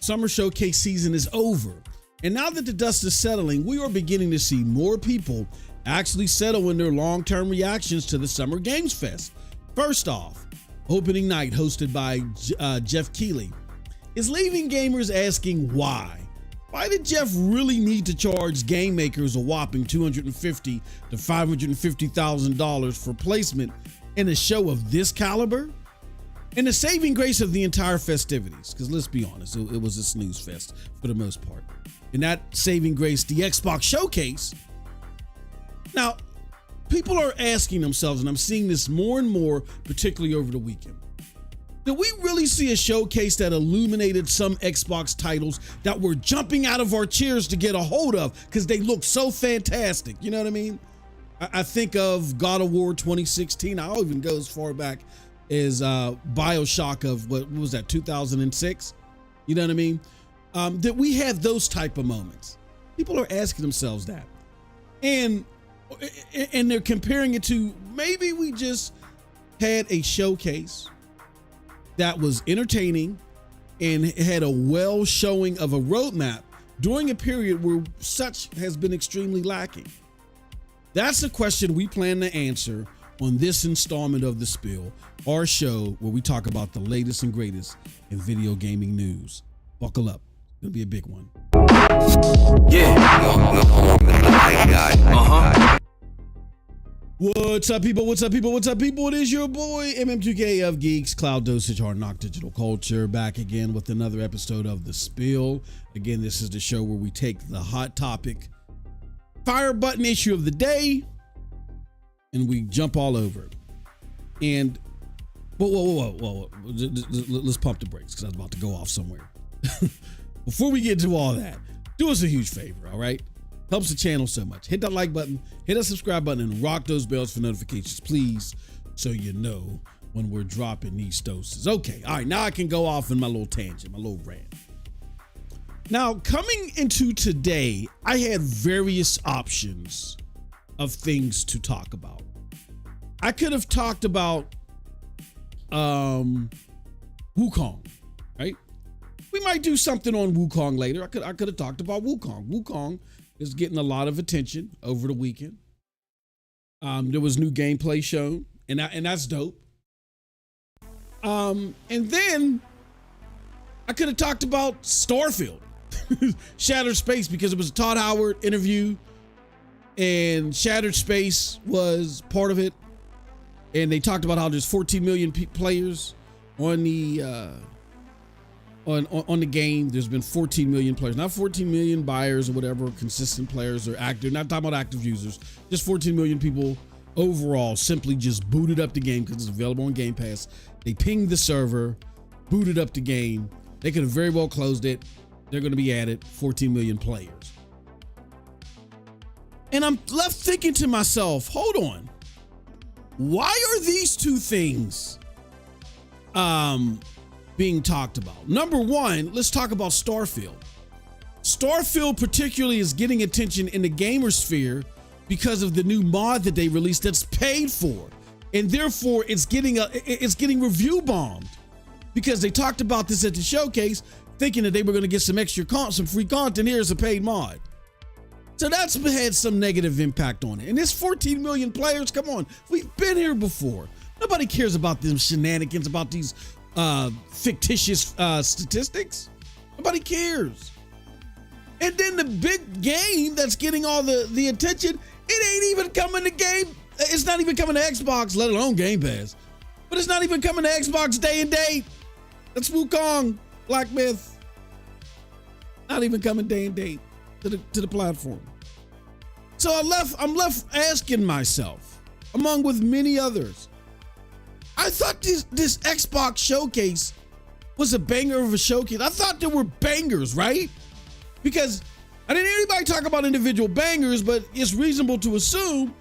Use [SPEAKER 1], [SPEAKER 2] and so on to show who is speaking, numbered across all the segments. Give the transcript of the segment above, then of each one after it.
[SPEAKER 1] summer showcase season is over. And now that the dust is settling, we are beginning to see more people actually settle in their long-term reactions to the Summer Games Fest. First off, opening night hosted by Jeff Keighley is leaving gamers asking why. Why did Jeff really need to charge game makers a whopping $250,000 to $550,000 for placement in a show of this caliber? And the saving grace of the entire festivities, because let's be honest, it was a snooze fest for the most part. And that saving grace, the Xbox Showcase. Now, people are asking themselves, and I'm seeing this more and more, particularly over the weekend, did we really see a showcase that illuminated some Xbox titles that we're jumping out of our chairs to get a hold of because they look so fantastic? You know what I mean? I think of God of War 2016. I'll even go as far back as BioShock of, what was that, 2006? You know what I mean? That we had those type of moments. People are asking themselves that. And they're comparing it to maybe we just had a showcase that was entertaining and had a well showing of a roadmap during a period where such has been extremely lacking. That's a question we plan to answer on this installment of The Spill, our show where we talk about the latest and greatest in video gaming news. Buckle up. It's gonna be a big one. What's up, people? What's up, people? What's up, people? It is your boy, MM2K of GEIX, Cloud Dosage, Hard Knock Digital Culture, back again with another episode of The Spill. Again, this is the show where we take the hot topic, fire button issue of the day, and we jump all over it. And, whoa. Let's pump the brakes because I was about to go off somewhere. Before we get to all that, do us a huge favor, all right? Helps the channel so much. Hit that like button, hit that subscribe button, and rock those bells for notifications, please, so you know when we're dropping these doses. Okay, all right, now I can go off in my little tangent, my little rant. Now, coming into today, I had various options of things to talk about. I could have talked about Wukong, right? We might do something on Wukong later. I could have talked about Wukong. Wukong is getting a lot of attention over the weekend. There was new gameplay shown, and that's dope. And then I could have talked about Starfield, Shattered Space, because it was a Todd Howard interview, and Shattered Space was part of it. And they talked about how there's 14 million players on the on the game. There's been 14 million players, not 14 million buyers or whatever, consistent players or active, not talking about active users, just 14 million people overall simply just booted up the game because it's available on Game Pass. They pinged the server, booted up the game. They could have very well closed it. They're going to be at it, 14 million players. And I'm left thinking to myself, hold on. Why are these two things being talked about? Number one, let's talk about Starfield. Starfield particularly is getting attention in the gamer sphere because of the new mod that they released that's paid for, and therefore it's getting review bombed because they talked about this at the showcase, thinking that they were going to get some some free content. Here's a paid mod. So that's had some negative impact on it. And this 14 million players, come on, we've been here before. Nobody cares about them shenanigans, about these fictitious statistics. Nobody cares. And then the big game that's getting all the attention, it ain't even coming to game. It's not even coming to Xbox, let alone Game Pass. But it's not even coming to Xbox day and date. That's Wukong, Black Myth. Not even coming day and date to the platform. So I'm left asking myself, along with many others, I thought this Xbox showcase was a banger of a showcase. I thought there were bangers, right? Because I didn't hear anybody talk about individual bangers, but it's reasonable to assume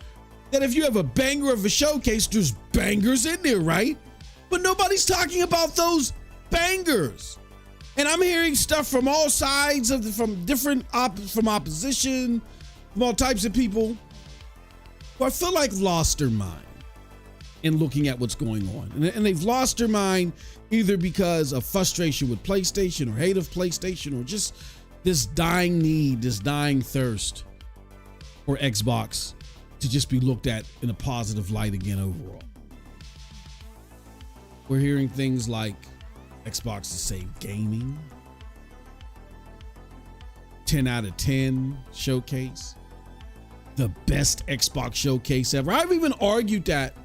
[SPEAKER 1] that if you have a banger of a showcase, there's bangers in there, right? But nobody's talking about those bangers. And I'm hearing stuff from all sides from opposition, from all types of people who I feel like lost their mind. and looking at what's going on. And they've lost their mind either because of frustration with PlayStation or hate of PlayStation or just this dying need, this dying thirst for Xbox to just be looked at in a positive light again overall. We're hearing things like Xbox to save gaming, 10 out of 10 showcase, the best Xbox showcase ever. I've even argued that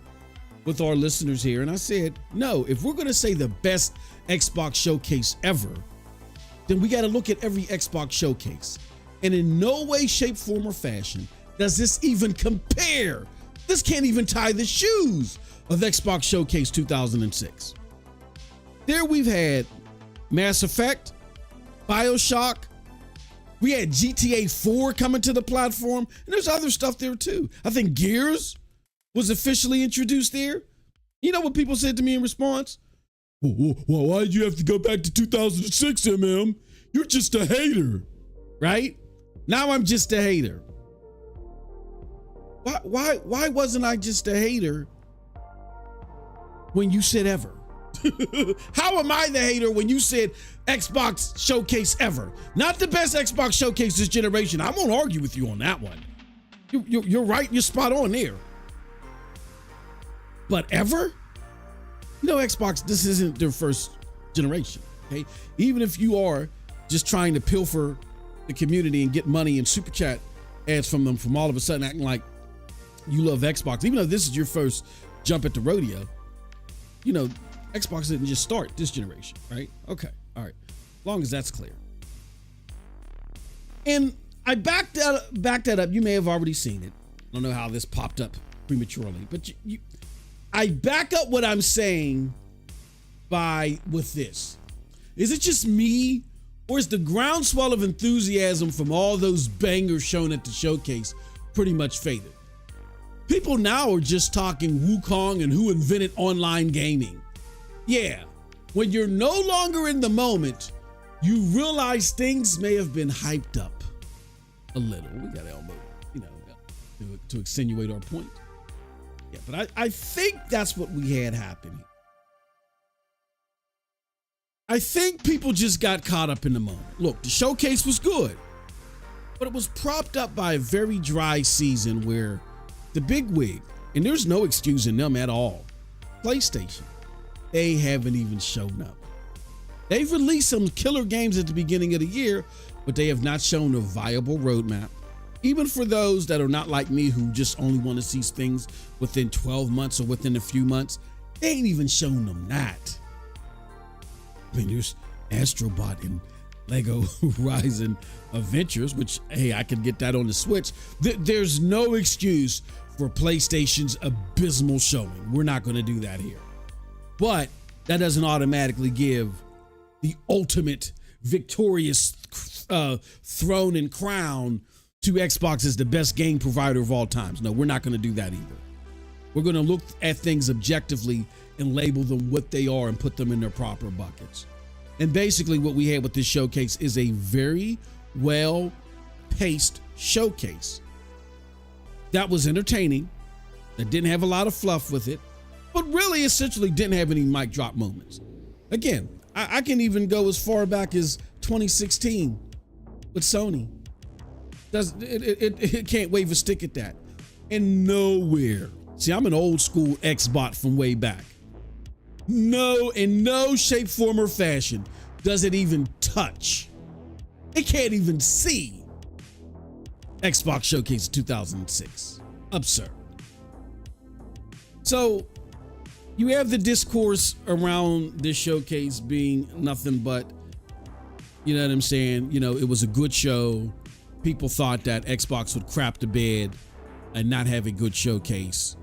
[SPEAKER 1] with our listeners here, and I said, no, if we're going to say the best Xbox showcase ever, then we got to look at every Xbox showcase. And in no way, shape, form, or fashion does this even compare. This can't even tie the shoes of Xbox Showcase 2006. There we've had Mass Effect, BioShock, we had GTA 4 coming to the platform, and there's other stuff there too. I think Gears was officially introduced there. You know what people said to me in response? Well, why'd you have to go back to 2006, MM? You're just a hater, right? Now I'm just a hater. Why wasn't I just a hater when you said ever? How am I the hater when you said Xbox Showcase ever? Not the best Xbox Showcase this generation. I won't argue with you on that one. You're right. You're spot on there. But ever? You know, Xbox, this isn't their first generation. Okay, even if you are just trying to pilfer the community and get money and super chat ads from them, from all of a sudden acting like you love Xbox, even though this is your first jump at the rodeo, you know, Xbox didn't just start this generation, right? Okay, all right, as long as that's clear. And I backed that up. You may have already seen it. I don't know how this popped up prematurely, but I back up what I'm saying with this. Is it just me, or is the groundswell of enthusiasm from all those bangers shown at the showcase pretty much faded? People now are just talking Wukong and who invented online gaming. Yeah, when you're no longer in the moment, you realize things may have been hyped up a little. We got elbow, you know, to extenuate our point. Yeah, but I think that's what we had happen here. I think people just got caught up in the moment. Look, the showcase was good, but it was propped up by a very dry season where the big wig, and there's no excusing them at all, PlayStation, they haven't even shown up. They've released some killer games at the beginning of the year, but they have not shown a viable roadmap. Even for those that are not like me, who just only want to see things within 12 months or within a few months, they ain't even shown them that. I mean, there's Astrobot and Lego Horizon Adventures, which, hey, I can get that on the Switch. There's no excuse for PlayStation's abysmal showing. We're not going to do that here. But that doesn't automatically give the ultimate victorious throne and crown to Xbox as the best game provider of all times. No, we're not going to do that either. We're going to look at things objectively and label them what they are and put them in their proper buckets. And basically what we had with this showcase is a very well-paced showcase that was entertaining, that didn't have a lot of fluff with it, but really essentially didn't have any mic drop moments. Again, I can even go as far back as 2016 with Sony. It can't wave a stick at that. And nowhere. See, I'm an old school Xbot from way back. No, in no shape, form, or fashion does it even touch. It can't even see Xbox Showcase 2006. Absurd. So you have the discourse around this showcase being nothing but, you know what I'm saying? You know, it was a good show. People thought that Xbox would crap the bed and not have a good showcase.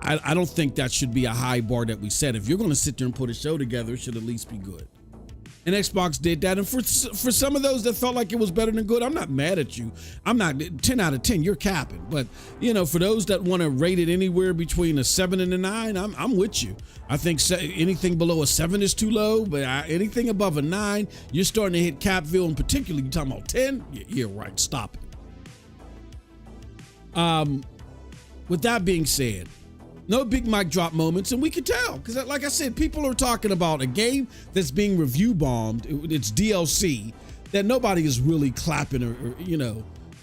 [SPEAKER 1] I don't think that should be a high bar that we set. If you're going to sit there and put a show together, it should at least be good. And Xbox did that. And for some of those that felt like it was better than good, I'm not mad at you. I'm not 10 out of 10. You're capping. But, you know, for those that want to rate it anywhere between a 7 and a 9, I'm with you. I think anything below a 7 is too low, but anything above a 9, you're starting to hit Capville. And particularly, you're talking about 10? Yeah, right. Stop it. With that being said, No big mic drop moments, and we could tell because, like I said, people are talking about a game that's being review bombed. It's DLC that nobody is really clapping or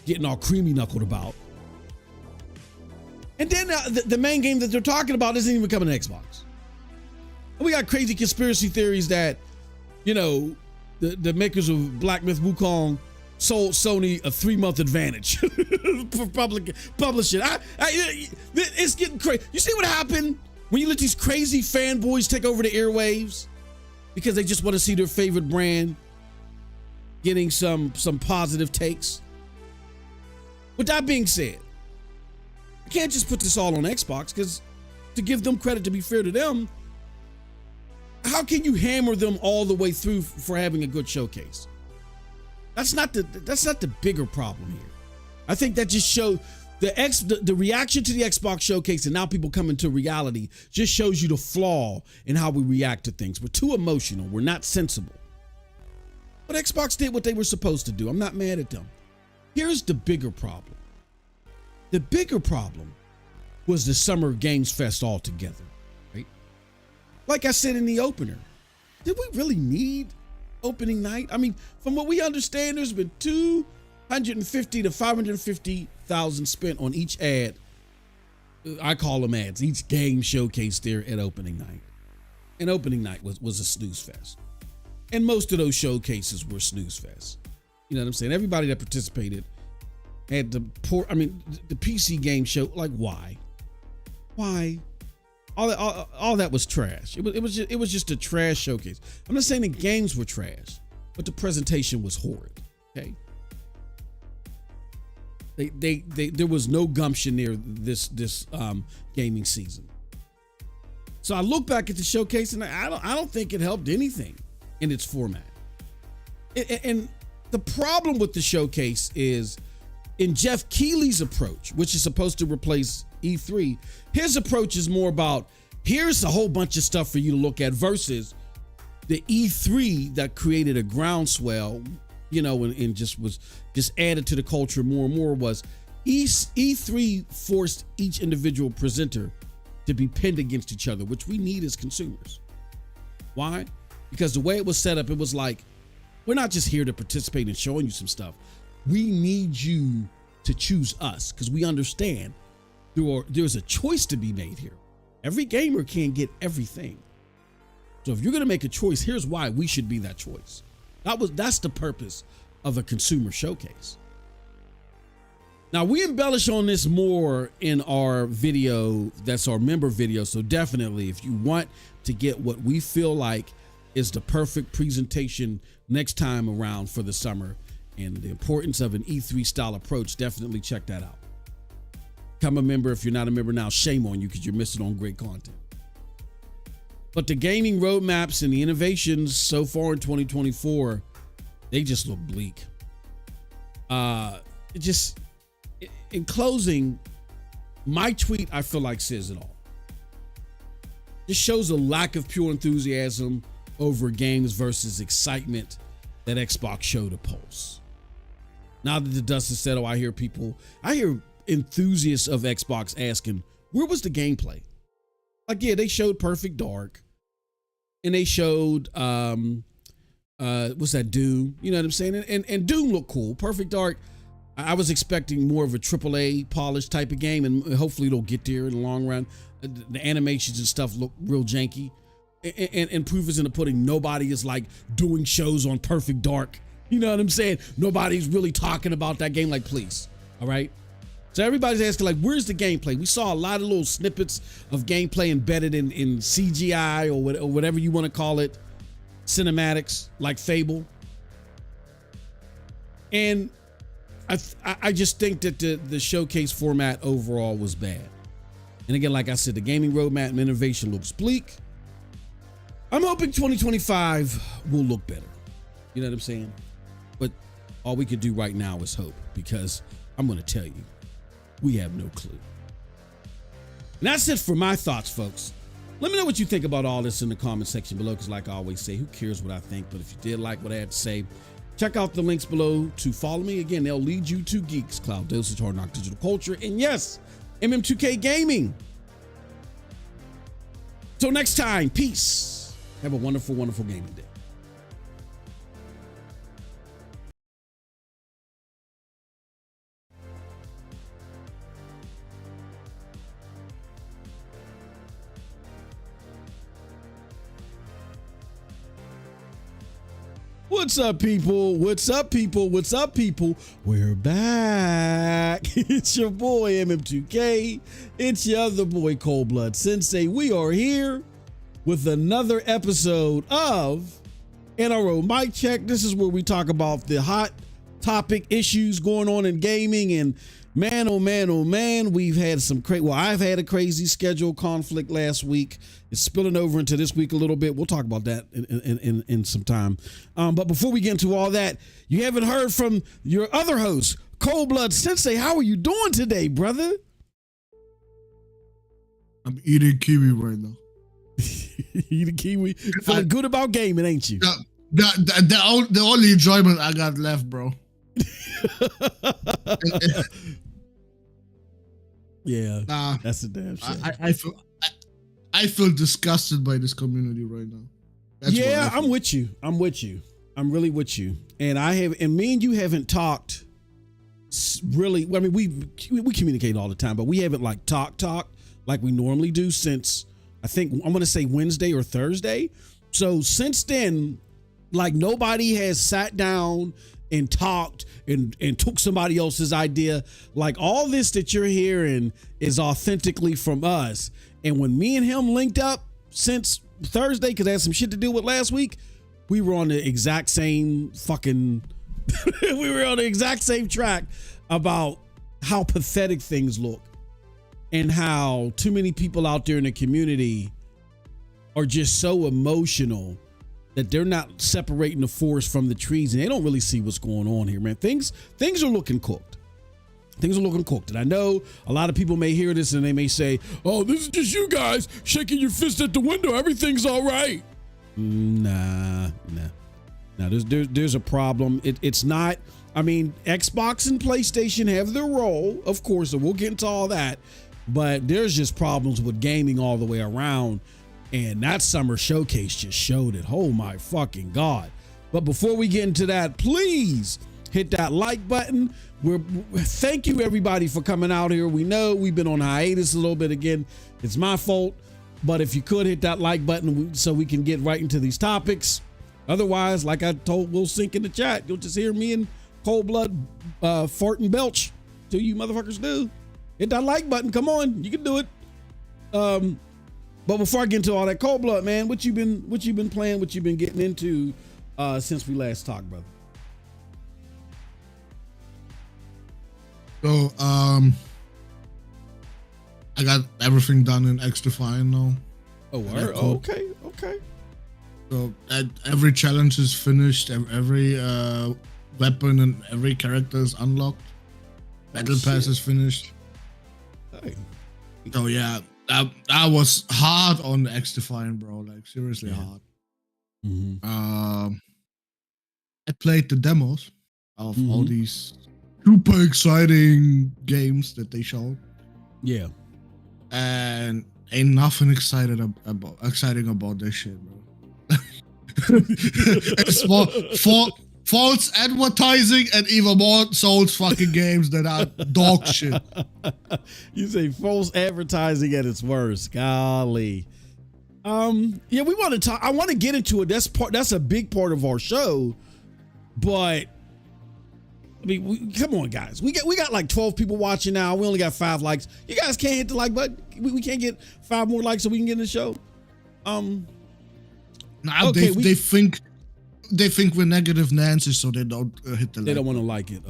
[SPEAKER 1] getting all creamy knuckled about. And then the main game that they're talking about isn't even coming to Xbox. And we got crazy conspiracy theories that the makers of Black Myth Wukong sold Sony a 3-month advantage for publishing. It's getting crazy. You see what happened when you let these crazy fanboys take over the airwaves because they just want to see their favorite brand getting some positive takes? With that being said, I can't just put this all on Xbox because to give them credit, to be fair to them, how can you hammer them all the way through for having a good showcase? That's not the bigger problem here. I think that just shows the reaction to the Xbox showcase and now people come into reality just shows you the flaw in how we react to things. We're too emotional. We're not sensible. But Xbox did what they were supposed to do. I'm not mad at them. Here's the bigger problem. The bigger problem was the Summer Games Fest altogether, right? Like I said in the opener, did we really need opening night? I mean, from what we understand, there's been $250,000 to $550,000 spent on each ad. I call them ads. Each game showcase there at opening night. And opening night was a snooze fest. And most of those showcases were snooze fest. You know what I'm saying? Everybody that participated had the PC game show. Like, why? All that was trash. It was just a trash showcase. I'm not saying the games were trash, but the presentation was horrid. Okay. There was no gumption there this gaming season. So I look back at the showcase and I don't think it helped anything in its format. And the problem with the showcase is in Jeff Keighley's approach, which is supposed to replace E3, his approach is more about here's a whole bunch of stuff for you to look at versus the E3 that created a groundswell, and just added to the culture more and more. Was E3 forced each individual presenter to be pinned against each other, which we need as consumers. Why? Because the way it was set up, it was like, we're not just here to participate in showing you some stuff. We need you to choose us because we understand there's a choice to be made here. Every gamer can't get everything. So if you're going to make a choice, here's why we should be that choice. That's the purpose of a consumer showcase. Now, we embellish on this more in our video. That's our member video. So definitely, if you want to get what we feel like is the perfect presentation next time around for the summer and the importance of an E3 style approach, definitely check that out. Become a member. If you're not a member now, shame on you because you're missing on great content. But the gaming roadmaps and the innovations so far in 2024, they just look bleak. In closing, my tweet, I feel like says it all. This shows a lack of pure enthusiasm over games versus excitement that Xbox showed a pulse. Now that the dust has settled, I hear enthusiasts of Xbox asking, where was the gameplay? Like, yeah, they showed Perfect Dark and they showed, what's that, Doom? You know what I'm saying? And Doom looked cool. Perfect Dark, I was expecting more of a AAA polished type of game, and hopefully it'll get there in the long run. The animations and stuff look real janky. And proof is in the pudding. Nobody is like doing shows on Perfect Dark. You know what I'm saying? Nobody's really talking about that game. Like, please. All right. So everybody's asking, like, where's the gameplay? We saw a lot of little snippets of gameplay embedded in CGI or whatever you want to call it. Cinematics, like Fable. And I just think that the showcase format overall was bad. And again, like I said, the gaming roadmap and innovation looks bleak. I'm hoping 2025 will look better. You know what I'm saying? But all we can do right now is hope, because I'm going to tell you, we have no clue. And that's it for my thoughts, folks. Let me know what you think about all this in the comment section below, because like I always say, who cares what I think? But if you did like what I had to say, check out the links below to follow me. Again, they'll lead you to GEIX, Cloud Dosage, Hard Knock Digital Culture, and yes, MM2K Gaming. Till next time, peace. Have a wonderful, wonderful gaming day. What's up, people? What's up, people? What's up, people? We're back. It's your boy, MM2K. It's your other boy, Cold Blood Sensei. We are here with another episode of NRO Mic Check. This is where we talk about the hot topic issues going on in gaming. And man, oh man, oh man, we've had some I've had a crazy schedule conflict last week. It's spilling over into this week a little bit. We'll talk about that in some time. But before we get into all that, you haven't heard from your other host, Cold Blood Sensei. How are you doing today, brother?
[SPEAKER 2] I'm eating kiwi right now.
[SPEAKER 1] Eating kiwi? Feeling good about gaming, ain't you?
[SPEAKER 2] The only enjoyment I got left, bro.
[SPEAKER 1] Yeah, that's a damn shame.
[SPEAKER 2] I feel disgusted by this community right now.
[SPEAKER 1] Yeah, I'm with you. I'm really with you. And me and you haven't talked really. I mean, we communicate all the time, but we haven't like talked like we normally do since I think I'm going to say Wednesday or Thursday. So since then, like nobody has sat down and talked and took somebody else's idea. Like all this that you're hearing is authentically from us. And when me and him linked up since Thursday, because I had some shit to do with last week, we were on the exact same we were on the exact same track about how pathetic things look and how too many people out there in the community are just so emotional that they're not separating the forest from the trees and they don't really see what's going on here, man. Things are looking cooked. Things are looking cooked. And I know a lot of people may hear this and they may say, oh, this is just you guys shaking your fist at the window. Everything's all right. Nah. There's a problem. It's not, I mean, Xbox and PlayStation have their role, of course, and we'll get into all that. But there's just problems with gaming all the way around. And that summer showcase just showed it. Oh my fucking God. But before we get into that, please hit that like button. Thank you everybody for coming out here. We know we've been on hiatus a little bit again. It's my fault. But if you could hit that like button so we can get right into these topics. Otherwise, like I told Will Sink in the chat, you'll just hear me and Cold Blood fart and belch till you motherfuckers do. Hit that like button. Come on, you can do it. But before I get into all that, Cold Blood, man, what you been playing, what you been getting into since we last talked, brother?
[SPEAKER 2] So, I got everything done in XDefiant now.
[SPEAKER 1] Oh, okay.
[SPEAKER 2] So every challenge is finished. Every weapon and every character is unlocked. Battle Pass is finished.
[SPEAKER 1] Hey.
[SPEAKER 2] So yeah, I was hard on the XDefiant, bro. Like seriously hard.
[SPEAKER 1] Mm-hmm.
[SPEAKER 2] I played the demos of all these super exciting games that they showed.
[SPEAKER 1] Yeah.
[SPEAKER 2] And ain't nothing exciting about this shit, bro. It's more false advertising and even more Souls fucking games that are dog shit.
[SPEAKER 1] You say false advertising at its worst. Golly. Yeah, we want to talk. I want to get into it. That's a big part of our show. But I mean, come on, guys. We got like 12 people watching now. We only got 5 likes. You guys can't hit the like button. We can't get 5 more likes so we can get in the show.
[SPEAKER 2] Nah, okay, they think we're negative Nancy, so they don't hit the like.
[SPEAKER 1] They don't want to like it.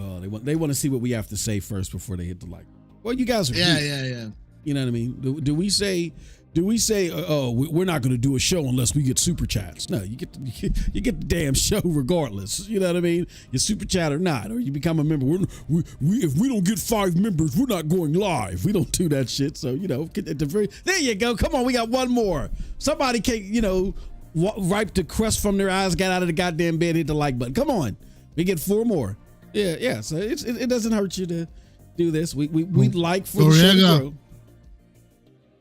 [SPEAKER 1] They want to see what we have to say first before they hit the like. Well, you guys are
[SPEAKER 2] yeah.
[SPEAKER 1] You know what I mean? Do we say we're not going to do a show unless we get super chats? No, you get the damn show regardless. You know what I mean? You super chat or not, or you become a member. If we don't get 5 members, we're not going live. We don't do that shit. So there you go. Come on, we got one more. Somebody can wipe the crust from their eyes, got out of the goddamn bed, hit the like button. Come on, we get 4 more. Yeah. So it doesn't hurt you to do this. We like for the show to grow.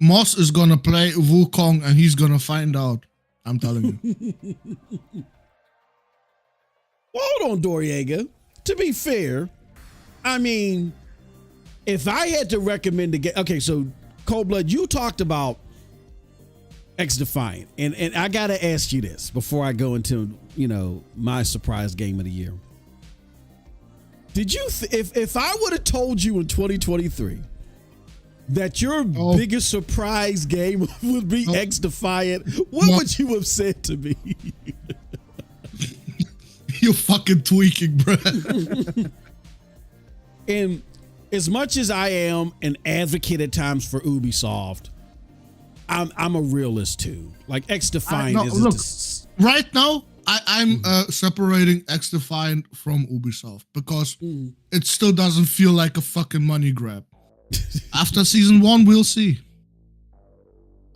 [SPEAKER 2] Moss is gonna play Wukong and he's gonna find out. I'm telling you.
[SPEAKER 1] Well, hold on, Doriega. To be fair, I mean, if I had to recommend a game, okay, so Cold Blood, you talked about X Defiant, and I gotta ask you this before I go into my surprise game of the year. Did you if I would have told you in 2023 that your biggest surprise game would be X Defiant, what would you have said to me?
[SPEAKER 2] You're fucking tweaking, bro.
[SPEAKER 1] And as much as I am an advocate at times for Ubisoft, I'm a realist too. Like X Defiant is
[SPEAKER 2] right now. I'm separating X Defiant from Ubisoft because it still doesn't feel like a fucking money grab. After season 1, we'll see.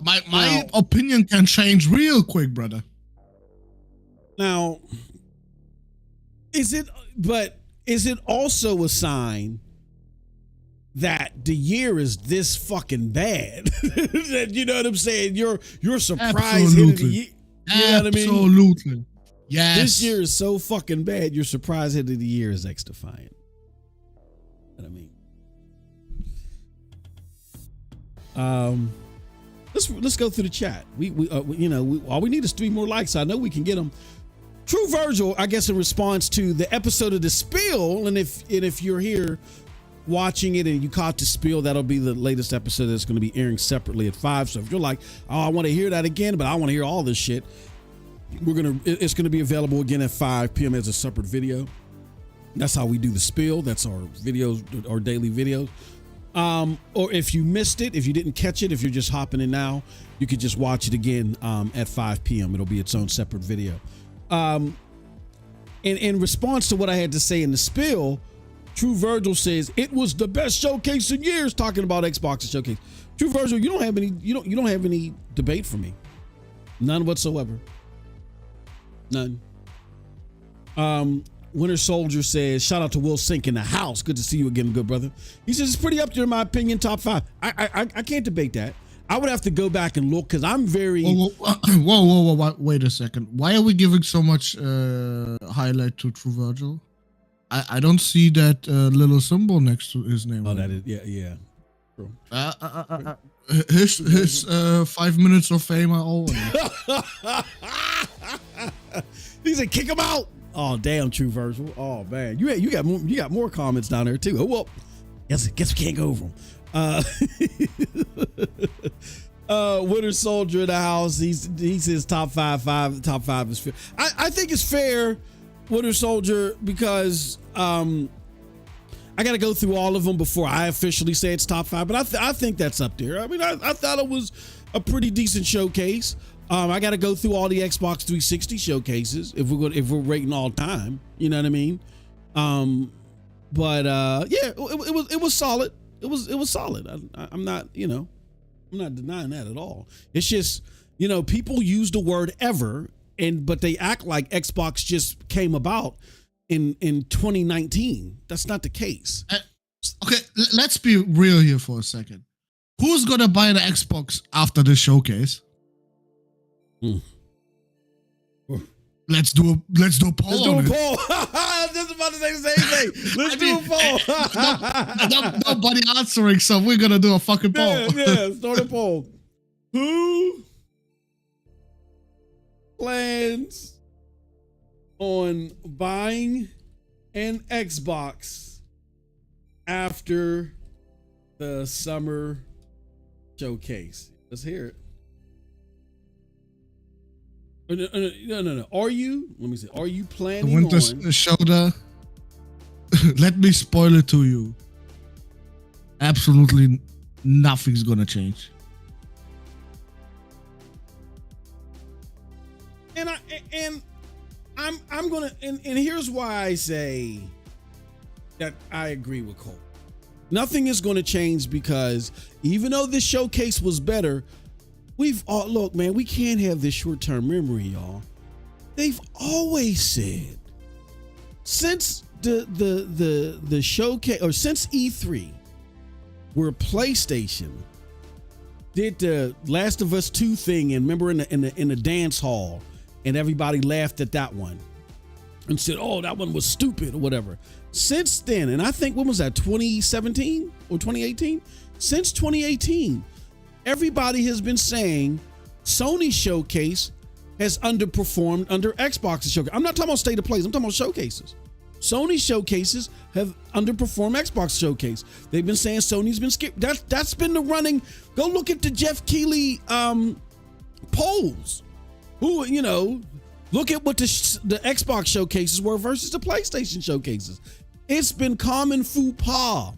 [SPEAKER 2] My opinion can change real quick, brother.
[SPEAKER 1] Now, is it also a sign that the year is this fucking bad? That, you know what I'm saying? Your surprise hit of the year. You know what I mean?
[SPEAKER 2] Absolutely. Yes. This
[SPEAKER 1] year is so fucking bad. Your surprise hit of the year is X Defiant. You know what I mean? Let's go through the chat. All we need is 3 more likes. I know we can get them. True Virgil, I guess in response to the episode of The Spill, and if you're here watching it and you caught The Spill, that'll be the latest episode that's going to be airing separately at 5. So if you're like, oh, I want to hear that again, but I want to hear all this shit, it's going to be available again at 5 p.m. as a separate video. That's how we do The Spill. That's our videos, our daily videos. Or if you missed it, if you didn't catch it, if you're just hopping in now, you could just watch it again at 5 p.m. It'll be its own separate video. In response to what I had to say in The Spill, True Virgil says it was the best showcase in years, talking about Xbox's showcase. True Virgil, you don't have any debate for me. None whatsoever. None. Winter Soldier says, shout out to Will Sink in the house. Good to see you again, good brother. He says it's pretty up there in my opinion, top 5. I can't debate that. I would have to go back and look because I'm very.
[SPEAKER 2] Whoa! Wait a second. Why are we giving so much highlight to True Virgil? I don't see that little symbol next to his name.
[SPEAKER 1] Oh, that is yeah. True.
[SPEAKER 2] His 5 minutes of fame are over.
[SPEAKER 1] He said, "Kick him out." Oh damn, True Virgil. Oh man, you got more comments down there too. Oh well, guess we can't go over them. Winter Soldier in the house. He says top five is fair. I think it's fair, Winter Soldier, because I got to go through all of them before I officially say it's top 5. But I think that's up there. I mean, I thought it was a pretty decent showcase. I got to go through all the Xbox 360 showcases if we're rating all time. You know what I mean? But it was solid. It was solid. I'm not denying that at all. It's just, people use the word ever, but they act like Xbox just came about in 2019. That's not the case.
[SPEAKER 2] Okay, let's be real here for a second. Who's gonna buy the Xbox after this showcase? Let's do a poll.
[SPEAKER 1] Let's do a poll. I was just about to say the same thing. Let's do a poll.
[SPEAKER 2] Nobody answering, so we're gonna do a fucking poll.
[SPEAKER 1] Yeah, start a poll. Who plans on buying an Xbox after the summer showcase? Let's hear it. No. Are you? Let me see. Are you planning
[SPEAKER 2] on? The Winter Shoulder. Let me spoil it to you. Absolutely nothing's gonna change.
[SPEAKER 1] I'm gonna and here's why I say that I agree with Cole. Nothing is gonna change because even though this showcase was better, look, man, we can't have this short-term memory, y'all. They've always said since the showcase, or since E3, where PlayStation did the Last of Us 2 thing, and remember in the dance hall, and everybody laughed at that one and said, "Oh, that one was stupid" or whatever. Since then, and I think when was that, 2017 or 2018? Since 2018, everybody has been saying Sony's showcase has underperformed under Xbox's showcase. I'm not talking about state of plays. I'm talking about showcases. Sony's showcases have underperformed Xbox showcase. They've been saying Sony's been skipped. That's been the running. Go look at the Jeff Keighley polls. Who, look at what the Xbox showcases were versus the PlayStation showcases. It's been common faux pas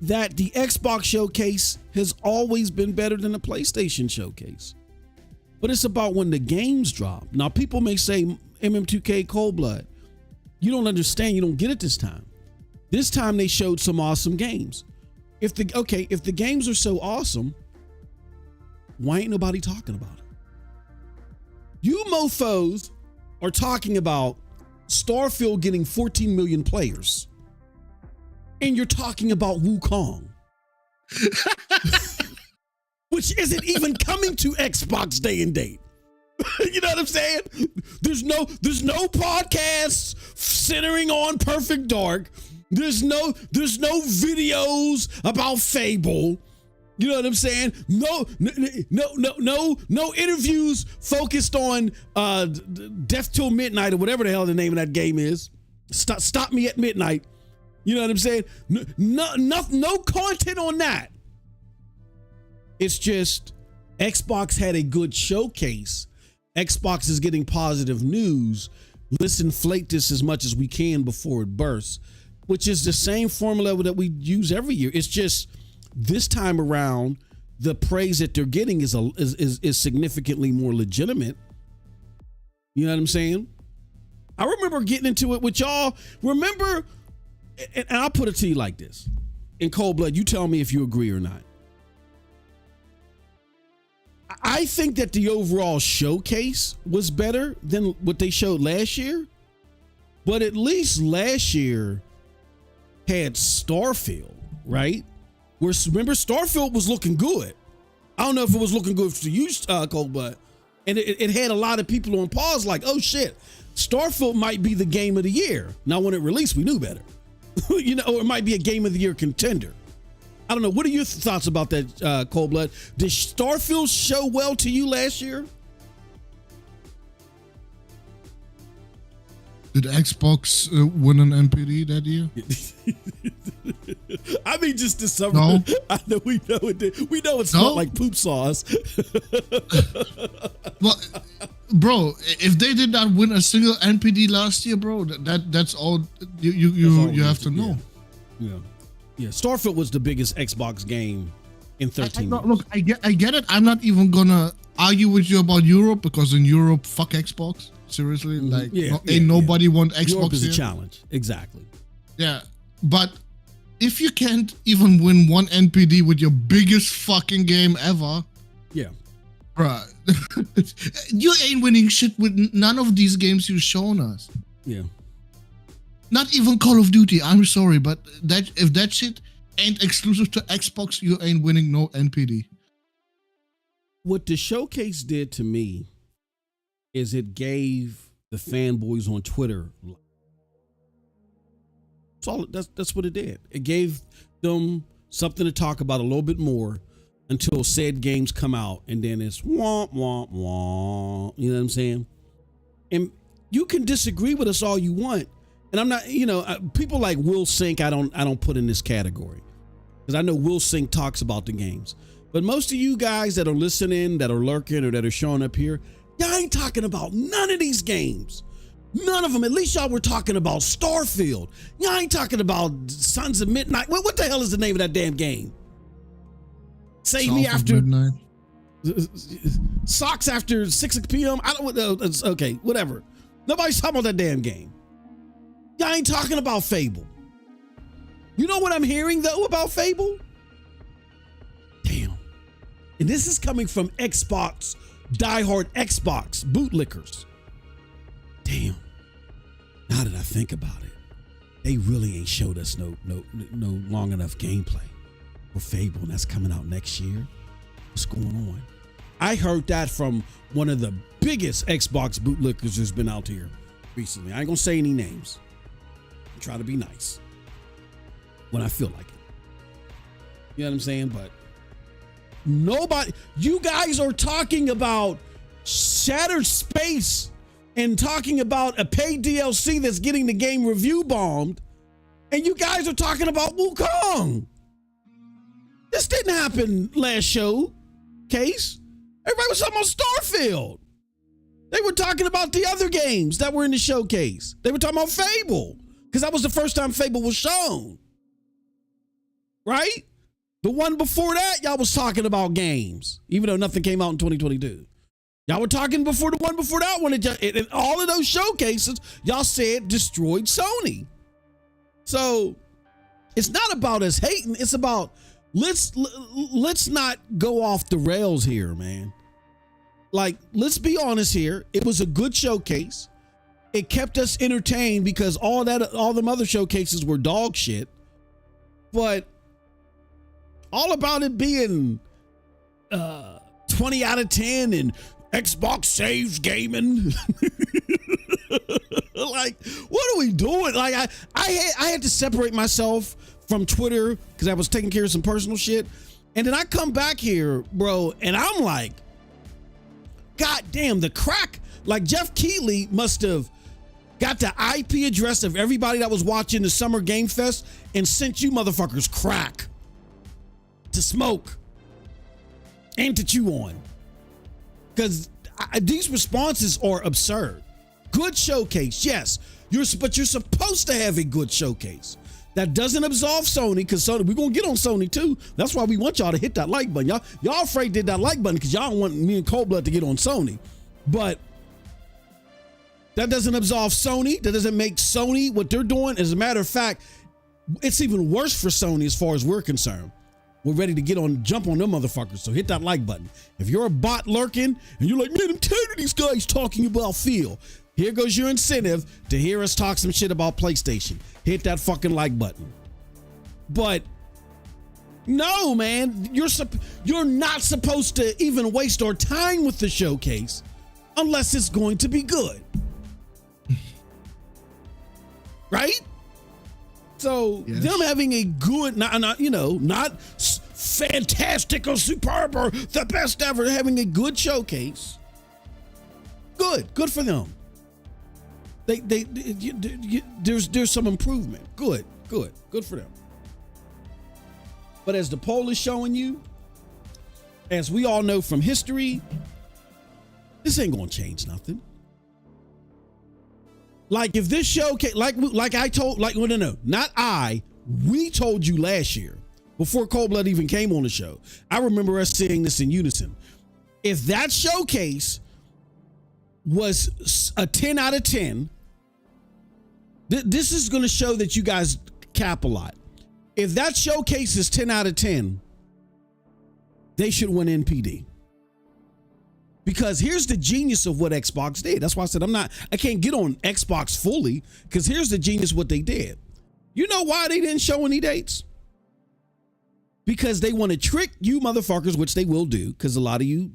[SPEAKER 1] that the Xbox showcase has always been better than the PlayStation showcase. But it's about when the games drop. Now, people may say MM2K Cold Blood. You don't understand. You don't get it this time. This time they showed some awesome games. If the games are so awesome, why ain't nobody talking about it? You mofos are talking about Starfield getting 14 million players, and you're talking about Wukong, which isn't even coming to Xbox day and date. You know what I'm saying? There's no podcasts centering on Perfect Dark. There's no videos about Fable. You know what I'm saying? No interviews focused on Death Till Midnight or whatever the hell the name of that game is. Stop Me at Midnight. You know what I'm saying? No content on that. It's just Xbox had a good showcase. Xbox is getting positive news. Let's inflate this as much as we can before it bursts, which is the same formula that we use every year. It's just this time around, the praise that they're getting is significantly more legitimate. You know what I'm saying? I remember getting into it with y'all. Remember, and I'll put it to you like this. In Cold Blood, you tell me if you agree or not. I think that the overall showcase was better than what they showed last year. But at least last year had Starfield, right? Remember, Starfield was looking good. I don't know if it was looking good to you, Cold Blood. And it had a lot of people on pause like, oh shit, Starfield might be the game of the year. Now, when it released, we knew better. Or it might be a game of the year contender. I don't know. What are your thoughts about that, Cold Blood? Did Starfield show well to you last year?
[SPEAKER 2] Did Xbox win an NPD that year?
[SPEAKER 1] I mean, just this summer.
[SPEAKER 2] No.
[SPEAKER 1] I know we know it did. We know it smelled like poop sauce.
[SPEAKER 2] Well, bro, if they did not win a single NPD last year, bro, that's all you have to know.
[SPEAKER 1] Yeah. Starfield was the biggest Xbox game in 13 years.
[SPEAKER 2] Look, I get it. I'm not even gonna argue with you about Europe, because in Europe, fuck Xbox. Seriously, ain't nobody want Xbox.
[SPEAKER 1] Europe is
[SPEAKER 2] here.
[SPEAKER 1] a challenge. Exactly.
[SPEAKER 2] Yeah, but if you can't even win one NPD with your biggest fucking game ever,
[SPEAKER 1] yeah,
[SPEAKER 2] bruh, you ain't winning shit with none of these games you've shown us.
[SPEAKER 1] Yeah.
[SPEAKER 2] Not even Call of Duty. I'm sorry, but if that shit ain't exclusive to Xbox, you ain't winning no NPD.
[SPEAKER 1] What the showcase did to me is it gave the fanboys on Twitter. That's what it did. It gave them something to talk about a little bit more until said games come out, and then it's womp womp womp. You know what I'm saying? And you can disagree with us all you want, and I'm not. People like Will Sink, I don't put in this category, because I know Will Sink talks about the games, but most of you guys that are listening, that are lurking, or that are showing up here, y'all ain't talking about none of these games. None of them. At least y'all were talking about Starfield. Y'all ain't talking about Sons of Midnight. What the hell is the name of that damn game? Save me after midnight. Socks after 6 p.m. I don't know. Okay, whatever. Nobody's talking about that damn game. Y'all ain't talking about Fable. You know what I'm hearing though about Fable? Damn. And this is coming from Xbox, diehard Xbox bootlickers. Damn. Now that I think about it, they really ain't showed us no long enough gameplay for Fable, and that's coming out next year. What's going on? I heard that from one of the biggest Xbox bootlickers that's been out here recently. I ain't gonna say any names. I try to be nice when I feel like it. You know what I'm saying? But nobody, you guys are talking about Shattered Space and talking about a paid DLC that's getting the game review bombed, and you guys are talking about Wukong. This didn't happen last showcase. Everybody was talking about Starfield. They were talking about the other games that were in the showcase. They were talking about Fable, because that was the first time Fable was shown. Right? The one before that, y'all was talking about games, even though nothing came out in 2022. Y'all were talking before the one before that one. And all of those showcases, y'all said destroyed Sony. So it's not about us hating. It's about let's not go off the rails here, man. Like, let's be honest here. It was a good showcase. It kept us entertained because all them other showcases were dog shit. But all about it being 20 out of 10 and Xbox saves gaming. Like, what are we doing? Like, I had to separate myself from Twitter because I was taking care of some personal shit. And then I come back here, bro, and I'm like, God damn, the crack. Like, Jeff Keighley must have got the IP address of everybody that was watching the Summer Game Fest and sent you motherfuckers crack to smoke and to chew on. Because these responses are absurd. Good showcase, yes. But you're supposed to have a good showcase. That doesn't absolve Sony, because Sony, we're going to get on Sony too. That's why we want y'all to hit that like button. Y'all afraid to hit that like button because y'all don't want me and Cold Blood to get on Sony. But that doesn't absolve Sony. That doesn't make Sony what they're doing. As a matter of fact, it's even worse for Sony as far as we're concerned. We're ready to jump on them motherfuckers. So hit that like button. If you're a bot lurking and you're like, man, I'm tired of these guys talking about Phil. Here goes your incentive to hear us talk some shit about PlayStation. Hit that fucking like button. But no, man, you're not supposed to even waste our time with the showcase unless it's going to be good. Right? So yes. Them having a good, not fantastic or superb or the best ever, having a good showcase. Good for them. There's some improvement. Good for them. But as the poll is showing you, as we all know from history, this ain't gonna change nothing. Like, if this showcase, we told you last year before Cold Blood even came on the show. I remember us saying this in unison. If that showcase was a 10 out of 10, this is going to show that you guys cap a lot. If that showcase is 10 out of 10, they should win NPD. Because here's the genius of what Xbox did. That's why I said I can't get on Xbox fully, because here's the genius of what they did. You know why they didn't show any dates? Because they want to trick you motherfuckers, which they will do, because a lot of you,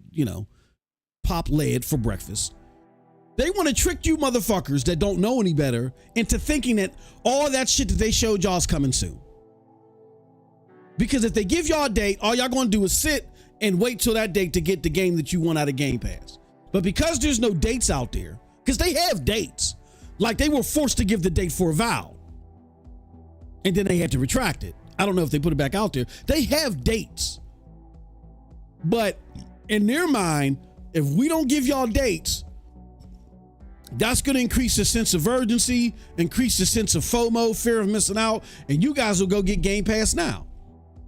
[SPEAKER 1] pop lead for breakfast. They want to trick you motherfuckers that don't know any better into thinking that all that shit that they showed y'all is coming soon. Because if they give y'all a date, all y'all going to do is sit and wait till that date to get the game that you want out of Game Pass. But because there's no dates out there, because they have dates, like they were forced to give the date for Avowed, and then they had to retract it. I don't know if they put it back out there. They have dates. But in their mind, if we don't give y'all dates, that's going to increase the sense of urgency, increase the sense of FOMO, fear of missing out, and you guys will go get Game Pass now.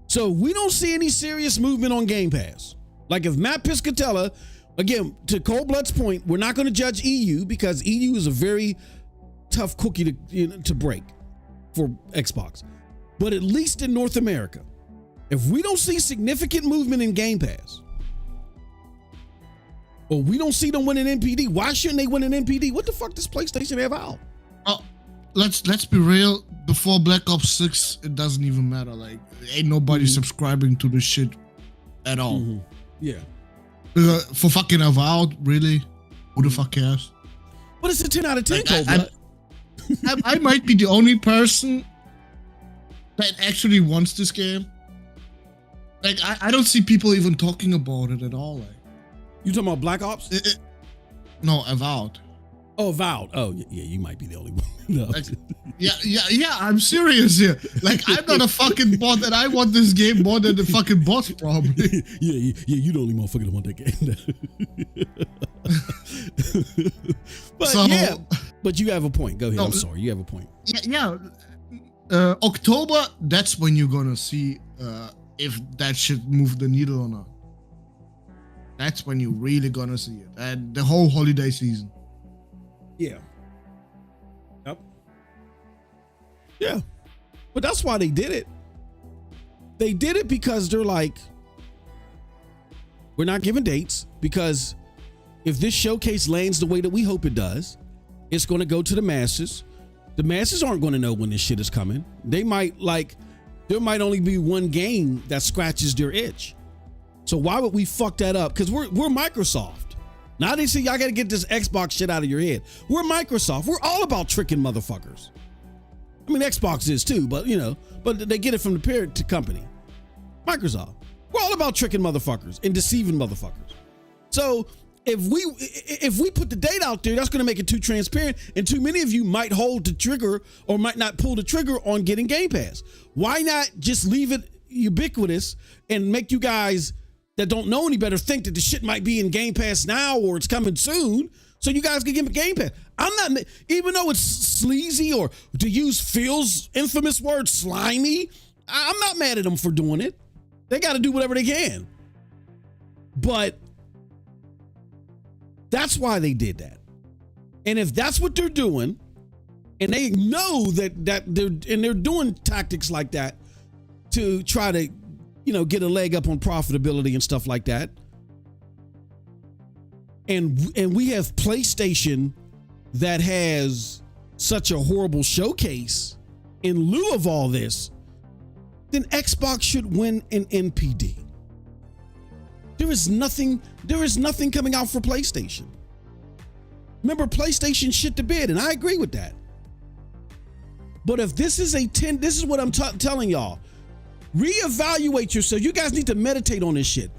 [SPEAKER 1] So we don't see any serious movement on Game Pass. Like, if Matt Piscatella, again, to Cold Blood's point, we're not going to judge EU because EU is a very tough cookie to break for Xbox. But at least in North America, if we don't see significant movement in Game Pass, or we don't see them winning NPD, why shouldn't they win an NPD? What the fuck does PlayStation have out?
[SPEAKER 2] Oh, let's be real. Before Black Ops 6, it doesn't even matter. Like, ain't nobody subscribing to this shit at all.
[SPEAKER 1] Yeah.
[SPEAKER 2] For fucking Avowed, really? Who the fuck cares?
[SPEAKER 1] But it's a 10 out of 10,
[SPEAKER 2] Like,
[SPEAKER 1] Cold-Blood.
[SPEAKER 2] I might be the only person that actually wants this game. Like, I don't see people even talking about it at all. Like,
[SPEAKER 1] You talking about Black Ops?
[SPEAKER 2] No, Avowed.
[SPEAKER 1] Oh, Avowed. Oh, yeah, you might be the only one. No.
[SPEAKER 2] Like, yeah, I'm serious here. Like, I'm not a fucking bot, and I want this game more than the fucking bots, probably.
[SPEAKER 1] yeah, you the only motherfucker that want that game. But
[SPEAKER 2] So-
[SPEAKER 1] yeah, but you have a point. Go ahead.
[SPEAKER 2] No,
[SPEAKER 1] I'm sorry. You have a point.
[SPEAKER 2] Yeah. October, that's when you're gonna see if that should move the needle or not. That's when you're really gonna see it. And the whole holiday season.
[SPEAKER 1] Yeah. Yep. Yeah. But that's why they did it. They did it because they're like, we're not giving dates, because if this showcase lands the way that we hope it does, it's going to go to the masses. The masses aren't going to know when this shit is coming. There might only be one game that scratches their itch. So why would we fuck that up? Because we're Microsoft. Now they say y'all got to get this Xbox shit out of your head. We're Microsoft. We're all about tricking motherfuckers. I mean, Xbox is too, but but they get it from the parent company, Microsoft. We're all about tricking motherfuckers and deceiving motherfuckers. So if we put the date out there, that's going to make it too transparent, and too many of you might hold the trigger or might not pull the trigger on getting Game Pass. Why not just leave it ubiquitous and make you guys that don't know any better think that the shit might be in Game Pass now or it's coming soon, so you guys can get Game Pass. I'm not, even though it's sleazy, or to use Phil's infamous word, slimy, I'm not mad at them for doing it. They got to do whatever they can. But that's why they did that. And if that's what they're doing, and they know that they're doing tactics like that to try to, get a leg up on profitability and stuff like that. And we have PlayStation that has such a horrible showcase in lieu of all this, then Xbox should win an NPD. There is nothing coming out for PlayStation. Remember, PlayStation shit the bed, and I agree with that. But if this is this is what I'm telling y'all. Reevaluate yourself. You guys need to meditate on this shit.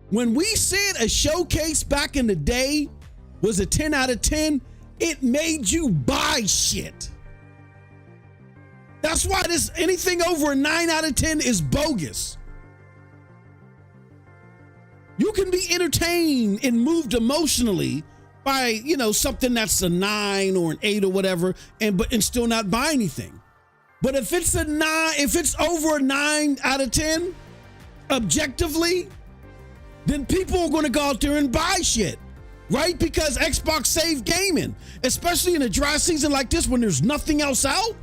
[SPEAKER 1] When we said a showcase back in the day was a 10 out of 10, it made you buy shit. That's why anything over a 9 out of 10 is bogus. You can be entertained and moved emotionally by, something that's a 9 or an 8 or whatever, and still not buy anything. But if it's over a 9 out of 10, objectively, then people are going to go out there and buy shit, right? Because Xbox saved gaming, especially in a dry season like this when there's nothing else out.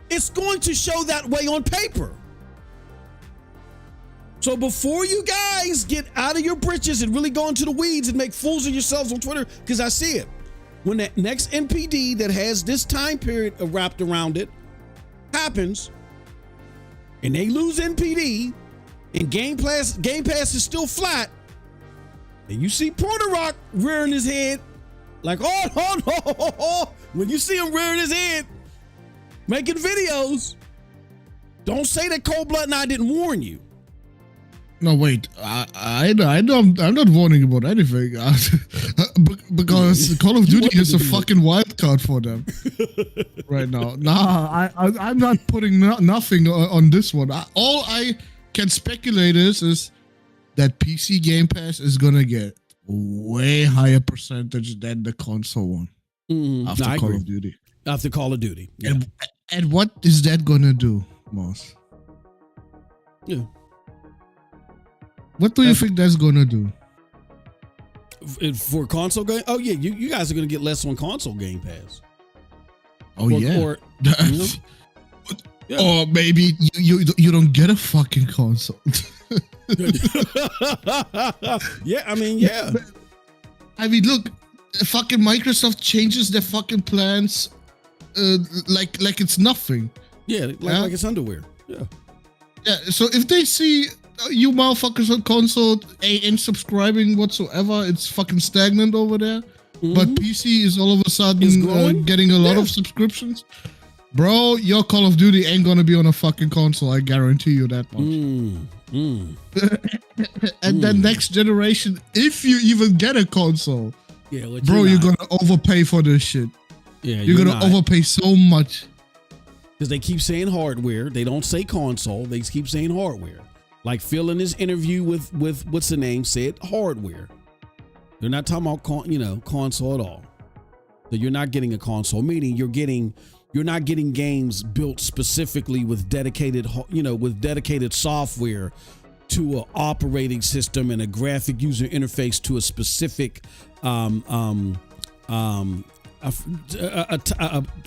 [SPEAKER 1] It's going to show that way on paper. So before you guys get out of your britches and really go into the weeds and make fools of yourselves on Twitter, because I see it, when that next NPD that has this time period wrapped around it happens, and they lose NPD, and Game Pass is still flat, and you see Porter Rock rearing his head, like, oh, when you see him rearing his head, making videos, don't say that Cold-Blood and I didn't warn you.
[SPEAKER 2] No, wait. I'm not warning about anything because Call of Duty is a fucking wild card for them right now. Nah, I'm not putting nothing on this one. All I can speculate is that PC Game Pass is gonna get way higher percentage than the console one after Call of Duty.
[SPEAKER 1] After Call of Duty, yeah.
[SPEAKER 2] And what is that gonna do, Moss?
[SPEAKER 1] Yeah.
[SPEAKER 2] What do you think that's gonna do?
[SPEAKER 1] For console game? Oh yeah, you guys are gonna get less on console Game Pass.
[SPEAKER 2] Oh yeah.
[SPEAKER 1] Or, yeah.
[SPEAKER 2] Or maybe you don't get a fucking console.
[SPEAKER 1] Yeah, I mean, yeah.
[SPEAKER 2] I mean, look, fucking Microsoft changes their fucking plans like it's nothing.
[SPEAKER 1] Yeah, like it's underwear. Yeah.
[SPEAKER 2] Yeah. So if they see you motherfuckers on console ain't subscribing whatsoever. It's fucking stagnant over there. But PC is all of a sudden getting a lot of subscriptions. Bro, your Call of Duty ain't gonna be on a fucking console. I guarantee you that much. And then next generation, if you even get a console, bro, you're gonna overpay for this shit. Yeah, you're gonna overpay so much.
[SPEAKER 1] Because they keep saying hardware. They don't say console. They keep saying hardware. Like Phil in his interview with what's the name said hardware. They're not talking about console at all. So you're not getting a console, meaning you're not getting games built specifically with dedicated software to an operating system and a graphic user interface to a specific a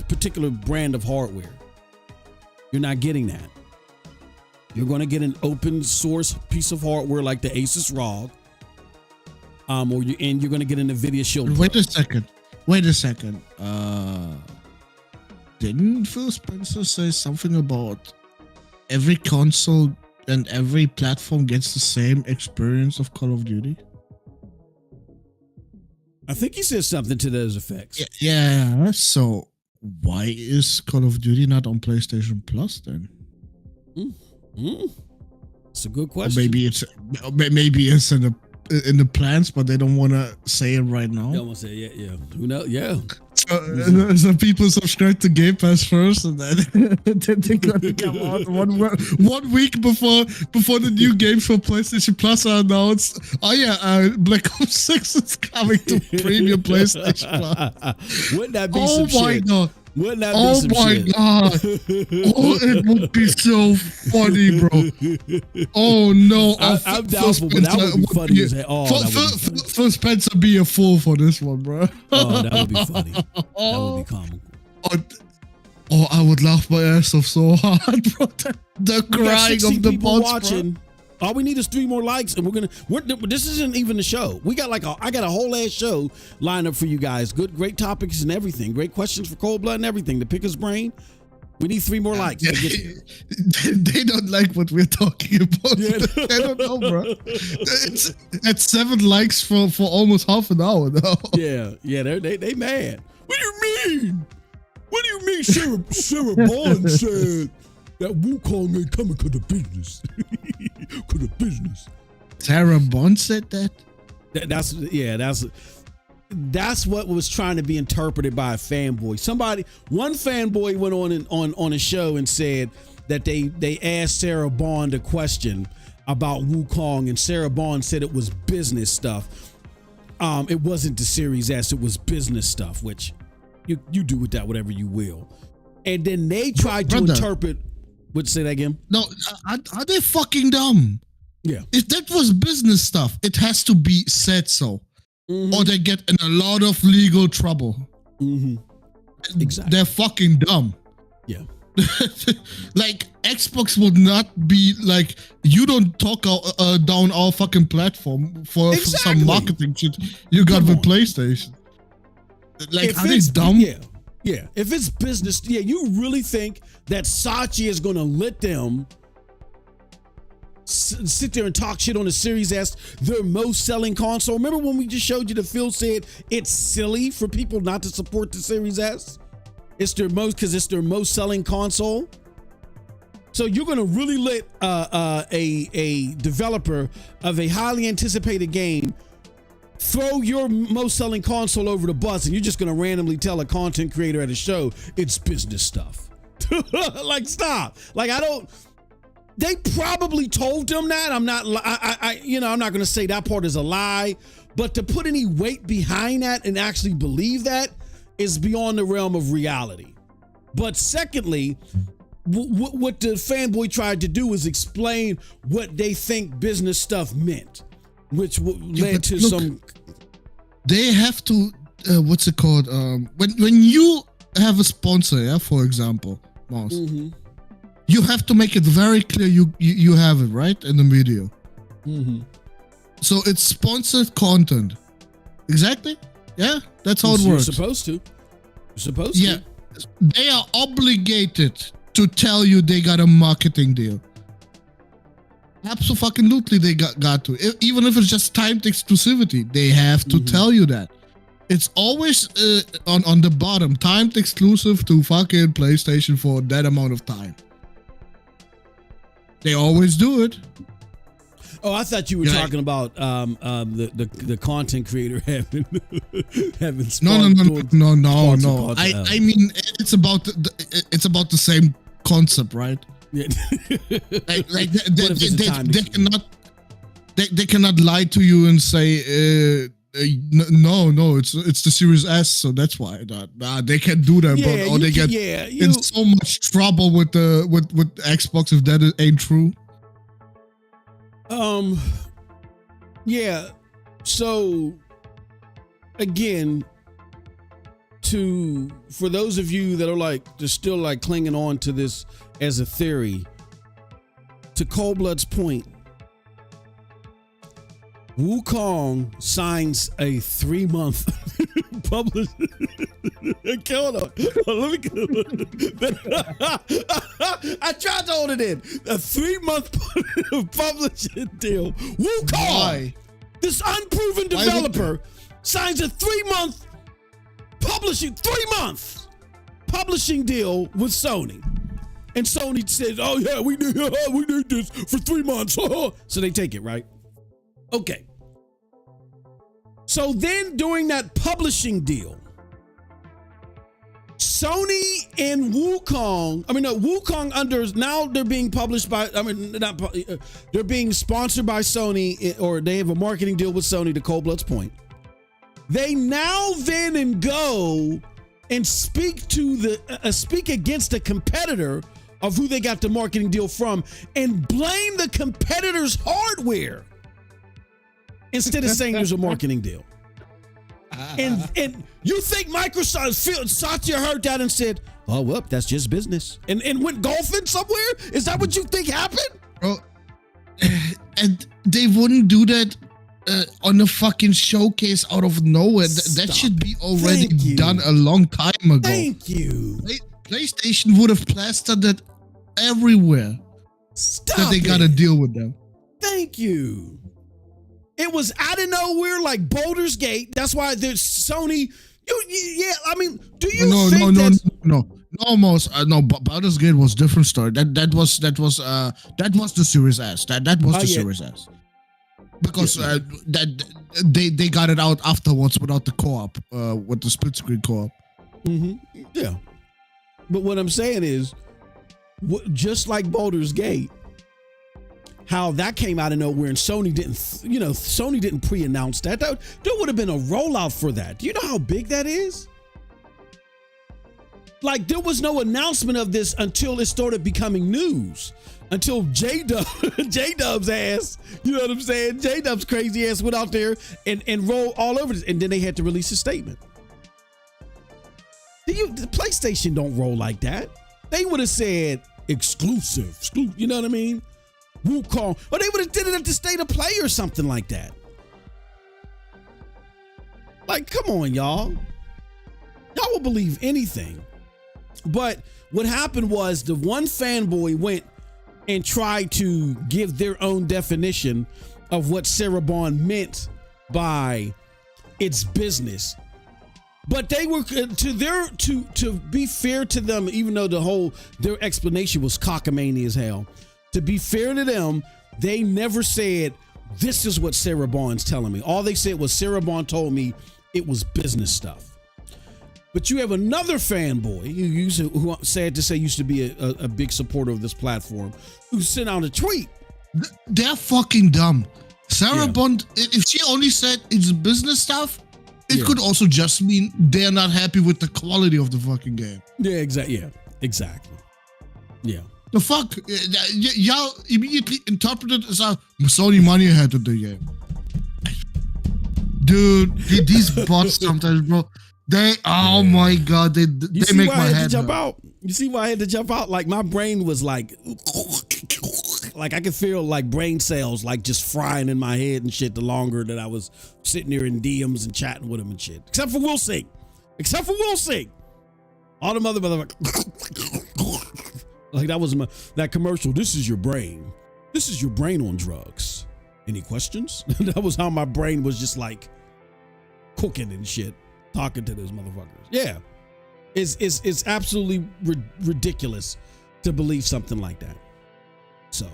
[SPEAKER 1] particular brand of hardware. You're not getting that. You're going to get an open source piece of hardware like the Asus ROG, and you're going to get an NVIDIA Shield.
[SPEAKER 2] Wait a second. Didn't Phil Spencer say something about every console and every platform gets the same experience of Call of Duty?
[SPEAKER 1] I think he said something to those effects.
[SPEAKER 2] Yeah. So why is Call of Duty not on PlayStation Plus then?
[SPEAKER 1] It's a good question.
[SPEAKER 2] Or maybe it's in the plans, but they don't want to say it right now.
[SPEAKER 1] They don't want to say it. Yeah. Who knows? Yeah.
[SPEAKER 2] So people subscribe to Game Pass first, and then they're gonna come out one week before the new games for PlayStation Plus are announced. Oh yeah, Black Ops 6 is coming to premium PlayStation Plus.
[SPEAKER 1] Wouldn't that be some shit?
[SPEAKER 2] Oh my god.
[SPEAKER 1] Wouldn't that be some shit?
[SPEAKER 2] God. Oh, it would be so funny, bro. Oh no.
[SPEAKER 1] I'm doubtful, but that would be funny as hell.
[SPEAKER 2] Phil Spencer be a fool for this one, bro.
[SPEAKER 1] Oh, that would be funny. That would be comical.
[SPEAKER 2] Oh, I would laugh my ass off so hard, bro. The crying of the bots, watching. Bro.
[SPEAKER 1] All we need is 3 more likes, and this isn't even the show. We got I got a whole ass show lined up for you guys. Great topics and everything. Great questions for Cold Blood and everything. To pick his brain. We need 3 more likes.
[SPEAKER 2] They don't like what we're talking about. Yeah. They don't know, bro. It's at 7 likes for almost half an hour now.
[SPEAKER 1] Yeah, they mad. What do you mean? What do you mean? Sarah Bond said that Wukong ain't coming to the business. To the business.
[SPEAKER 2] Sarah Bond said that?
[SPEAKER 1] That's what was trying to be interpreted by a fanboy. One fanboy went on a show and said that they asked Sarah Bond a question about Wukong, and Sarah Bond said it was business stuff. It wasn't the Series S, it was business stuff, which you do with that whatever you will. And then they tried to interpret. Would you say that again?
[SPEAKER 2] No, are they fucking dumb?
[SPEAKER 1] Yeah.
[SPEAKER 2] If that was business stuff, it has to be said so. Or they get in a lot of legal trouble.
[SPEAKER 1] Exactly.
[SPEAKER 2] They're fucking dumb.
[SPEAKER 1] Yeah.
[SPEAKER 2] Like, Xbox would not be like, you don't talk down our fucking platform for some marketing shit you got with PlayStation. Like, are they dumb?
[SPEAKER 1] Yeah. If it's business, you really think that Saatchi is going to let them sit there and talk shit on the Series S, their most selling console? Remember when we just showed you that Phil said it's silly for people not to support the Series S? It's their most selling console. So you're going to really let a developer of a highly anticipated game throw your most selling console over the bus, and you're just going to randomly tell a content creator at a show it's business stuff? Like, stop. Like, they probably told them that. I'm not going to say that part is a lie, but to put any weight behind that and actually believe that is beyond the realm of reality. But secondly, what the fanboy tried to do was explain what they think business stuff meant, which led to some.
[SPEAKER 2] They have to. What's it called? When you have a sponsor, for example, Mouse, you have to make it very clear you have it right in the video. So it's sponsored content. Exactly. Yeah, that's how it works.
[SPEAKER 1] You're supposed to.
[SPEAKER 2] Yeah, they are obligated to tell you they got a marketing deal. Absolutely, they got to. Even if it's just timed exclusivity, they have to tell you that. It's always on the bottom, timed exclusive to fucking PlayStation for that amount of time. They always do it.
[SPEAKER 1] Oh, I thought you were talking about the content creator having
[SPEAKER 2] No. I mean, it's about the same concept, right?
[SPEAKER 1] Yeah.
[SPEAKER 2] They cannot lie to you and say no, it's the Series S, so that's why they can't do that.
[SPEAKER 1] Yeah,
[SPEAKER 2] they get in so much trouble with Xbox if that ain't true.
[SPEAKER 1] Yeah. So again, for those of you that are just still like clinging on to this as a theory, to Coldblood's point, Wukong signs a 3-month publish. Hold on. Let me. I tried to hold it in. A 3-month publishing deal. Wukong, this unproven developer, signs a 3-month publishing deal with Sony. And Sony says, "Oh yeah, we need this for 3 months." So they take it, right? Okay. So then during that publishing deal, Sony and Wukong now they're being published by, they're being sponsored by Sony, or they have a marketing deal with Sony, to Coldblood's point. They now then and go and speak against a competitor of who they got the marketing deal from and blame the competitor's hardware instead of saying there's a marketing deal. And you think Microsoft, Satya heard that and said, "Oh, well, that's just business," and went golfing somewhere? Is that what you think happened?
[SPEAKER 2] Bro, and they wouldn't do that on a fucking showcase out of nowhere. That should be already done a long time ago.
[SPEAKER 1] Thank you.
[SPEAKER 2] PlayStation would have plastered that everywhere. That they got to deal with them.
[SPEAKER 1] Thank you. It was out of nowhere, like Baldur's Gate. That's why there's Sony. Do you think
[SPEAKER 2] Baldur's Gate was different story. That was the Series S. That was the Series S. Because that they got it out afterwards without the co-op, with the split screen co-op.
[SPEAKER 1] Yeah. But what I'm saying is, just like Baldur's Gate, how that came out of nowhere and Sony didn't pre-announce that. There would have been a rollout for that. Do you know how big that is? Like, there was no announcement of this until it started becoming news. Until J-Dub's ass, you know what I'm saying? J-Dub's crazy ass went out there and rolled all over this. And then they had to release a statement. The PlayStation don't roll like that. They would have said exclusive. You know what I mean? Wukong. Or they would have did it at the State of Play or something like that. Like, come on, y'all. Y'all will believe anything. But what happened was the one fanboy went and tried to give their own definition of what Cerebon meant by its business. But they were, to be fair to them, even though their explanation was cockamamie as hell, to be fair to them, they never said, "This is what Cerebon's telling me." All they said was, "Cerebon told me it was business stuff." But you have another fanboy who sad to say used to be a big supporter of this platform, who sent out a tweet.
[SPEAKER 2] They're fucking dumb. Cerebon, if she only said it's business stuff, it could also just mean they're not happy with the quality of the fucking game.
[SPEAKER 1] Yeah, exactly. Yeah, exactly. Yeah.
[SPEAKER 2] The fuck? Y'all immediately interpreted as how Sony money ahead of the game. Dude, these bots sometimes, bro. Oh my god, they make my head
[SPEAKER 1] jump out. You see why I had to jump out? Like, my brain was like I could feel like brain cells like just frying in my head and shit the longer that I was sitting there in DMs and chatting with them and shit. Except for Will Sing. All the motherfuckers like that was that commercial. This is your brain. This is your brain on drugs. Any questions? That was how my brain was just like cooking and shit, talking to those motherfuckers. Yeah. It's absolutely ridiculous to believe something like that. So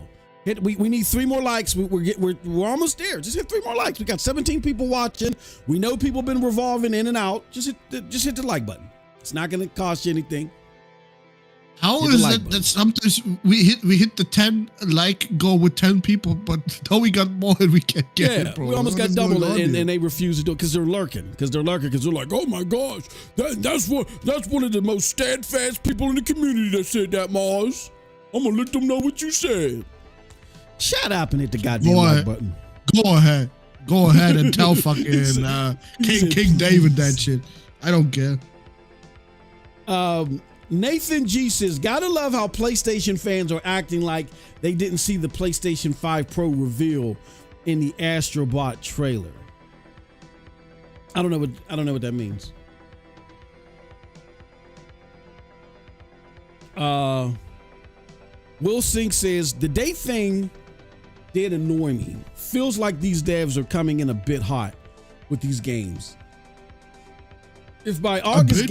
[SPEAKER 1] we need 3 more likes. We're almost there. Just hit 3 more likes. We got 17 people watching. We know people been revolving in and out. Just hit the like button. It's not going to cost you anything.
[SPEAKER 2] How is it that sometimes we hit the 10 like goal with 10 people, but now we got more and we can't get it, bro?
[SPEAKER 1] We almost got double it, and they refuse to do it because they're lurking. Because they're like, oh my gosh, that's one of the most steadfast people in the community that said that, Mars. I'm gonna let them know what you said. Shut up and hit the goddamn like button.
[SPEAKER 2] Go ahead and tell fucking King David that shit. I don't care.
[SPEAKER 1] Nathan G says, gotta love how PlayStation fans are acting like they didn't see the PlayStation 5 Pro reveal in the Astrobot trailer. I don't know what that means. Will Sink says, the date thing did annoy me. Feels like these devs are coming in a bit hot with these games. If by August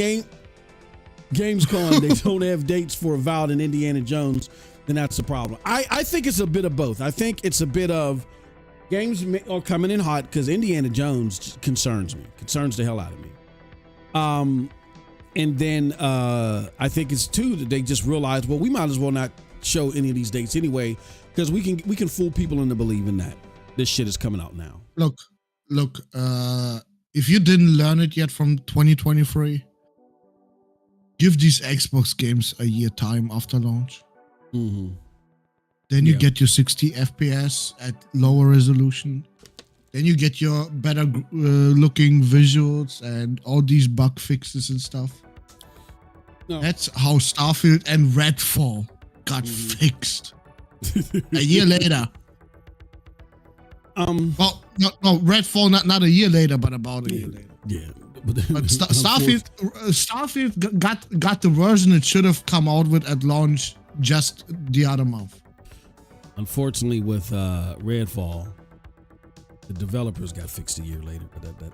[SPEAKER 1] Gamescom they don't have dates for Avowed and Indiana Jones, then that's the problem. I think it's a bit of both. I think it's a bit of games are coming in hot because Indiana Jones concerns the hell out of me. And then I think it's too that they just realized, well, we might as well not show any of these dates anyway, because we can fool people into believing that this shit is coming out now.
[SPEAKER 2] Look, if you didn't learn it yet from 2023, give these Xbox games a year time after launch.
[SPEAKER 1] Mm-hmm.
[SPEAKER 2] Then you get your 60 FPS at lower resolution. Then you get your better looking visuals and all these bug fixes and stuff. No. That's how Starfield and Redfall got fixed. A year later. Well, no, Redfall not a year later, but about a year later.
[SPEAKER 1] Yeah.
[SPEAKER 2] But Starfield got the version it should have come out with at launch just the other month.
[SPEAKER 1] Unfortunately, with Redfall, the developers got fixed a year later. But that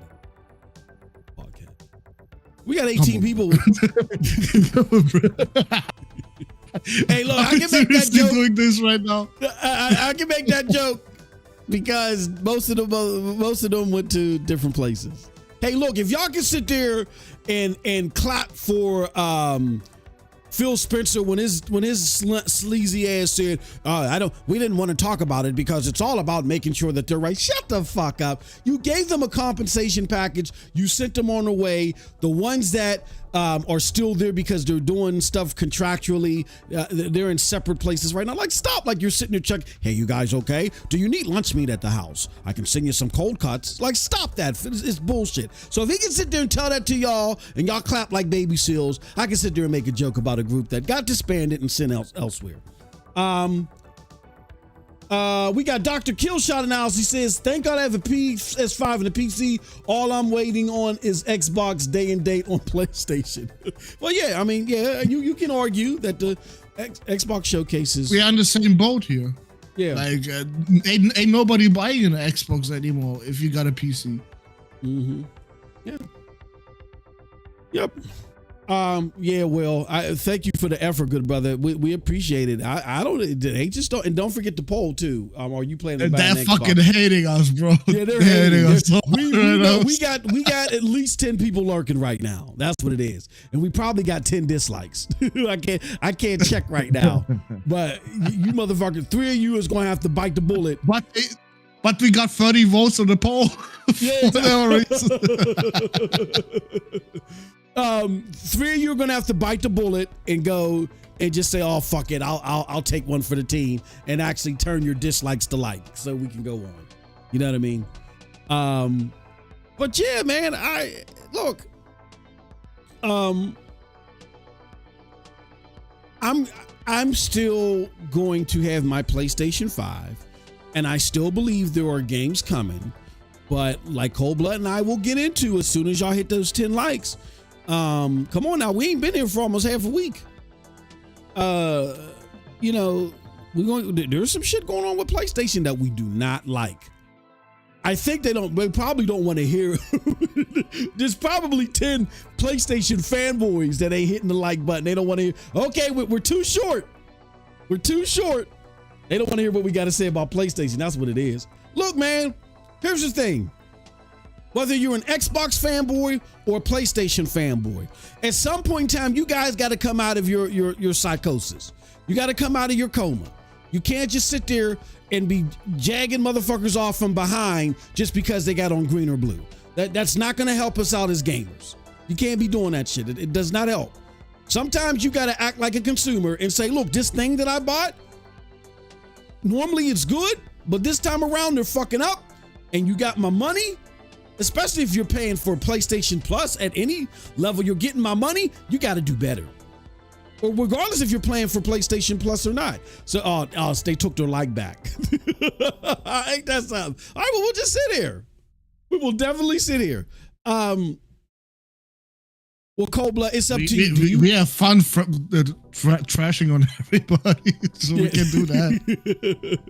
[SPEAKER 1] podcast, we got 18 people. Hey, look, I can make that joke.
[SPEAKER 2] Doing this right now.
[SPEAKER 1] I can make that joke because most of them went to different places. Hey, look, if y'all can sit there and clap for Phil Spencer when his sleazy ass said, we didn't want to talk about it because it's all about making sure that they're right. Shut the fuck up. You gave them a compensation package. You sent them on their way. The ones that are still there because they're doing stuff contractually, they're in separate places right now. Like, stop. Like, you're sitting there checking, hey, you guys okay? Do you need lunch meat at the house? I can send you some cold cuts. Like, stop that. It's bullshit. So if he can sit there and tell that to y'all and y'all clap like baby seals, I can sit there and make a joke about a group that got disbanded and sent elsewhere. We got Dr. Killshot analysis. He says, thank God I have a PS5 and a PC. All I'm waiting on is Xbox day and date on PlayStation. Well, yeah, I mean, yeah, you can argue that the Xbox showcases.
[SPEAKER 2] We're on the same boat here.
[SPEAKER 1] Yeah.
[SPEAKER 2] Like, ain't nobody buying an Xbox anymore if you got a PC.
[SPEAKER 1] Mm-hmm. Yeah. Yep. Yeah, well, I thank you for the effort, good brother. We appreciate it. I don't. They just don't. And don't forget the poll too. Are you planning to buy an Xbox?
[SPEAKER 2] They're fucking hating us, bro.
[SPEAKER 1] Yeah, they're hating us. We got at least 10 people lurking right now. That's what it is, and we probably got 10 dislikes. I can't check right now, but you motherfuckers, 3 of you is going to have to bite the bullet.
[SPEAKER 2] But we got 30 votes on the poll.
[SPEAKER 1] Yeah, exactly. 3 of you are gonna have to bite the bullet and go and just say, "Oh fuck it, I'll take one for the team," and actually turn your dislikes to like, so we can go on. You know what I mean? But yeah, man, I'm still going to have my PlayStation 5, and I still believe there are games coming. But like Cold Blood and I will get into as soon as y'all hit those 10 likes. Come on now, we ain't been here for almost half a week. You know, There's some shit going on with PlayStation that we do not like. I think they probably don't want to hear. There's probably 10 PlayStation fanboys that ain't hitting the like button. They don't want to hear. Okay, we're too short. We're too short. They don't want to hear what we got to say about PlayStation. That's what it is. Look, man, here's the thing. Whether you're an Xbox fanboy or a PlayStation fanboy, at some point in time, you guys got to come out of your psychosis. You got to come out of your coma. You can't just sit there and be jagging motherfuckers off from behind just because they got on green or blue. That's not going to help us out as gamers. You can't be doing that shit. It does not help. Sometimes you got to act like a consumer and say, look, this thing that I bought, normally it's good, but this time around they're fucking up and you got my money, especially if you're paying for PlayStation Plus at any level, you're getting my money, you got to do better. Or regardless if you're playing for PlayStation Plus or not. So, they took their like back. Ain't that something? All right, well, we'll just sit here. We will definitely sit here. Well, Cold Blood, it's up to you.
[SPEAKER 2] We have fun trashing on everybody, so we can do that.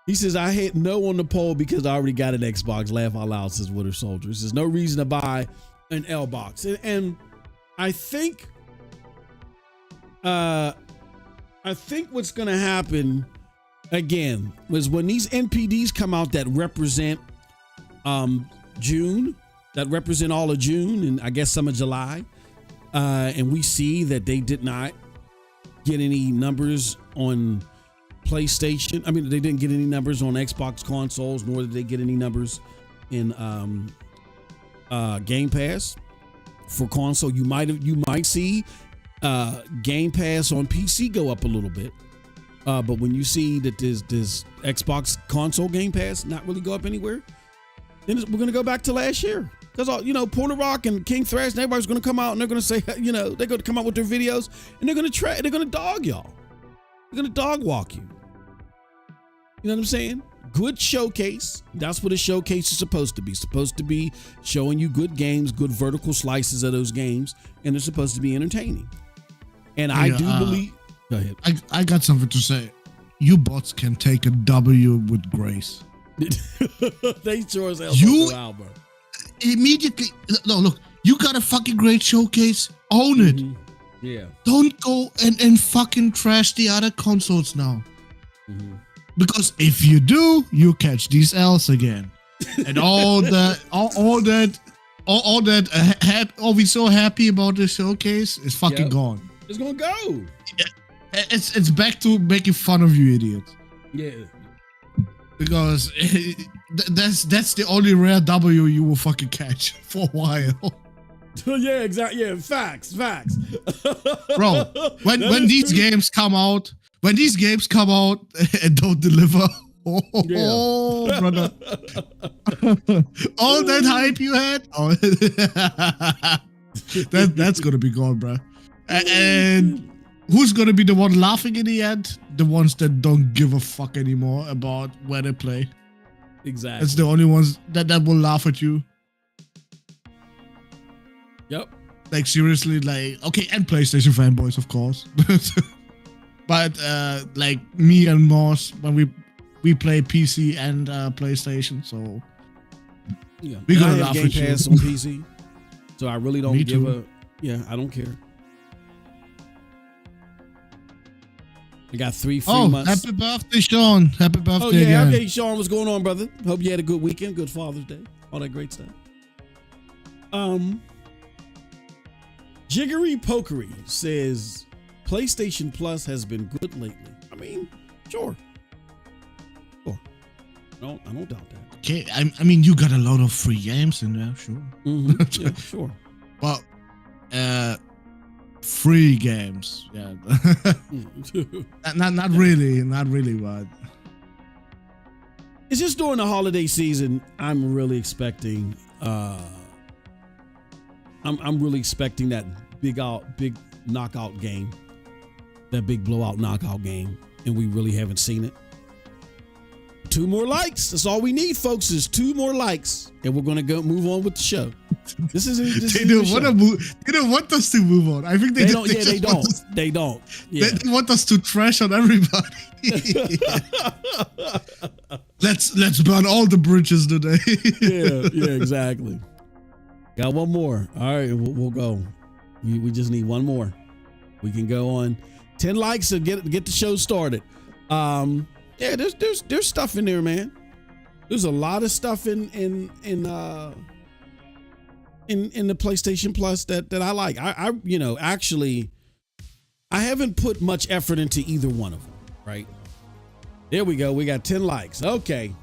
[SPEAKER 1] He says, I hit no on the poll because I already got an Xbox. Laugh out loud, says Winter Soldier. There's no reason to buy an L box. And I think what's going to happen again was when these NPDs come out that represent June, that represent all of June and I guess some of July, and we see that they did not get any numbers on PlayStation. I mean, they didn't get any numbers on Xbox consoles, nor did they get any numbers in Game Pass. For console, you might see Game Pass on PC go up a little bit, but when you see that this Xbox console Game Pass not really go up anywhere, then we're gonna go back to last year because Porter Rock and King Thrash and everybody's gonna come out and they're gonna say they're gonna come out with their videos and they're gonna dog y'all, they're gonna dog walk you. You know what I'm saying? Good showcase. That's what a showcase is supposed to be. Supposed to be showing you good games, good vertical slices of those games, and they're supposed to be entertaining. And I do believe. Go ahead.
[SPEAKER 2] I got something to say. You bots can take a W with grace.
[SPEAKER 1] They sure as hell you out, bro.
[SPEAKER 2] Immediately. No, look. You got a fucking great showcase. Own it.
[SPEAKER 1] Yeah.
[SPEAKER 2] Don't go and fucking trash the other consoles now. Mm-hmm. Because if you do, you catch these L's again, and all that, we're so happy about the showcase is fucking gone.
[SPEAKER 1] It's gonna go.
[SPEAKER 2] It's back to making fun of you idiots.
[SPEAKER 1] Yeah.
[SPEAKER 2] Because that's the only rare W you will fucking catch for a while.
[SPEAKER 1] Yeah, exactly. Yeah, facts.
[SPEAKER 2] Bro, when these games come out. When these games come out and don't deliver, brother, all that hype you had, that's gonna be gone, bro. And who's gonna be the one laughing in the end? The ones that don't give a fuck anymore about where they play.
[SPEAKER 1] Exactly.
[SPEAKER 2] That's the only ones that will laugh at you.
[SPEAKER 1] Yep.
[SPEAKER 2] Like seriously, like okay, and PlayStation fanboys, of course. But like me and Moss, when we play PC and PlayStation, so
[SPEAKER 1] yeah,
[SPEAKER 2] we
[SPEAKER 1] gonna laugh at Game Pass on PC, so I really don't give a I don't care. I got 3 free months.
[SPEAKER 2] Happy birthday, Sean! Happy birthday!
[SPEAKER 1] Oh yeah, okay, Sean, what's going on, brother? Hope you had a good weekend, good Father's Day, all that great stuff. Jiggery Pokery says PlayStation Plus has been good lately. I mean, sure. No, I don't doubt that.
[SPEAKER 2] Okay, I mean, you got a lot of free games in there, sure.
[SPEAKER 1] Mm-hmm. Yeah, sure.
[SPEAKER 2] Well, free games, yeah. not really, but
[SPEAKER 1] it's just during the holiday season. I'm really expecting. I'm really expecting that big knockout game. That big blowout knockout game, and we really haven't seen it. 2 more likes. That's all we need, folks, is 2 more likes. And we're going to move on with the show.
[SPEAKER 2] They don't want us to move on. I think they don't.
[SPEAKER 1] Yeah, they don't. Yeah.
[SPEAKER 2] They want us to trash on everybody. Let's burn all the bridges today.
[SPEAKER 1] yeah, exactly. Got one more. All right, we'll go. We just need one more. We can go on 10 likes and get the show started. Yeah, there's stuff in there, man. There's a lot of stuff in the PlayStation Plus that I like. Actually, I haven't put much effort into either one of them, right? There we go. We got 10 likes. Okay.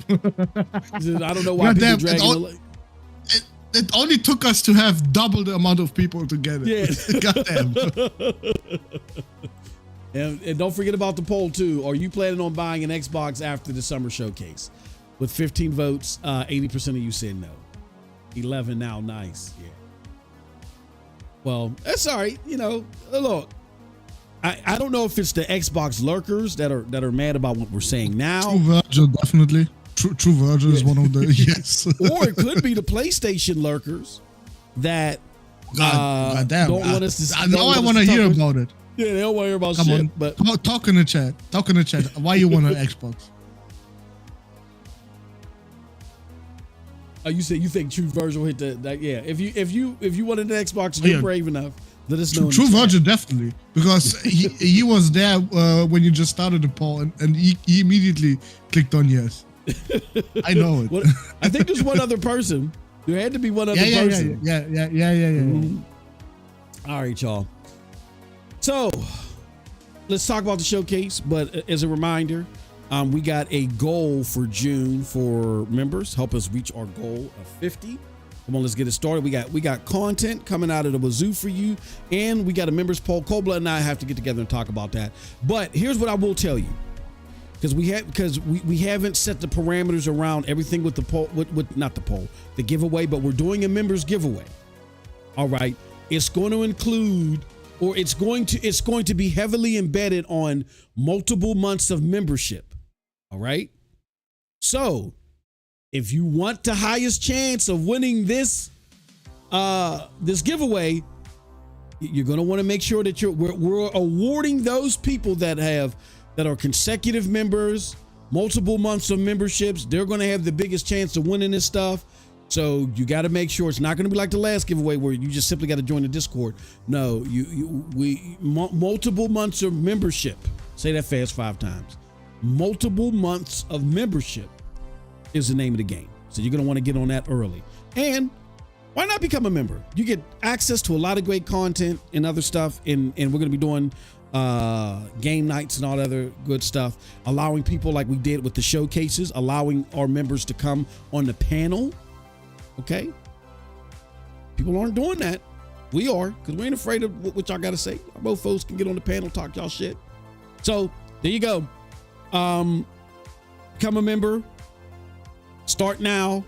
[SPEAKER 1] I don't know why people dragging
[SPEAKER 2] it only took us to have double the amount of people to get it.
[SPEAKER 1] Yeah.
[SPEAKER 2] Goddamn.
[SPEAKER 1] And don't forget about the poll too. Are you planning on buying an Xbox after the summer showcase? With 15 votes, 80% of you said no. 11 now, nice. Yeah. Well, that's all right. Look, I don't know if it's the Xbox lurkers that are mad about what we're saying now.
[SPEAKER 2] True Virgil, definitely. True Virgil is one of the yes.
[SPEAKER 1] Or it could be the PlayStation lurkers that
[SPEAKER 2] God damn.
[SPEAKER 1] don't want us to.
[SPEAKER 2] Now I want to hear about it.
[SPEAKER 1] Yeah, they don't want to hear about
[SPEAKER 2] Come
[SPEAKER 1] shit.
[SPEAKER 2] on,
[SPEAKER 1] But
[SPEAKER 2] talk in the chat. Why you want an Xbox?
[SPEAKER 1] You said you think True Virgil hit that? Yeah. If you wanted an Xbox, you're brave enough. Let us know.
[SPEAKER 2] True Virgil definitely, because he was there when you just started the poll, and he immediately clicked on yes. I know it.
[SPEAKER 1] I think there's one other person. There had to be one other person.
[SPEAKER 2] Yeah.
[SPEAKER 1] Mm-hmm. All right, y'all. So let's talk about the showcase. But as a reminder, we got a goal for June for members. Help us reach our goal of 50. Come on, let's get it started. We got content coming out of the wazoo for you, and we got a members poll. Kobla and I have to get together and talk about that. But here's what I will tell you, because we haven't set the parameters around everything with the poll, with not the poll, the giveaway, but we're doing a members giveaway. All right, it's going to include, or it's going to be heavily embedded on multiple months of membership. All right, so if you want the highest chance of winning this giveaway, you're going to want to make sure that we're awarding those people that are consecutive members, multiple months of memberships. They're going to have the biggest chance of winning this stuff. So you got to make sure it's not going to be like the last giveaway where you just simply got to join the Discord. No, multiple months of membership. Say that fast 5 times. Multiple months of membership is the name of the game. So you're going to want to get on that early. And why not become a member? You get access to a lot of great content and other stuff. And we're going to be doing game nights and all other good stuff, allowing people like we did with the showcases, allowing our members to come on the panel. Okay. People aren't doing that. We are, because we ain't afraid of what y'all got to say. Both folks can get on the panel, talk y'all shit. So there you go. Become a member. Start now.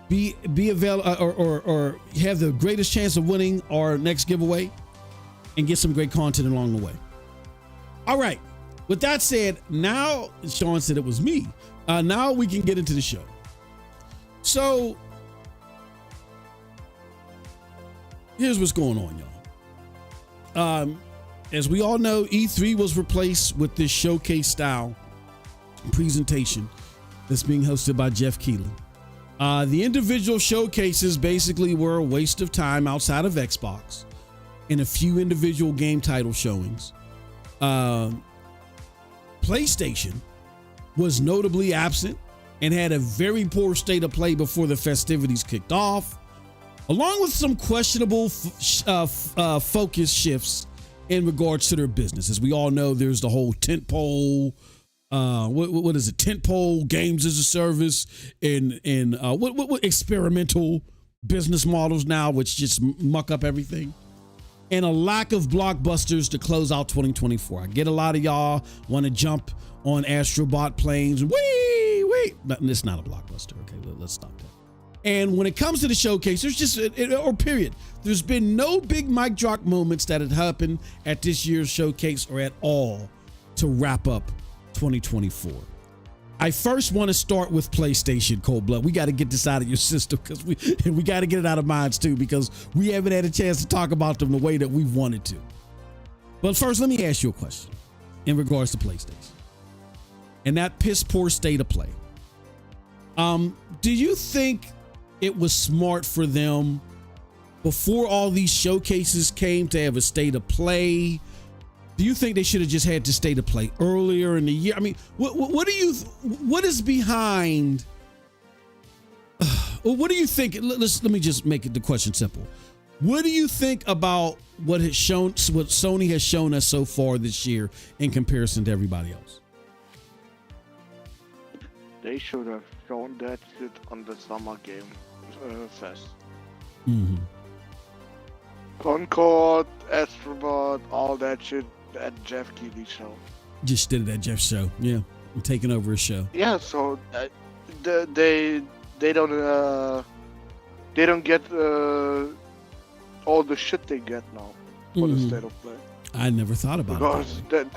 [SPEAKER 1] Be available or have the greatest chance of winning our next giveaway, and get some great content along the way. All right. With that said, now Sean said it was me. Now we can get into the show. So here's what's going on, y'all. As we all know, E3 was replaced with this showcase style presentation that's being hosted by Jeff Keighley. The individual showcases basically were a waste of time outside of Xbox and a few individual game title showings. PlayStation was notably absent and had a very poor state of play before the festivities kicked off, along with some questionable focus shifts in regards to their business. As we all know, there's the whole tentpole, what is it? Tentpole games as a service, and what experimental business models now, which just muck up everything, and a lack of blockbusters to close out 2024. I get a lot of y'all want to jump on Astrobot planes. Wait, but it's not a blockbuster. Okay, let's stop that. And when it comes to the showcase, there's just, there's been no big mic drop moments that had happened at this year's showcase or at all to wrap up 2024. I first want to start with PlayStation, Cold Blood. We got to get this out of your system because we got to get it out of minds too, because we haven't had a chance to talk about them the way that we wanted to. But first, let me ask you a question in regards to PlayStation and that piss poor state of play. Do you think it was smart for them before all these showcases came to have a state of play? Do you think they should have just had to state of play earlier in the year? I mean, what is behind? What do you think? Let me just make it the question simple. What do you think about what Sony has shown us so far this year in comparison to everybody else?
[SPEAKER 3] They should have shown that shit on the Summer Game Fest.
[SPEAKER 1] Mm-hmm.
[SPEAKER 3] Concord, Astrobot, all that shit at Jeff Keighley's show.
[SPEAKER 1] Just did it at Jeff's show. Yeah, I'm taking over his show.
[SPEAKER 3] Yeah, so they don't get all the shit they get now for the state of play.
[SPEAKER 1] I never thought about it.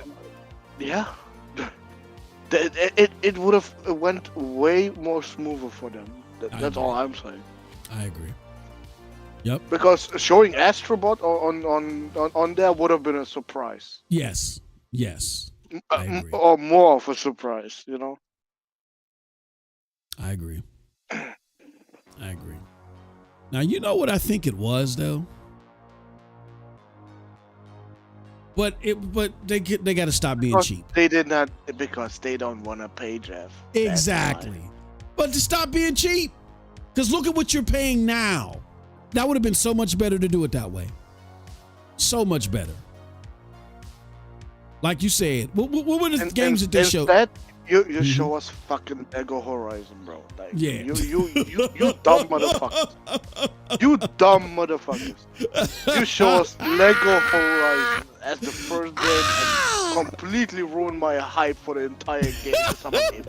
[SPEAKER 3] It would have went way more smoother for them. That's all I'm saying.
[SPEAKER 1] I agree. Yep.
[SPEAKER 3] Because showing Astrobot on there would have been a surprise.
[SPEAKER 1] Yes. I agree.
[SPEAKER 3] Or more of a surprise, you know?
[SPEAKER 1] I agree. Now, you know what I think it was, though? But they got to stop being cheap.
[SPEAKER 3] They did not, because they don't want to pay Jeff.
[SPEAKER 1] Exactly. But to stop being cheap. Because look at what you're paying now. That would have been so much better to do it that way. So much better. Like you said, what were the games that they showed?
[SPEAKER 3] Instead, you show us fucking Lego Horizon, bro. Like,
[SPEAKER 1] yeah.
[SPEAKER 3] You dumb motherfuckers. You dumb motherfuckers. You show us Lego Horizon as the first game and completely ruined my hype for the entire game. Summer game.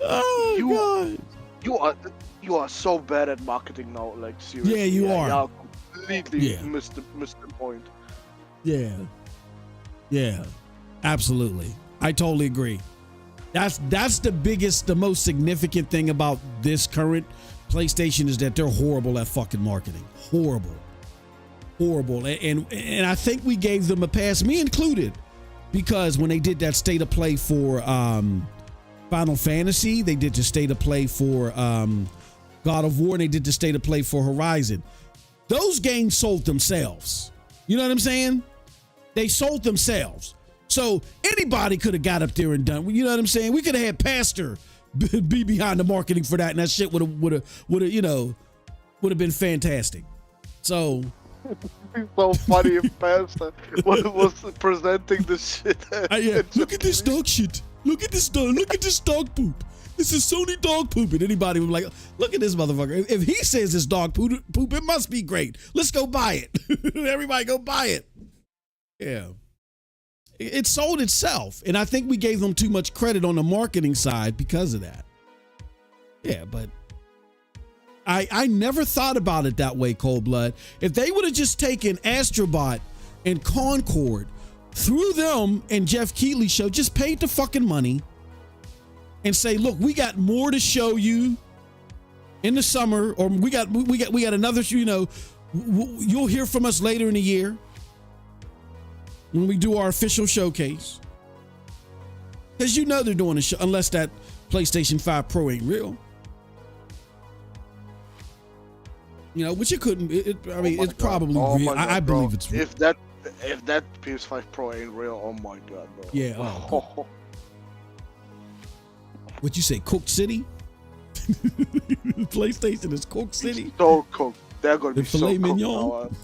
[SPEAKER 1] Oh, God.
[SPEAKER 3] You are so bad at marketing now, like seriously.
[SPEAKER 1] Yeah, you are.
[SPEAKER 3] You completely missed the point.
[SPEAKER 1] Yeah, absolutely. I totally agree. That's the most significant thing about this current PlayStation is that they're horrible at fucking marketing. Horrible. And I think we gave them a pass, me included, because when they did that state of play for Final Fantasy, they did the state of play for God of War, and they did the state of play for Horizon. Those games sold themselves. You know what I'm saying? They sold themselves. So anybody could have got up there and done. You know what I'm saying? We could have had Pastor be behind the marketing for that, and that shit would have been fantastic. So
[SPEAKER 3] It's so funny if Pastor was presenting the shit.
[SPEAKER 1] Look at this dog shit. Look at this dog poop. This is Sony dog poop. And anybody would be like, look at this motherfucker. If he says it's dog poop, it must be great. Let's go buy it. Everybody go buy it. Yeah. It sold itself. And I think we gave them too much credit on the marketing side because of that. Yeah, but I never thought about it that way, Cold Blood. If they would have just taken Astrobot and Concord, threw them and Jeff Keighley's show, just paid the fucking money and say, look, we got more to show you in the summer, or we got another, you'll hear from us later in the year when we do our official showcase. Because they're doing a show, unless that PlayStation 5 Pro ain't real. Which it couldn't. It's probably real. I believe it's real.
[SPEAKER 3] If that PS5 Pro ain't real, oh my God, bro.
[SPEAKER 1] Yeah. What you say, Cook City? PlayStation is Cook City.
[SPEAKER 3] So cooked. They're gonna be so
[SPEAKER 1] filet
[SPEAKER 3] cooked
[SPEAKER 1] mignon.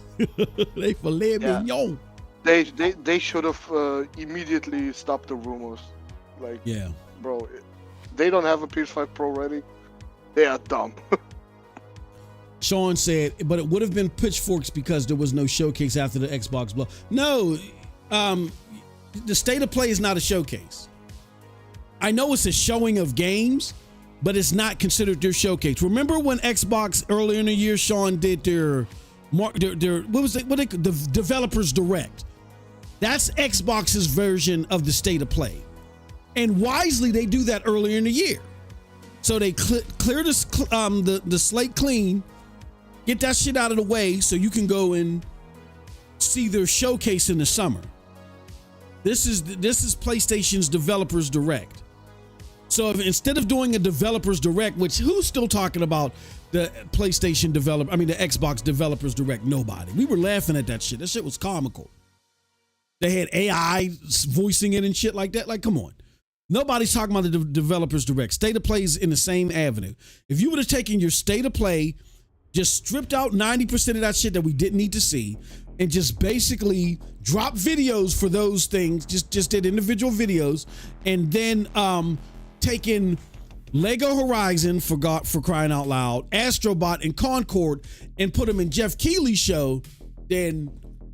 [SPEAKER 1] They filet mignon.
[SPEAKER 3] They should have immediately stopped the rumors. Like,
[SPEAKER 1] yeah,
[SPEAKER 3] bro, they don't have a PS5 Pro ready. They are dumb.
[SPEAKER 1] Sean said, but it would have been pitchforks because there was no showcase after the Xbox blow. No, the state of play is not a showcase. I know it's a showing of games, but it's not considered their showcase. Remember when Xbox earlier in the year, Sean did their the Developers Direct? That's Xbox's version of the state of play. And wisely, they do that earlier in the year. So they clear the slate clean, get that shit out of the way so you can go and see their showcase in the summer. This is PlayStation's Developers Direct. So if, instead of doing a Developers Direct, which who's still talking about the PlayStation the Xbox Developers Direct? Nobody. We were laughing at that shit. That shit was comical. They had AI voicing it and shit like that. Like, come on. Nobody's talking about the Developers Direct. State of Play's in the same avenue. If you would have taken your State of Play, just stripped out 90% of that shit that we didn't need to see, and just basically drop videos for those things, just did individual videos, and then taking Lego Horizon for crying out loud, Astrobot and Concord, and put them in Jeff Keighley's show, then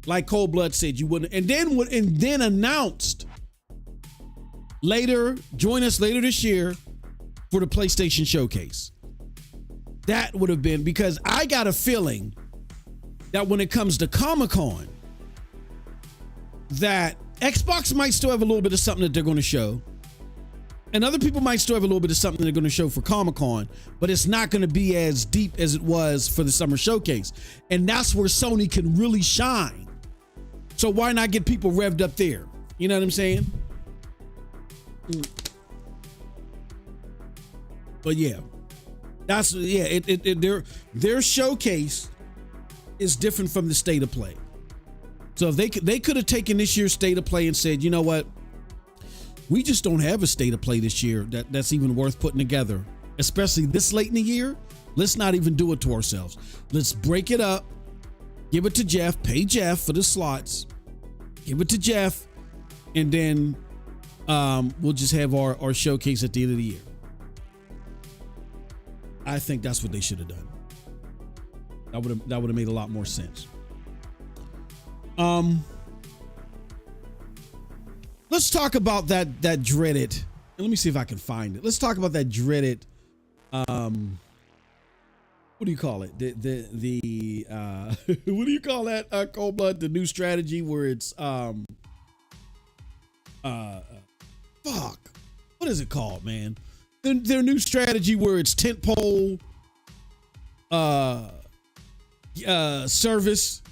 [SPEAKER 1] like Cold Blood said, you wouldn't. And then announced join us later this year for the PlayStation Showcase. That would have been, because I got a feeling that when it comes to Comic-Con, that Xbox might still have a little bit of something that they're going to show. And other people might still have a little bit of something they're going to show for Comic-Con, but it's not going to be as deep as it was for the Summer Showcase. And that's where Sony can really shine. So why not get people revved up there? You know what I'm saying? But yeah, their showcase is different from the State of Play. So if they could have taken this year's State of Play and said, you know what? We just don't have a State of Play this year that's even worth putting together, especially this late in the year. Let's not even do it to ourselves. Let's break it up, give it to Jeff, pay Jeff for the slots, give it to Jeff, and then we'll just have our showcase at the end of the year. I think that's what they should have done. That would have made a lot more sense. Let's talk about that dreaded. And let me see if I can find it. Let's talk about that dreaded. What do you call it? The what do you call that? Cold Blood, the new strategy where it's fuck. What is it called, man? Their new strategy where it's tentpole service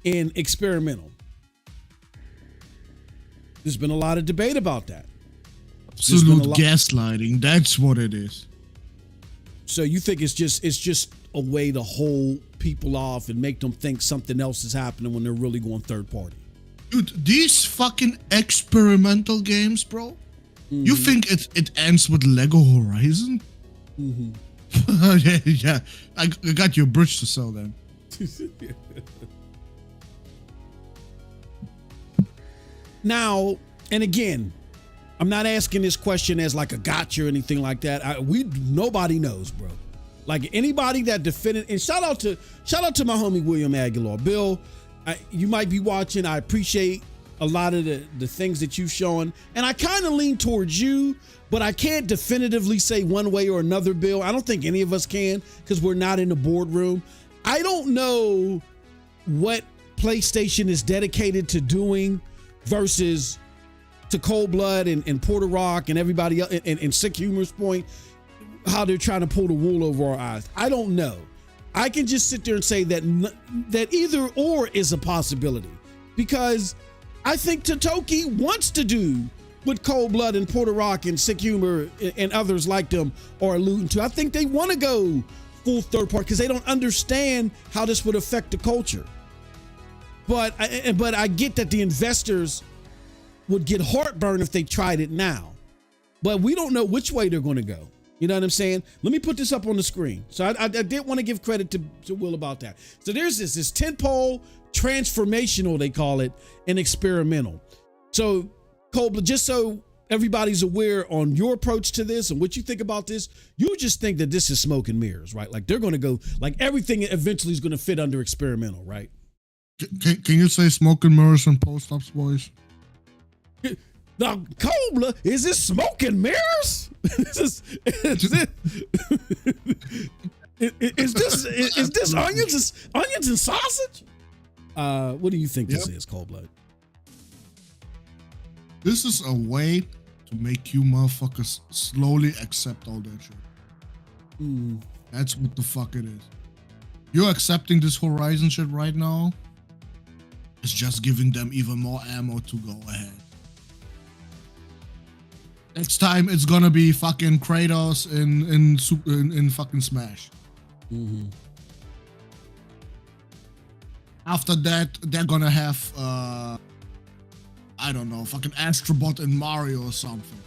[SPEAKER 1] and experimental. There's been a lot of debate about that.
[SPEAKER 2] Absolute gaslighting. That's what it is.
[SPEAKER 1] So you think it's just a way to hold people off and make them think something else is happening when they're really going third party?
[SPEAKER 2] Dude, these fucking experimental games, bro. Mm-hmm. You think it ends with Lego Horizon? Mm-hmm. yeah. I got you a bridge to sell then.
[SPEAKER 1] Now, and again, I'm not asking this question as like a gotcha or anything like that. Nobody knows, bro. Like anybody that defended, and shout out to my homie William Aguilar. Bill, you might be watching. I appreciate a lot of the things that you've shown, and I kind of lean towards you, but I can't definitively say one way or another, Bill. I don't think any of us can because we're not in the boardroom. I don't know what PlayStation is dedicated to doing versus to Cold Blood and Porter Rock and everybody else and Sick Humor's point, how they're trying to pull the wool over our eyes. I don't know. I can just sit there and say that either or is a possibility, because I think Totoki wants to do what Cold Blood and Porter Rock and Sick Humor and others like them are alluding to. I think they want to go full third party because they don't understand how this would affect the culture. But I get that the investors would get heartburn if they tried it now. But we don't know which way they're going to go. You know what I'm saying? Let me put this up on the screen. So I did want to give credit to Will about that. So there's this tentpole, transformational, they call it, and experimental. So Cobra, just so everybody's aware on your approach to this and what you think about this, you just think that this is smoke and mirrors, right? Like they're going to go, like everything eventually is going to fit under experimental, right?
[SPEAKER 2] Can you say smoke and mirrors and post-ups, boys?
[SPEAKER 1] Now, Cobra, is this smoke and mirrors? Is this onions and sausage? What do you think this is, Cold Blood?
[SPEAKER 2] This is a way to make you motherfuckers slowly accept all that shit. That's what the fuck it is. You're accepting this Horizon shit right now. It's just giving them even more ammo to go ahead. Next time it's gonna be fucking Kratos in fucking Smash. After that, they're gonna have I don't know, fucking Astrobot in Mario or something.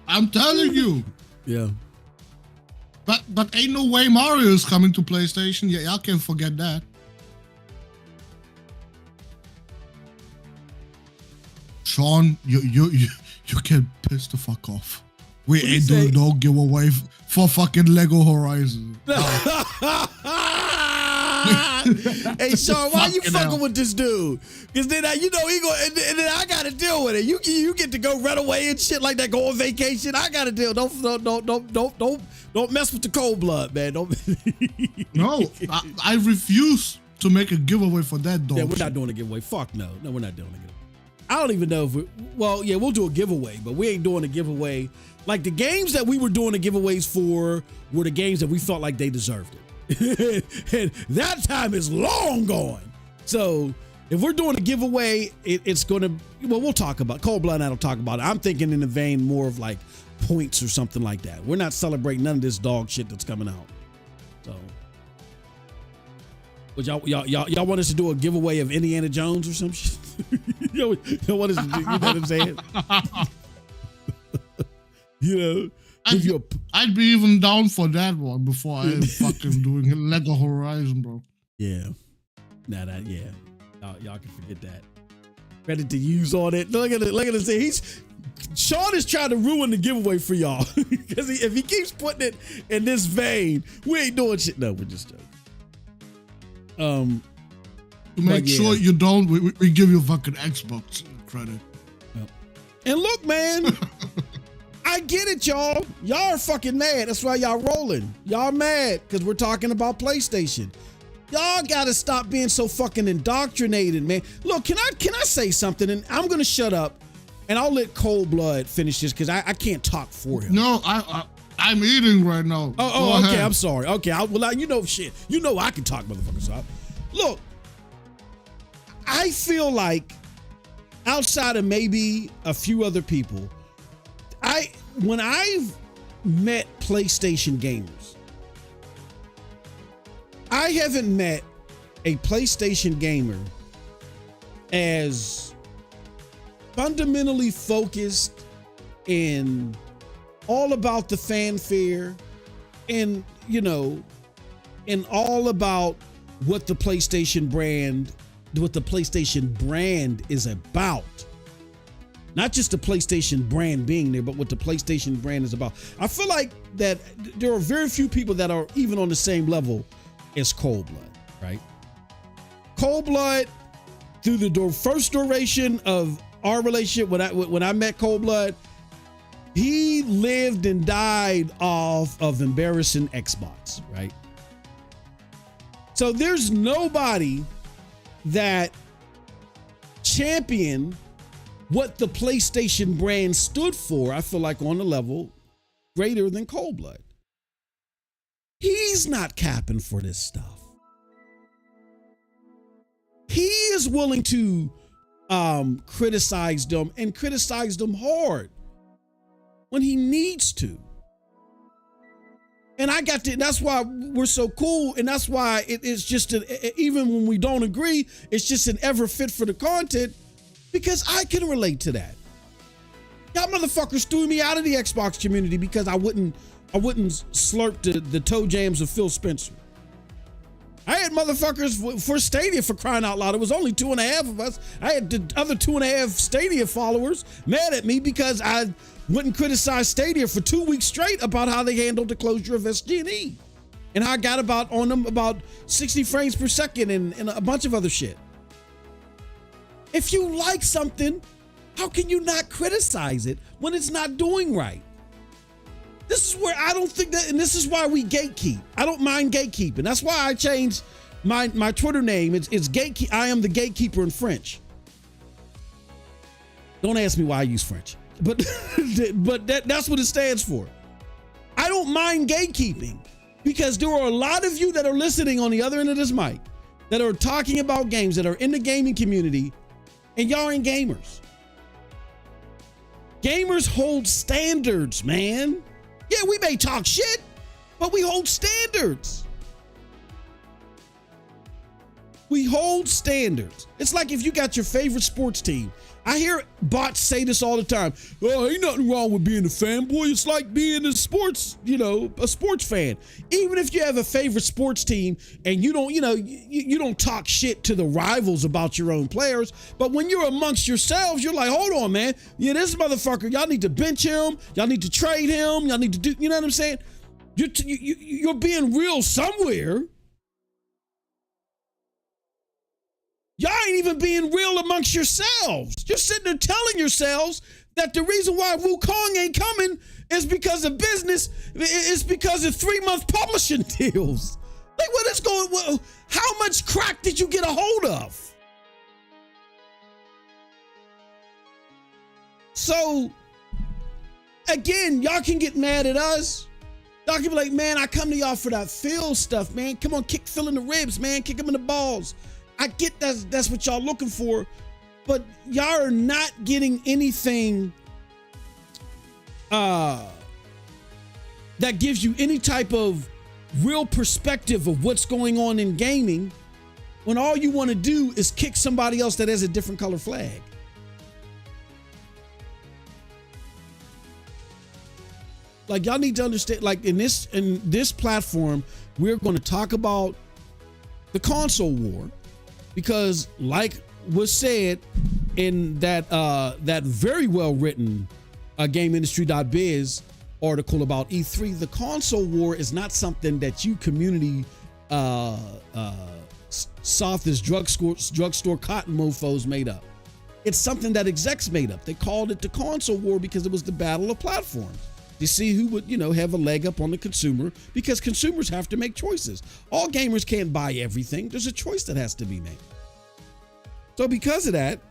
[SPEAKER 2] I'm telling you.
[SPEAKER 1] Yeah.
[SPEAKER 2] But ain't no way Mario is coming to PlayStation. Yeah, y'all can't forget that. Sean, you can piss the fuck off. We ain't doing no giveaway for fucking Lego Horizon.
[SPEAKER 1] Hey Sean, why you fucking with this dude? Because then he go and then I gotta deal with it. You get to go run away and shit like that, go on vacation. I gotta deal. Don't mess with the cold blood, man. Don't.
[SPEAKER 2] No, I refuse to make a giveaway for that dog.
[SPEAKER 1] Yeah, we're not doing a giveaway. Fuck no, we're not doing a giveaway. I don't even know if we'll do a giveaway, but we ain't doing a giveaway. Like the games that we were doing the giveaways for were the games that we felt like they deserved it. And that time is long gone. So if we're doing a giveaway, it's going to, we'll talk about, Cold Blood and I will talk about it. I'm thinking in the vein more of like points or something like that. We're not celebrating none of this dog shit that's coming out. So, but y'all want us to do a giveaway of Indiana Jones or some shit? y'all want us to do, you know what I'm saying? You know,
[SPEAKER 2] I'd be even down for that one before I fucking doing Lego Horizon, bro.
[SPEAKER 1] Yeah. Y'all can forget that. Credit to use on it. Look at it. Sean is trying to ruin the giveaway for y'all. Because if he keeps putting it in this vein, we ain't doing shit. No, we're just joking.
[SPEAKER 2] To make sure you don't, we give you fucking Xbox credit.
[SPEAKER 1] Yep. And look, man. I get it, y'all. Y'all are fucking mad. That's why y'all rolling. Y'all mad because we're talking about PlayStation. Y'all gotta stop being so fucking indoctrinated, man. Look, can I say something? And I'm gonna shut up, and I'll let Cold Blood finish this because I can't talk for him.
[SPEAKER 2] No, I'm eating right now.
[SPEAKER 1] Oh, okay. I'm sorry. Okay, you know shit. You know I can talk, motherfucker. So look, I feel like outside of maybe a few other people, when I've met PlayStation gamers, I haven't met a PlayStation gamer as fundamentally focused and all about the fanfare and, and all about what the PlayStation brand is about. Not just the PlayStation brand being there, but what the PlayStation brand is about. I feel like that there are very few people that are even on the same level as Cold Blood, right? Cold Blood, through the first duration of our relationship, when I met Cold Blood, he lived and died off of embarrassing Xbox, right? So there's nobody that championed what the PlayStation brand stood for, I feel like, on a level greater than Cold Blood. He's not capping for this stuff. He is willing to criticize them and criticize them hard when he needs to. And that's why we're so cool. And that's why it's just, even when we don't agree, it's just an ever fit for the content. Because I can relate to that. Y'all motherfuckers threw me out of the Xbox community because I wouldn't slurp the toe jams of Phil Spencer. I had motherfuckers for Stadia, for crying out loud. It was only 2.5 of us. I had the other 2.5 Stadia followers mad at me because I wouldn't criticize Stadia for 2 weeks straight about how they handled the closure of SG&E. And how I got on them about 60 frames per second and a bunch of other shit. If you like something, how can you not criticize it when it's not doing right? This is where I don't think that, and this is why we gatekeep. I don't mind gatekeeping. That's why I changed my Twitter name. It's gatekeep. I am the gatekeeper in French. Don't ask me why I use French, but that's what it stands for. I don't mind gatekeeping because there are a lot of you that are listening on the other end of this mic that are talking about games, that are in the gaming community, and y'all ain't gamers. Gamers hold standards, man. Yeah, we may talk shit, but we hold standards. We hold standards. It's like if you got your favorite sports team. I hear bots say this all the time. Oh, ain't nothing wrong with being a fanboy. It's like being a sports, a sports fan. Even if you have a favorite sports team and you don't, you don't talk shit to the rivals about your own players. But when you're amongst yourselves, you're like, hold on, man. Yeah, this motherfucker, y'all need to bench him. Y'all need to trade him. Y'all need to do, you know what I'm saying? You're being real somewhere. Y'all ain't even being real amongst yourselves. You're sitting there telling yourselves that the reason why Wukong ain't coming is because of business. It's because of 3-month publishing deals. Like, what is going on? How much crack did you get a hold of? So, again, y'all can get mad at us. Y'all can be like, man, I come to y'all for that Phil stuff, man. Come on, kick Phil in the ribs, man. Kick him in the balls. I get that's what y'all looking for, but y'all are not getting anything that gives you any type of real perspective of what's going on in gaming when all you want to do is kick somebody else that has a different color flag. Like, y'all need to understand, like, in this platform, we're going to talk about the console war. Because, like was said in that very well written GameIndustry.biz article about E3, the console war is not something that you community soft as drugstore cotton mofos made up. It's something that execs made up. They called it the console war because it was the battle of platforms. To see who would, have a leg up on the consumer, because consumers have to make choices. All gamers can't buy everything. There's a choice that has to be made. So because of that,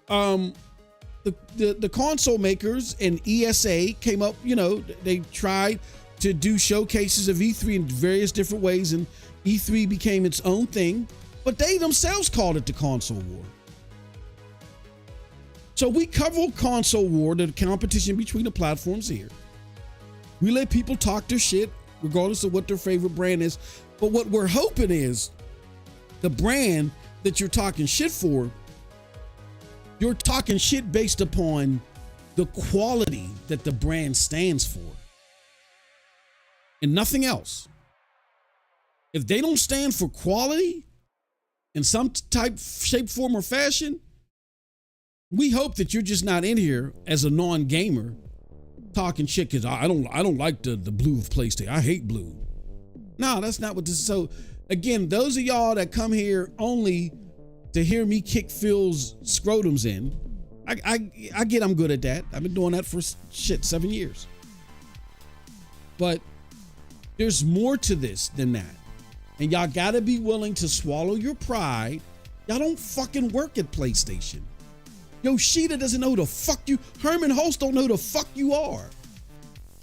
[SPEAKER 1] the console makers and ESA came up, they tried to do showcases of E3 in various different ways, and E3 became its own thing, but they themselves called it the console war. So we cover console war, the competition between the platforms here. We let people talk their shit, regardless of what their favorite brand is. But what we're hoping is the brand that you're talking shit for, you're talking shit based upon the quality that the brand stands for and nothing else. If they don't stand for quality in some type, shape, form, or fashion, we hope that you're just not in here as a non-gamer talking shit because I don't like the blue of PlayStation. I hate blue. No, that's not what this is. So again, those of y'all that come here only to hear me kick Phil's scrotums in, I get I'm good at that. I've been doing that for 7 years. But there's more to this than that. And y'all gotta be willing to swallow your pride. Y'all don't fucking work at PlayStation. Yoshida doesn't know who the fuck you, Herman Holst don't know who the fuck you are.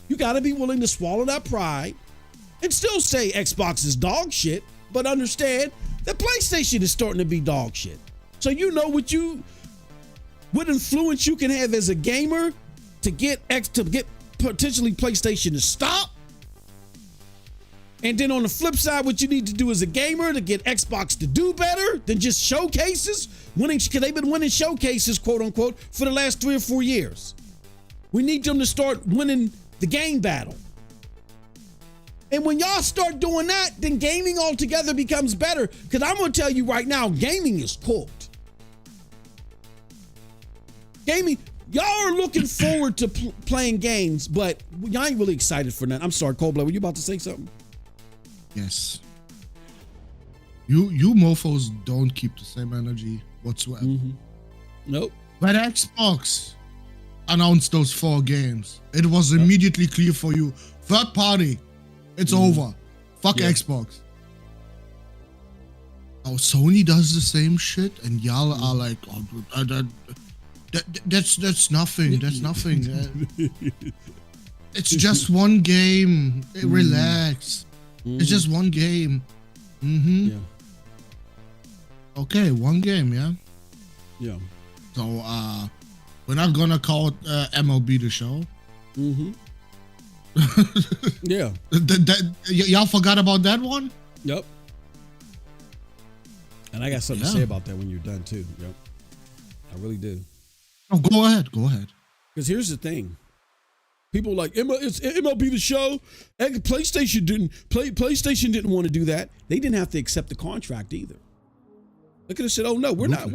[SPEAKER 1] You gotta be willing to swallow that pride and still say Xbox is dog shit, but understand that PlayStation is starting to be dog shit. So you know what influence you can have as a gamer to get potentially PlayStation to stop. And then on the flip side, what you need to do as a gamer to get Xbox to do better than just showcases, because they've been winning showcases, quote unquote, for the last 3 or 4 years. We need them to start winning the game battle. And when y'all start doing that, then gaming altogether becomes better. Because I'm going to tell you right now, gaming is cooked. Gaming, y'all are looking forward to playing games, but y'all ain't really excited for that. I'm sorry, Coldblood, were you about to say something?
[SPEAKER 2] Yes. You mofos don't keep the same energy whatsoever.
[SPEAKER 1] Mm-hmm. Nope.
[SPEAKER 2] When Xbox announced those 4 games, it was immediately clear for you, third party, it's over. Fuck Xbox. Now Sony does the same shit, and y'all are like, That's nothing. That's nothing. It's just one game. Relax. It's just one game.
[SPEAKER 1] Yeah.
[SPEAKER 2] Okay, one game. Yeah.
[SPEAKER 1] Yeah.
[SPEAKER 2] So we're not gonna call it MLB the show.
[SPEAKER 1] Yeah.
[SPEAKER 2] Y'all forgot about that one?
[SPEAKER 1] Yep. And I got something to say about that when you're done too. Yep. I really do.
[SPEAKER 2] Oh, go ahead. Go ahead.
[SPEAKER 1] Because here's the thing. People like it's MLB the show. PlayStation didn't want to do that. They didn't have to accept the contract either. They could have said, "Oh no, we're not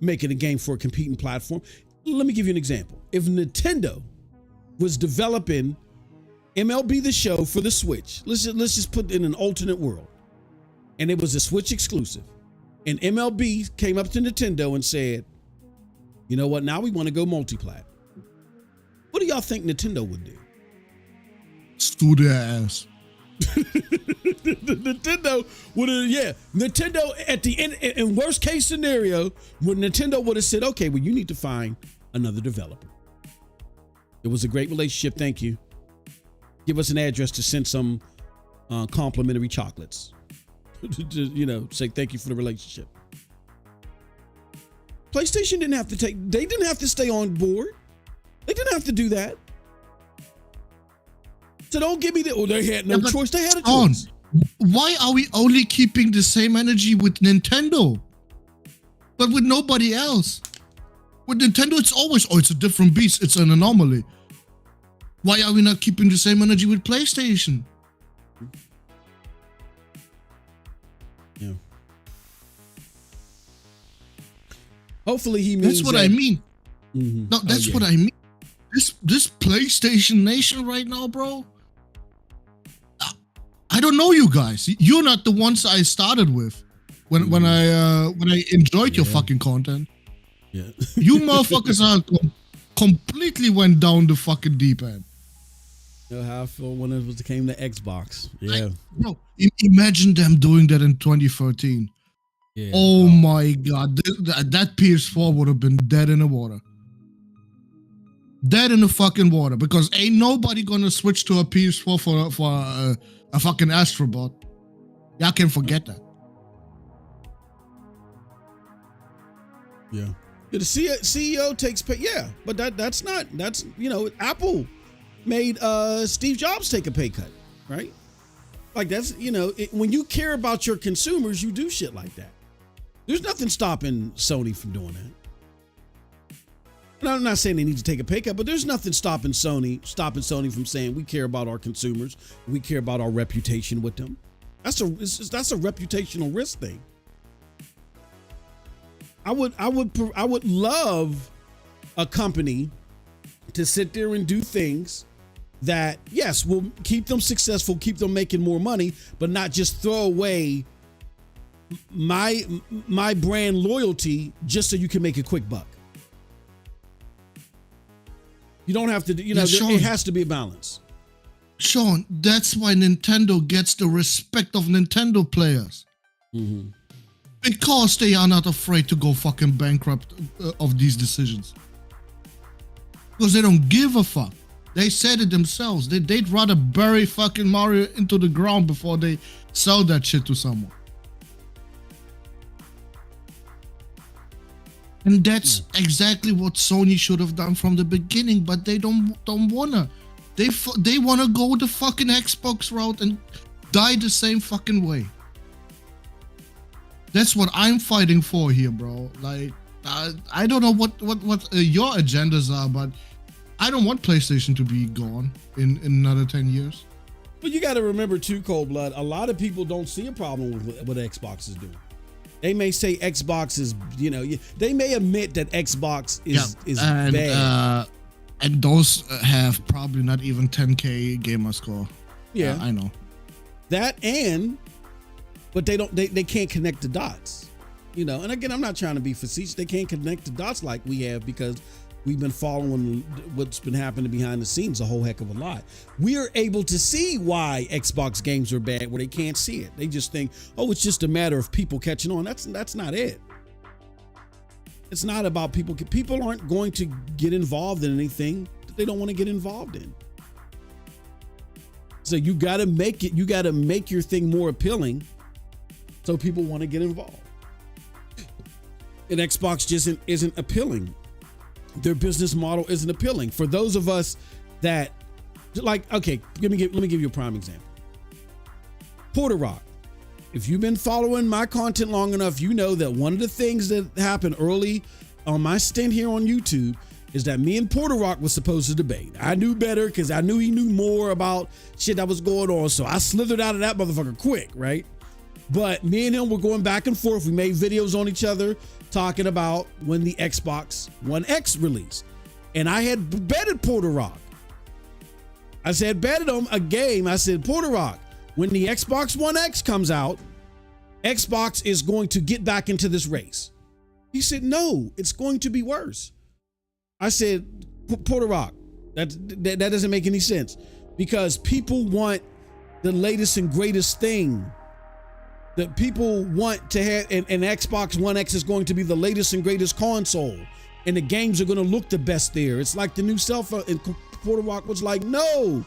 [SPEAKER 1] making a game for a competing platform." Let me give you an example. If Nintendo was developing MLB the show for the Switch, let's just put it in an alternate world, and it was a Switch exclusive, and MLB came up to Nintendo and said, "You know what? Now we want to go multi-plat." What do y'all think Nintendo would do?
[SPEAKER 2] Sue their ass.
[SPEAKER 1] Nintendo would have, Nintendo at the end, in worst case scenario, when Nintendo would have said, "Okay, well, you need to find another developer. It was a great relationship. Thank you. Give us an address to send some complimentary chocolates. Say thank you for the relationship." PlayStation didn't have to they didn't have to stay on board. They didn't have to do that. So don't give me they had no choice. They had a choice.
[SPEAKER 2] Why are we only keeping the same energy with Nintendo, but with nobody else? With Nintendo, it's always, it's a different beast. It's an anomaly. Why are we not keeping the same energy with PlayStation?
[SPEAKER 1] Yeah. Hopefully he means
[SPEAKER 2] that's what I mean.
[SPEAKER 1] Mm-hmm.
[SPEAKER 2] No, that's what I mean. This PlayStation Nation right now, bro. I don't know you guys. You're not the ones I started with when I enjoyed your fucking content.
[SPEAKER 1] Yeah.
[SPEAKER 2] You motherfuckers are completely went down the fucking deep end.
[SPEAKER 1] You know how I feel when it came to Xbox. Yeah.
[SPEAKER 2] Bro, imagine them doing that in 2013.
[SPEAKER 1] Yeah.
[SPEAKER 2] Oh my God. That PS4 would have been dead in the water. Dead in the fucking water, because ain't nobody gonna switch to a PS4 for a fucking Astrobot. Y'all can forget that.
[SPEAKER 1] Yeah. The CEO takes pay. Yeah, but that's Apple made Steve Jobs take a pay cut, right? Like that's when you care about your consumers, you do shit like that. There's nothing stopping Sony from doing that. And I'm not saying they need to take a pay cut, but there's nothing stopping Sony from saying we care about our consumers, we care about our reputation with them. That's a reputational risk thing. I would love a company to sit there and do things that, yes, will keep them successful, keep them making more money, but not just throw away my brand loyalty just so you can make a quick buck. You don't have to, Sean, it has to be a balance.
[SPEAKER 2] Sean, that's why Nintendo gets the respect of Nintendo players.
[SPEAKER 1] Mm-hmm.
[SPEAKER 2] Because they are not afraid to go fucking bankrupt of these decisions. Because they don't give a fuck. They said it themselves. They'd rather bury fucking Mario into the ground before they sell that shit to someone. And that's exactly what Sony should have done from the beginning, but they don't wanna. They wanna go the fucking Xbox route and die the same fucking way. That's what I'm fighting for here, bro. Like, I don't know what your agendas are, but I don't want PlayStation to be gone in another 10 years.
[SPEAKER 1] But you got to remember too, Cold Blood, a lot of people don't see a problem with what Xbox is doing. They may say Xbox is, they may admit that Xbox is bad.
[SPEAKER 2] And those have probably not even 10K gamer score.
[SPEAKER 1] Yeah,
[SPEAKER 2] I know
[SPEAKER 1] that, but they can't connect the dots, And again, I'm not trying to be facetious. They can't connect the dots like we have because we've been following what's been happening behind the scenes a whole heck of a lot. We are able to see why Xbox games are bad where they can't see it. They just think, oh, it's just a matter of people catching on. That's not it. It's not about people. People aren't going to get involved in anything that they don't want to get involved in. So you got to make it. You got to make your thing more appealing, so people want to get involved. And Xbox just isn't appealing. Their business model isn't appealing for those of us that like. Okay, let me give you a prime example. Porter Rock. If you've been following my content long enough, you know that one of the things that happened early on my stint here on YouTube is that me and Porter Rock was supposed to debate. I knew better because I knew he knew more about shit that was going on. So I slithered out of that motherfucker quick, right? But me and him were going back and forth. We made videos on each other talking about when the Xbox One X released. And I had betted Porter Rock. I said, betted him a game. I said, Porter Rock, when the Xbox One X comes out, Xbox is going to get back into this race. He said, no, it's going to be worse. I said, Porter Rock, that doesn't make any sense because people want the latest and greatest thing. That people want to have, and Xbox One X is going to be the latest and greatest console, and the games are going to look the best there. It's like the new cell phone. And Porter Rock was like, no,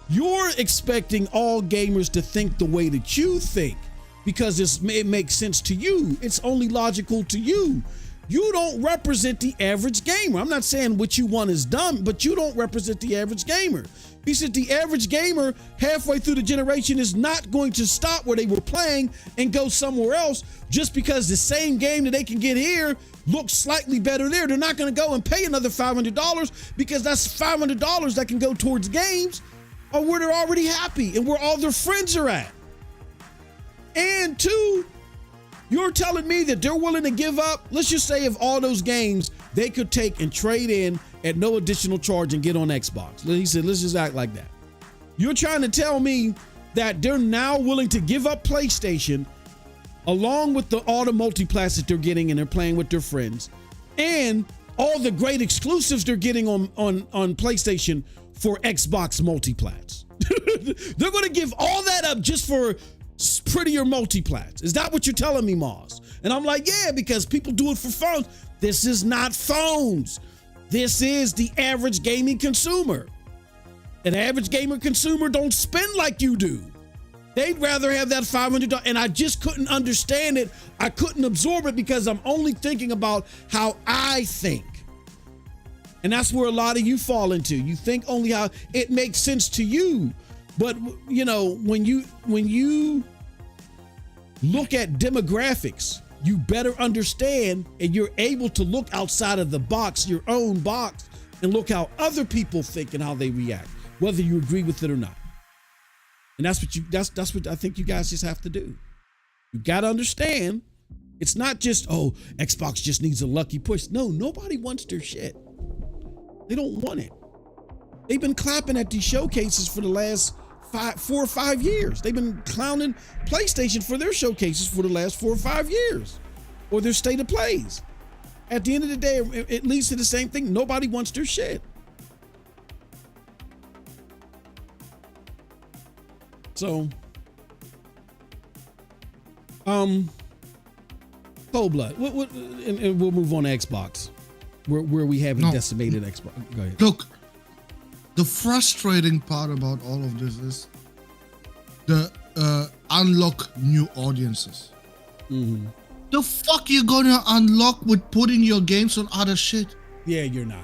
[SPEAKER 1] you're expecting all gamers to think the way that you think because it makes sense to you. It's only logical to you. You don't represent the average gamer. I'm not saying what you want is dumb, but you don't represent the average gamer. He said the average gamer halfway through the generation is not going to stop where they were playing and go somewhere else just because the same game that they can get here looks slightly better there. They're not going to go and pay another $500 because that's $500 that can go towards games or where they're already happy and where all their friends are at. And two, you're telling me that they're willing to give up, let's just say of all those games they could take and trade in at no additional charge and get on Xbox. He said, let's just act like that. You're trying to tell me that they're now willing to give up PlayStation along with all the multiplats that they're getting and they're playing with their friends and all the great exclusives they're getting on PlayStation for Xbox multiplats. They're going to give all that up just for prettier multiplats. Is that what you're telling me, Moz? And I'm like, yeah, because people do it for phones. This is not phones. This is the average gaming consumer. An average gamer consumer don't spend like you do. They'd rather have that $500. And I just couldn't understand it. I couldn't absorb it because I'm only thinking about how I think. And that's where a lot of you fall into. You think only how it makes sense to you. But, you know, when you look at demographics, you better understand and you're able to look outside of the box, your own box, and look how other people think and how they react, whether you agree with it or not. And that's what I think you guys just have to do. You got to understand it's not just, oh, Xbox just needs a lucky push. No, nobody wants their shit. They don't want it. They've been clapping at these showcases for the last 4 or 5 years. They've been clowning PlayStation for their showcases for the last 4 or 5 years, or their state of plays. At the end of the day, it leads to the same thing. Nobody wants their shit. So, Cold Blood. And we'll move on to Xbox, where we haven't decimated Xbox. Go ahead.
[SPEAKER 2] Look. The frustrating part about all of this is the unlock new audiences.
[SPEAKER 1] Mm-hmm.
[SPEAKER 2] The fuck you gonna unlock with putting your games on other shit?
[SPEAKER 1] Yeah, you're not.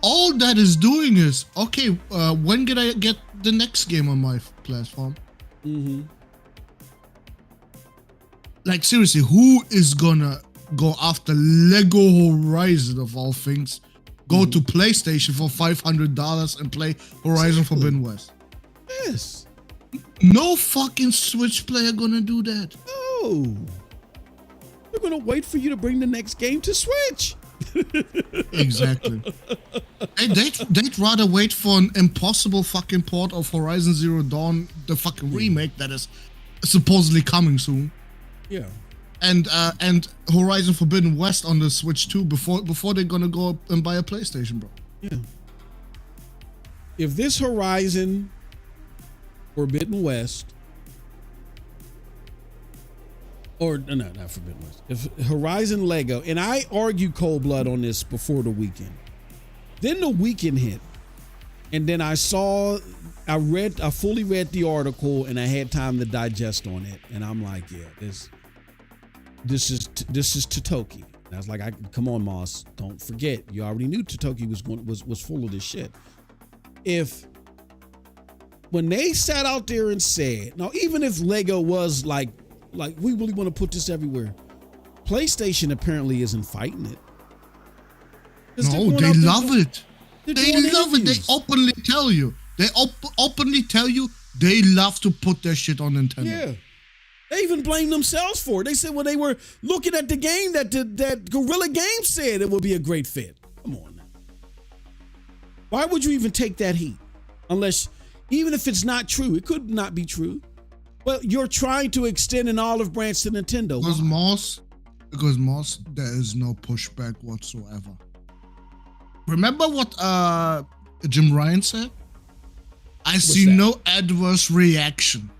[SPEAKER 2] All that is doing is, okay, when can I get the next game on my platform?
[SPEAKER 1] Mm-hmm.
[SPEAKER 2] Like, seriously, who is gonna go after Lego Horizon of all things? Go to PlayStation for $500 and play Horizon Forbidden West.
[SPEAKER 1] Yes.
[SPEAKER 2] No fucking Switch player gonna do that.
[SPEAKER 1] No. They're gonna wait for you to bring the next game to Switch.
[SPEAKER 2] Exactly. They'd rather wait for an impossible fucking port of Horizon Zero Dawn, the fucking remake that is supposedly coming soon.
[SPEAKER 1] Yeah.
[SPEAKER 2] And Horizon Forbidden West on the Switch 2 before they're gonna go and buy a PlayStation, bro.
[SPEAKER 1] Yeah. If this Horizon Forbidden West or no, not Forbidden West. If Horizon Lego, and I argued cold blood on this before the weekend. Then the weekend hit, and then I fully read the article, and I had time to digest on it, and I'm like, yeah, this is Totoki. And I was like, come on, Moss, don't forget, you already knew Totoki was full of this shit. When they sat out there and said, now even if Lego was like we really want to put this everywhere, PlayStation apparently isn't fighting it.
[SPEAKER 2] No, they love it. They love it. They openly tell you. They love to put their shit on Nintendo.
[SPEAKER 1] Yeah. They even blame themselves for it. They said when they were looking at the game that Guerrilla Games said it would be a great fit. Come on now. Why would you even take that heat? Unless, even if it's not true, it could not be true. But you're trying to extend an olive branch to Nintendo.
[SPEAKER 2] Because Moss, there is no pushback whatsoever. Remember what Jim Ryan said? I see no adverse reaction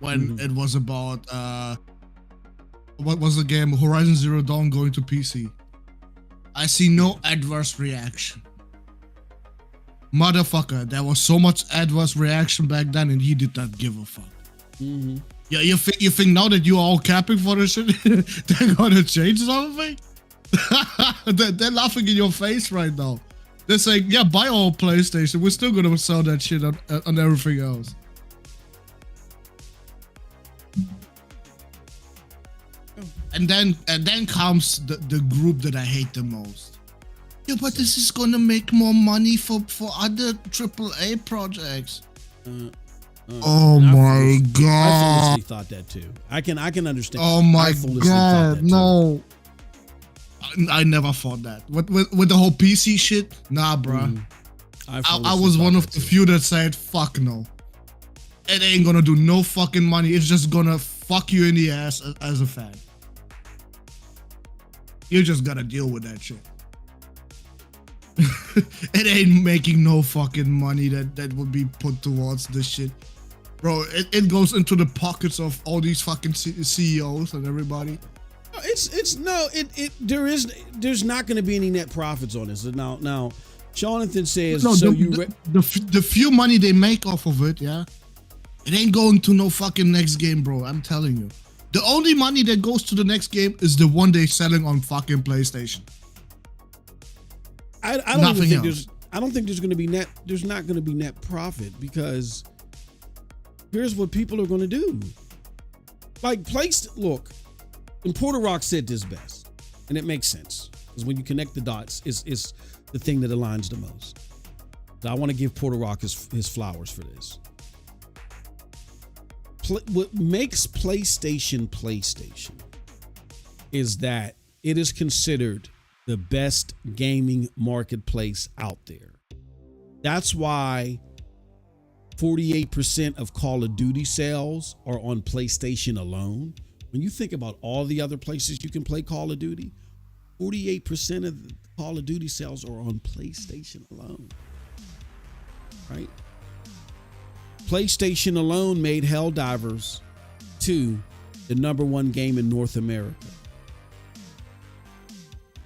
[SPEAKER 2] when it was about what was the game, Horizon Zero Dawn going to PC. I see no adverse reaction. Motherfucker, there was so much adverse reaction back then, and he did not give a fuck. Yeah, you think now that you're all capping for this shit, they're gonna change something? They're laughing in your face right now. They're saying, yeah, buy all PlayStation. We're still gonna sell that shit on everything else. And then comes the group that I hate the most. Yeah, but this is gonna make more money for other AAA projects. Oh my god!
[SPEAKER 1] I foolishly thought that too. I can understand.
[SPEAKER 2] Oh my god! No, I never thought that. With the whole PC shit, nah, bruh. I was one of the few that said, "Fuck no." It ain't gonna do no fucking money. It's just gonna fuck you in the ass as a fan. You just gotta deal with that shit. It ain't making no fucking money that would be put towards this shit. Bro, it goes into the pockets of all these fucking CEOs and everybody. There's not going to be any net profits on this. Now, Jonathan says, no, the few money they make off of it, yeah, it ain't going to no fucking next game, bro. I'm telling you, the only money that goes to the next game is the one they're selling on fucking PlayStation.
[SPEAKER 1] I don't think there's going to be net. There's not going to be net profit because here's what people are going to do. Like look, and Porter Rock said this best, and it makes sense because when you connect the dots, is the thing that aligns the most. So I want to give Porter Rock his flowers for this. What makes PlayStation is that it is considered the best gaming marketplace out there. That's why 48% of Call of Duty sales are on PlayStation alone. When you think about all the other places you can play Call of Duty, 48% of the Call of Duty sales are on PlayStation alone. Right? PlayStation alone made Helldivers 2 the #1 game in North America.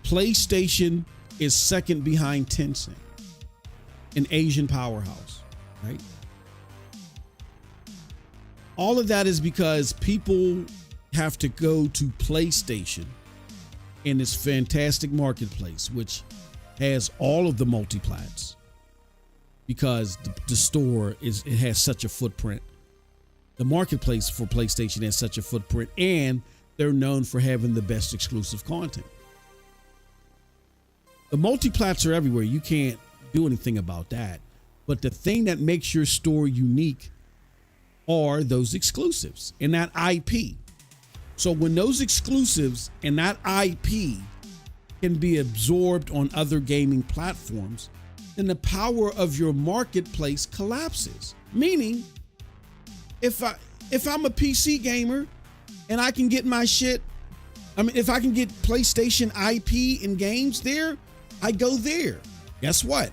[SPEAKER 1] PlayStation is second behind Tencent, an Asian powerhouse, right? All of that is because people have to go to PlayStation in this fantastic marketplace, which has all of the multiplats, because the store it has such a footprint. The marketplace for PlayStation has such a footprint, and they're known for having the best exclusive content. The multiplats are everywhere. You can't do anything about that. But the thing that makes your store unique are those exclusives and that IP. So when those exclusives and that IP can be absorbed on other gaming platforms, then the power of your marketplace collapses. Meaning, if I'm a PC gamer and I can get my shit, if I can get PlayStation IP and games there, I go there. Guess what?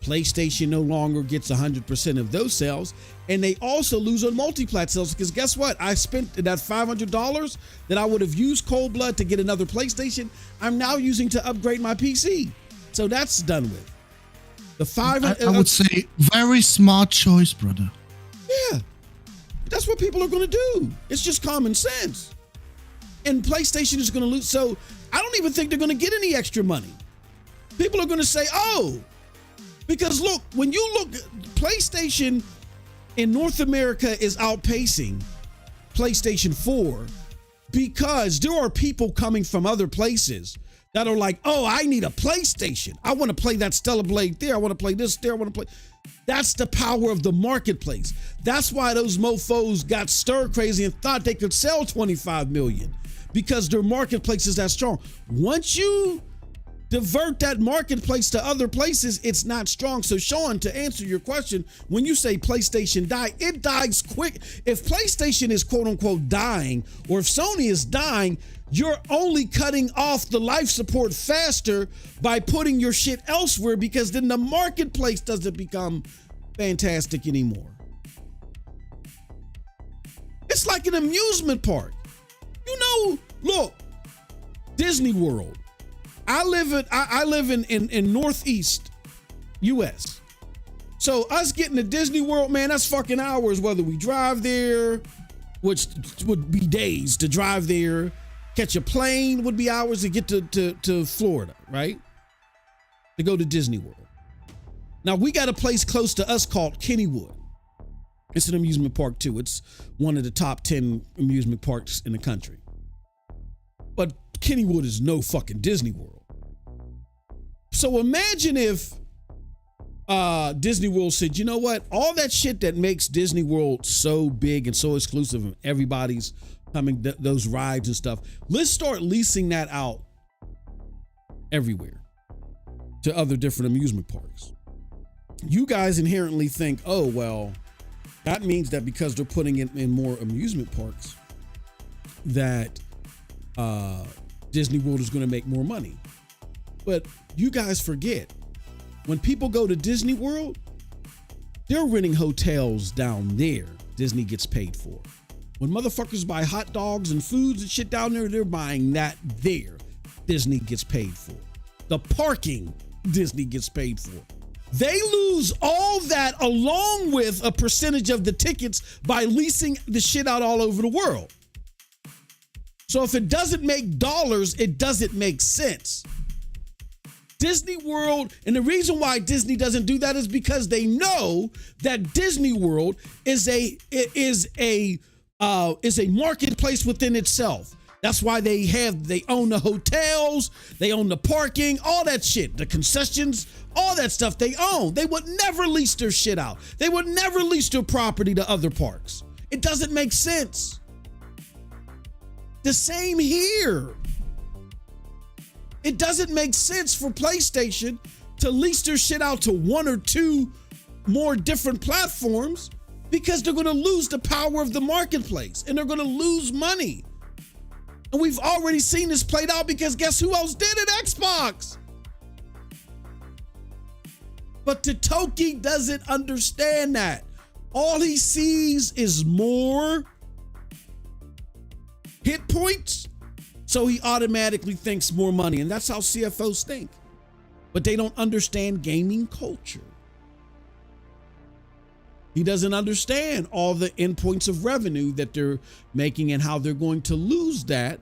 [SPEAKER 1] PlayStation no longer gets 100% of those sales, and they also lose on multi-plat sales because guess what? I spent that $500 that I would have used cold blood to get another PlayStation. I'm now using to upgrade my PC, so that's done with. The
[SPEAKER 2] I would say very smart choice, brother.
[SPEAKER 1] Yeah, that's what people are going to do. It's just common sense, and PlayStation is going to lose. So I don't even think they're going to get any extra money. People are going to say, "Oh." Because look, when you look, PlayStation in North America is outpacing PlayStation 4 because there are people coming from other places that are like, oh, I need a PlayStation. I want to play that Stellar Blade there. I want to play this there. I want to play. That's the power of the marketplace. That's why those mofos got stir crazy and thought they could sell 25 million because their marketplace is that strong. Once you divert that marketplace to other places, it's not strong. So Sean, to answer your question, when you say PlayStation die, it dies quick. If PlayStation is quote unquote dying, or if Sony is dying, you're only cutting off the life support faster by putting your shit elsewhere because then the marketplace doesn't become fantastic anymore. It's like an amusement park. You know, look, Disney World. I live in Northeast US. So us getting to Disney World, man, that's fucking hours, whether we drive there, which would be days to drive there, catch a plane would be hours to get to Florida, right? To go to Disney World. Now we got a place close to us called Kennywood. It's an amusement park too. It's one of the top 10 amusement parks in the country. But Kennywood is no fucking Disney World. So imagine if Disney World said, you know what? All that shit that makes Disney World so big and so exclusive and everybody's coming, those rides and stuff, let's start leasing that out everywhere to other different amusement parks. You guys inherently think, oh, well, that means that because they're putting it in more amusement parks that Disney World is going to make more money. But you guys forget, when people go to Disney World, they're renting hotels down there. Disney gets paid for. When motherfuckers buy hot dogs and foods and shit down there, they're buying that there. Disney gets paid for. The parking, Disney gets paid for. They lose all that along with a percentage of the tickets by leasing the shit out all over the world. So if it doesn't make dollars, it doesn't make sense. Disney World, and the reason why Disney doesn't do that is because they know that Disney World is a marketplace within itself. That's why they own the hotels, they own the parking, all that shit, the concessions, all that stuff they own. They would never lease their shit out. They would never lease their property to other parks. It doesn't make sense. The same here. It doesn't make sense for PlayStation to lease their shit out to one or two more different platforms because they're going to lose the power of the marketplace and they're going to lose money. And we've already seen this played out because guess who else did it? Xbox. But Totoki doesn't understand that. All he sees is more hit points. So he automatically thinks more money. And that's how CFOs think. But they don't understand gaming culture. He doesn't understand all the endpoints of revenue that they're making and how they're going to lose that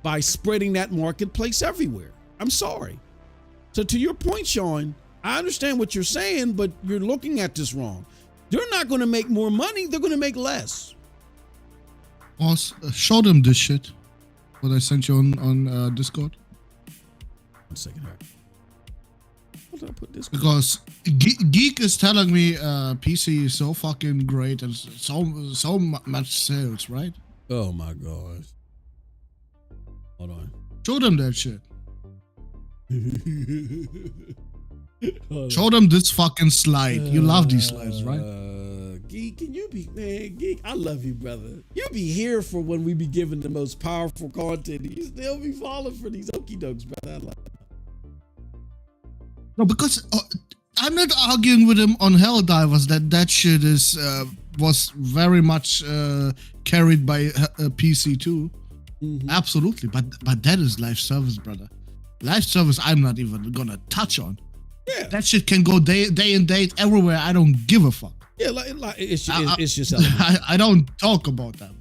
[SPEAKER 1] by spreading that marketplace everywhere. I'm sorry. So to your point, Sean, I understand what you're saying, but you're looking at this wrong. They're not going to make more money. They're going to make less.
[SPEAKER 2] Boss, show them this shit. What I sent you on Discord.
[SPEAKER 1] 1 second here. What did I put this?
[SPEAKER 2] Because GEIX is telling me PC is so fucking great and so much sales, right?
[SPEAKER 1] Oh my gosh. Hold on.
[SPEAKER 2] Show them that shit. Show them this fucking slide. You love these slides, right?
[SPEAKER 1] GEIX, can you be, man, GEIX, I love you, brother. You be here for when we be giving the most powerful content. You still be falling for these okie dokes, brother. I love it.
[SPEAKER 2] No, because I'm not arguing with him on Helldivers that shit is was very much carried by PC too. Mm-hmm. Absolutely, but that is live service, brother. Live service, I'm not even gonna touch on. Yeah, that shit can go day and date everywhere. I don't give a fuck.
[SPEAKER 1] Yeah, it's just.
[SPEAKER 2] I don't talk about that.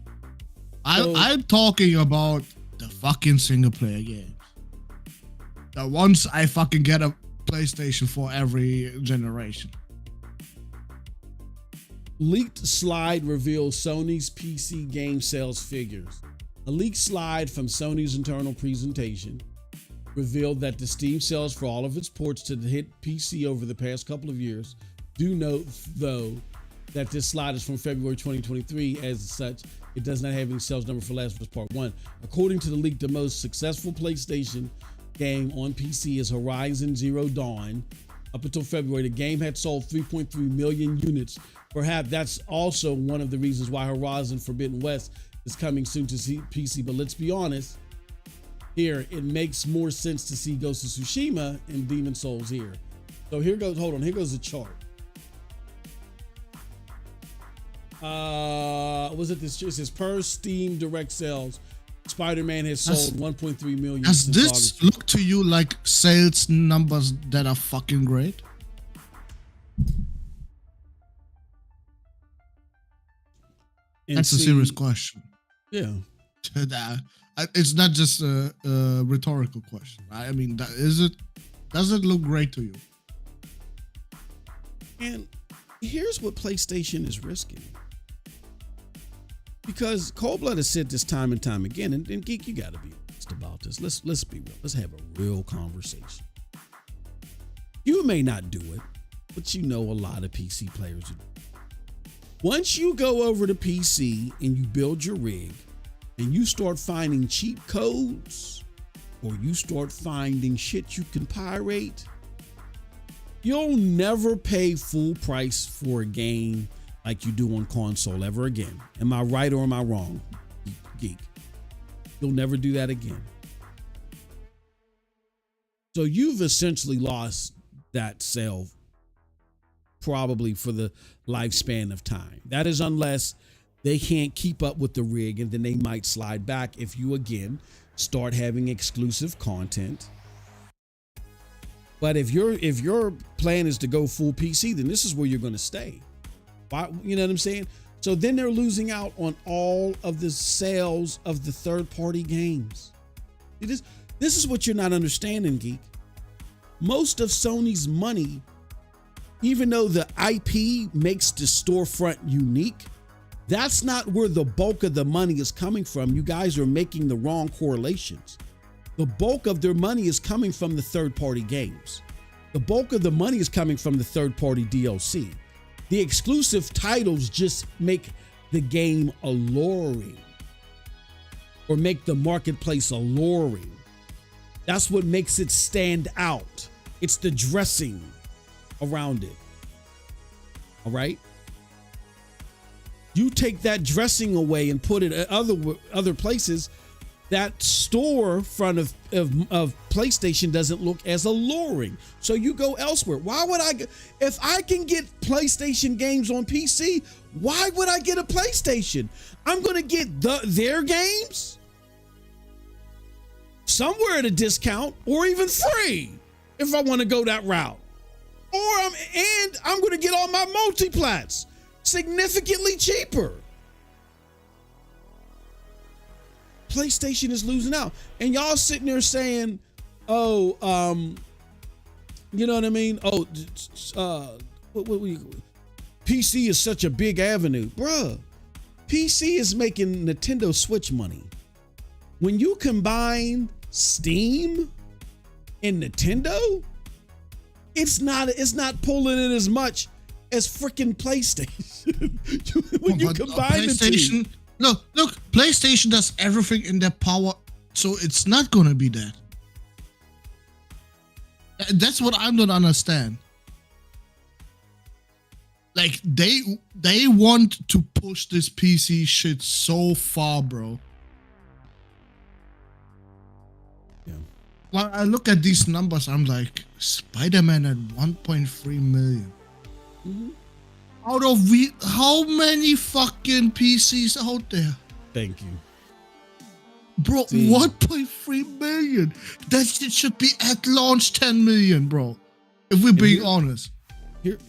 [SPEAKER 2] I'm talking about the fucking single player games. The ones I fucking get a PlayStation for every generation.
[SPEAKER 1] Leaked slide reveals Sony's PC game sales figures. A leaked slide from Sony's internal presentation revealed that the Steam sales for all of its ports to the hit PC over the past couple of years. Do note, though, that this slide is from February 2023. As such, it does not have any sales number for Last of Us Part 1. According to the leak, the most successful PlayStation game on PC is Horizon Zero Dawn. Up until February, the game had sold 3.3 million units. Perhaps that's also one of the reasons why Horizon Forbidden West is coming soon to PC. But let's be honest, here it makes more sense to see Ghost of Tsushima and Demon Souls here. So here goes, hold on, here goes the chart. Was it this? It says per Steam direct sales, Spider-Man has sold 1.3 million.
[SPEAKER 2] Does this look to you like sales numbers that are fucking great? That's a serious question.
[SPEAKER 1] Yeah.
[SPEAKER 2] It's not just a rhetorical question. I mean, does it look great to you?
[SPEAKER 1] And here's what PlayStation is risking. Because Cold Blood has said this time and time again, and Geek, you got to be honest about this. Let's be real. Let's have a real conversation. You may not do it, but you know a lot of PC players do. Once you go over to PC and you build your rig, and you start finding cheat codes, or you start finding shit you can pirate, you'll never pay full price for a game like you do on console ever again. Am I right or am I wrong, Geek? You'll never do that again. So you've essentially lost that sale probably for the lifespan of time. That is unless they can't keep up with the rig, and then they might slide back if you again start having exclusive content. But if your plan is to go full PC, then this is where you're going to stay. Why, you know what I'm saying? So then they're losing out on all of the sales of the third-party games. This is what you're not understanding, Geek. Most of Sony's money, even though the IP makes the storefront unique, that's not where the bulk of the money is coming from. You guys are making the wrong correlations. The bulk of their money is coming from the third-party games. The bulk of the money is coming from the third-party DLC. The exclusive titles just make the game alluring, or make the marketplace alluring. That's what makes it stand out. It's the dressing around it. All right? You take that dressing away and put it at other places, that storefront of PlayStation doesn't look as alluring. So you go elsewhere. Why would if I can get PlayStation games on PC, why would I get a PlayStation? I'm going to get their games somewhere at a discount or even free if I want to go that route. And I'm going to get all my multiplats significantly cheaper. PlayStation is losing out, and y'all sitting there saying, "Oh, you know what I mean? Oh, PC is such a big avenue, bruh. PC is making Nintendo Switch money. When you combine Steam and Nintendo, it's not pulling in as much as freaking PlayStation. When you combine the two."
[SPEAKER 2] No, look, PlayStation does everything in their power, so it's not gonna be that. That's what I don't understand. Like, they want to push this PC shit so far, bro.
[SPEAKER 1] Yeah.
[SPEAKER 2] When I look at these numbers, I'm like, Spider-Man at 1.3 million.
[SPEAKER 1] Mm-hmm.
[SPEAKER 2] Out of how many fucking PCs out there?
[SPEAKER 1] Thank you.
[SPEAKER 2] Bro, 1.3 million. That shit should be at launch 10 million, bro. If we're being honest.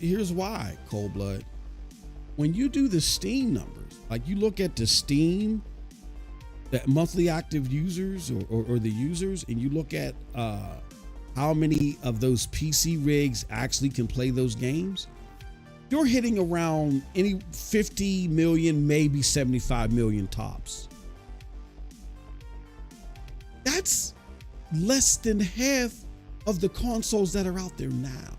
[SPEAKER 1] Here's why, Cold Blood. When you do the Steam numbers, like you look at the Steam, the monthly active users or the users, and you look at how many of those PC rigs actually can play those games, you're hitting around any 50 million, maybe 75 million tops. That's less than half of the consoles that are out there now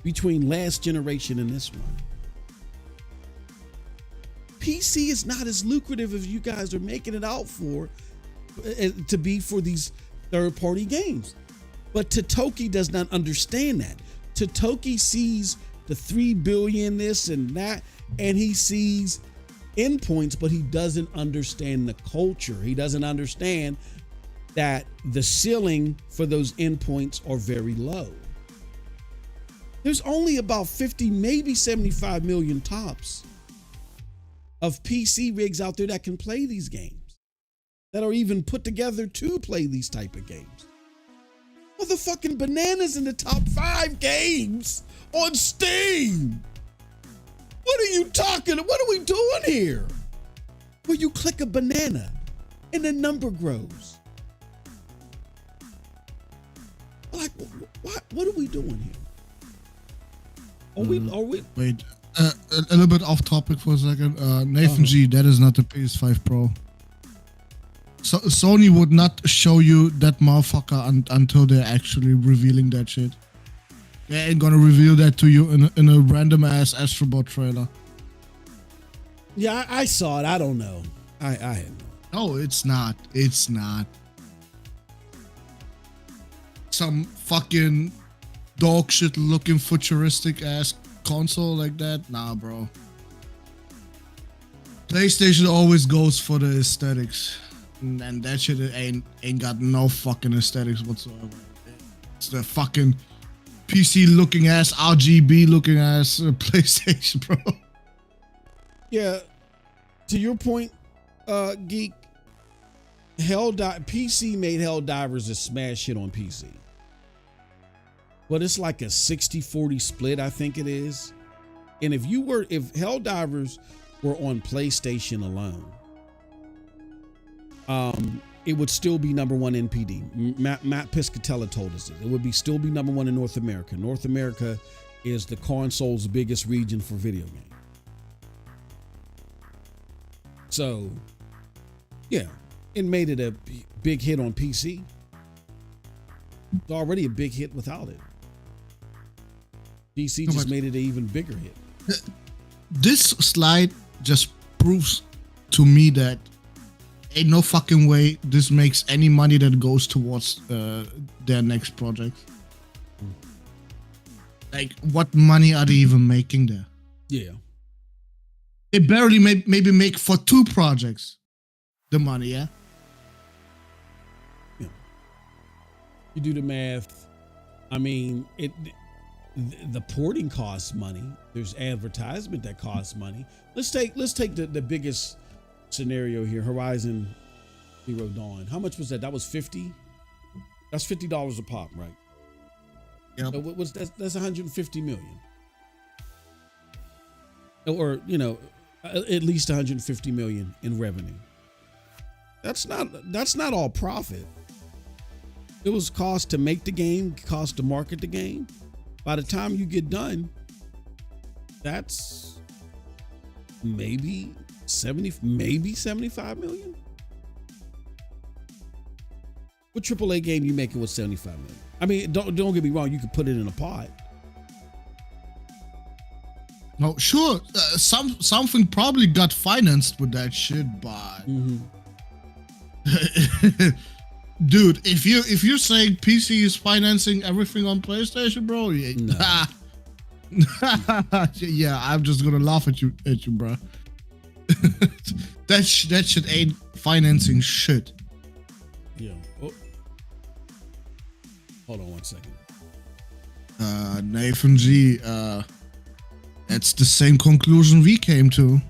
[SPEAKER 1] between last generation and this one. PC is not as lucrative as you guys are making it out for to be for these third-party games. But Totoki does not understand that. Totoki sees the 3 billion this and that, and he sees endpoints, but he doesn't understand the culture. He doesn't understand that the ceiling for those endpoints are very low. There's only about 50, maybe 75 million tops of PC rigs out there that can play these games, that are even put together to play these type of games. Motherfucking bananas in the top 5 games on Steam. What are you talking? What are we doing here? Where you click a banana and the number grows. Like, what are we doing here? Are we?
[SPEAKER 2] Wait, a little bit off topic for a second. Nathan G, that is not the PS5 Pro. So Sony would not show you that motherfucker until they're actually revealing that shit. They ain't gonna reveal that to you in a random ass Astrobot trailer.
[SPEAKER 1] Yeah, I saw it. I don't know. I had no.
[SPEAKER 2] No, it's not. It's not. Some fucking dog shit looking futuristic ass console like that. Nah, bro. PlayStation always goes for the aesthetics. And that shit ain't got no fucking aesthetics whatsoever. It's the fucking PC looking ass, RGB looking ass PlayStation, bro.
[SPEAKER 1] Yeah, to your point, Geek, PC made Helldivers a smash hit on PC. But it's like a 60-40 split, I think it is. And if Helldivers were on PlayStation alone, it would still be number 1 NPD. Matt Piscatella told us it would still be number 1 in North America. North America is the console's biggest region for video games. So, yeah, it made it a big hit on PC. It's already a big hit without it. PC just made it an even bigger hit.
[SPEAKER 2] This slide just proves to me that ain't no fucking way this makes any money that goes towards their next project. Like, what money are they even making there?
[SPEAKER 1] Yeah.
[SPEAKER 2] They barely maybe make for 2 projects the money, yeah?
[SPEAKER 1] Yeah. You do the math. I mean, the porting costs money. There's advertisement that costs money. Let's take the biggest scenario here, Horizon Zero Dawn. How much was that? That was 50. That's $50 a pop, right?
[SPEAKER 2] Yep.
[SPEAKER 1] So that's 150 million, or at least 150 million in revenue. That's not all profit. It was cost to make the game, cost to market the game. By the time you get done, that's maybe 75 million. What AAA game you making with 75 million? I mean, don't get me wrong. You could put it in a pot.
[SPEAKER 2] No, sure. Something probably got financed with that shit, but dude, if you're saying PC is financing everything on PlayStation, bro, yeah, I'm just gonna laugh at you, bro. that shit ain't financing shit.
[SPEAKER 1] Yeah. Hold on one second.
[SPEAKER 2] Nathan G, that's the same conclusion we came to.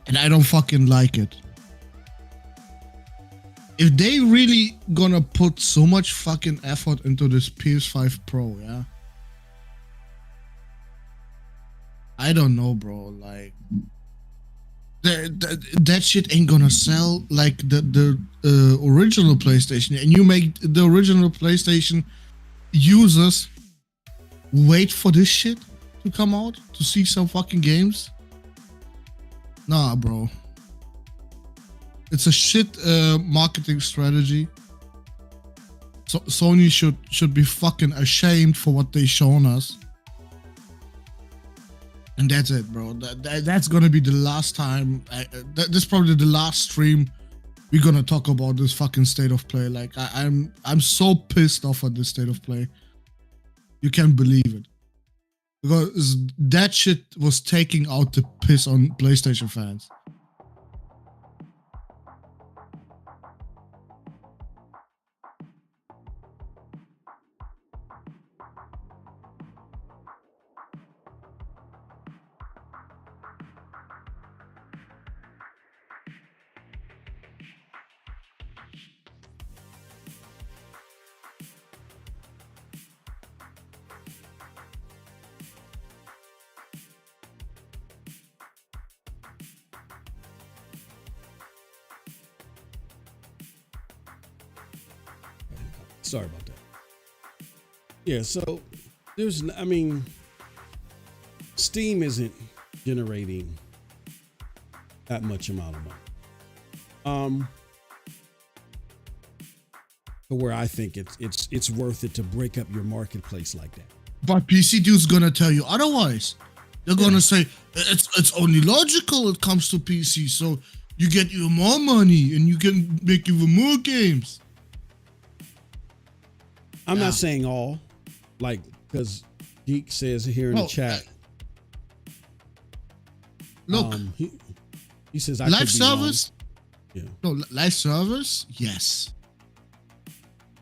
[SPEAKER 2] And I don't fucking like it. If they really gonna put so much fucking effort into this PS5 Pro, yeah? I don't know, bro. Like, that shit ain't gonna sell like the original PlayStation. And you make the original PlayStation users wait for this shit to come out to see some fucking games? Nah, bro. It's a shit marketing strategy. So Sony should be fucking ashamed for what they shown us. And that's it, bro. That's gonna be the last time. This is probably the last stream we're gonna talk about this fucking state of play. Like I'm so pissed off at this state of play. You can't believe it, because that shit was taking out the piss on PlayStation fans.
[SPEAKER 1] Sorry about that. Yeah, so Steam isn't generating that much amount of money. To where I think it's worth it to break up your marketplace like that.
[SPEAKER 2] But PC dude's gonna tell you otherwise. They're gonna say it's only logical it comes to PC, so you get even more money and you can make even more games.
[SPEAKER 1] I'm not saying all, like, because GEIX says here in the chat.
[SPEAKER 2] Look,
[SPEAKER 1] he says I
[SPEAKER 2] live
[SPEAKER 1] could be
[SPEAKER 2] service.
[SPEAKER 1] Yeah.
[SPEAKER 2] No, live service. Yes.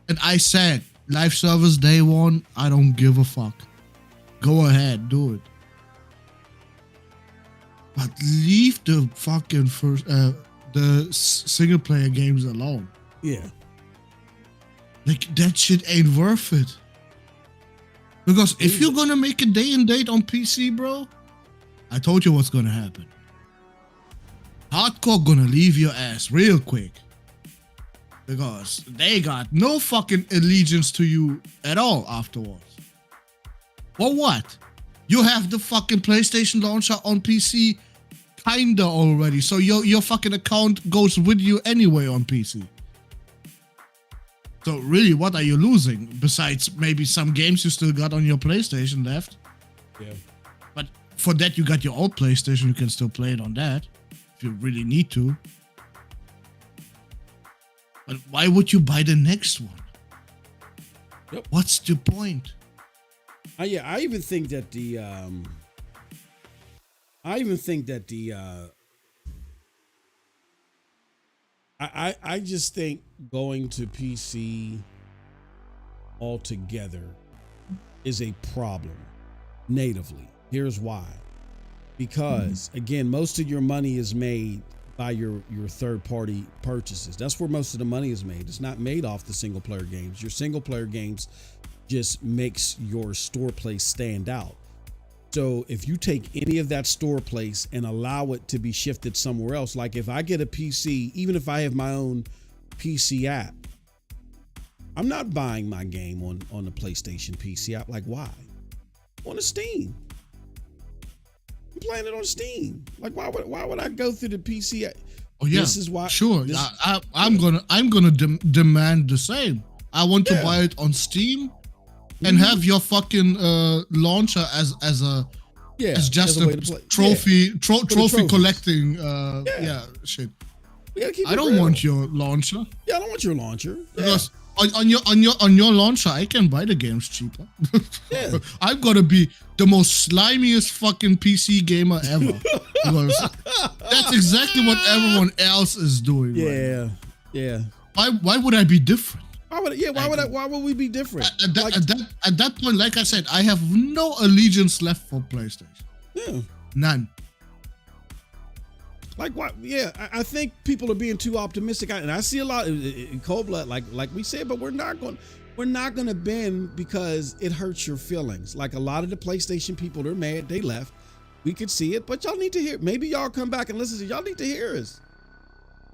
[SPEAKER 2] And I said live service day one. I don't give a fuck. Go ahead, do it. But leave the fucking the single player games alone.
[SPEAKER 1] Yeah.
[SPEAKER 2] Like, that shit ain't worth it. Because if you're gonna make a day and date on PC, bro, I told you what's gonna happen. Hardcore gonna leave your ass real quick. Because they got no fucking allegiance to you at all afterwards. For what? You have the fucking PlayStation launcher on PC kinda already, so your fucking account goes with you anyway on PC. So really, what are you losing? Besides maybe some games you still got on your PlayStation left.
[SPEAKER 1] Yeah.
[SPEAKER 2] But for that, you got your old PlayStation. You can still play it on that if you really need to. But why would you buy the next one?
[SPEAKER 1] Yep.
[SPEAKER 2] What's the point?
[SPEAKER 1] I even think that the I just think going to PC altogether is a problem natively. Here's why. Because again, most of your money is made by your third party purchases. That's where most of the money is made. It's not made off the single player games. Your single player games just makes your store place stand out. So if you take any of that store place and allow it to be shifted somewhere else, like if I get a PC, even if I have my own PC app, I'm not buying my game on the PlayStation PC app. Like, why? On the Steam. I'm playing it on Steam. Like, why would I go through the PC app?
[SPEAKER 2] Oh yeah,
[SPEAKER 1] this is why.
[SPEAKER 2] Sure, I'm gonna demand the same. I want to buy it on Steam. And have your fucking launcher as just a trophy collecting shit. I don't want your launcher.
[SPEAKER 1] Yeah, I don't want your launcher.
[SPEAKER 2] Because on your launcher I can buy the games cheaper.
[SPEAKER 1] Yeah.
[SPEAKER 2] I'm gonna be the most slimiest fucking PC gamer ever. Because that's exactly what everyone else is doing.
[SPEAKER 1] Yeah.
[SPEAKER 2] Right now.
[SPEAKER 1] Yeah.
[SPEAKER 2] Why would I be different?
[SPEAKER 1] Why would we be different?
[SPEAKER 2] At that point, like I said, I have no allegiance left for PlayStation.
[SPEAKER 1] Yeah.
[SPEAKER 2] None.
[SPEAKER 1] Like what? Yeah, I think people are being too optimistic, and I see a lot in cold blood, like we said. But we're not going to bend because it hurts your feelings. Like a lot of the PlayStation people, they're mad. They left. We could see it, but y'all need to hear. Maybe y'all come back and listen to. Y'all need to hear us.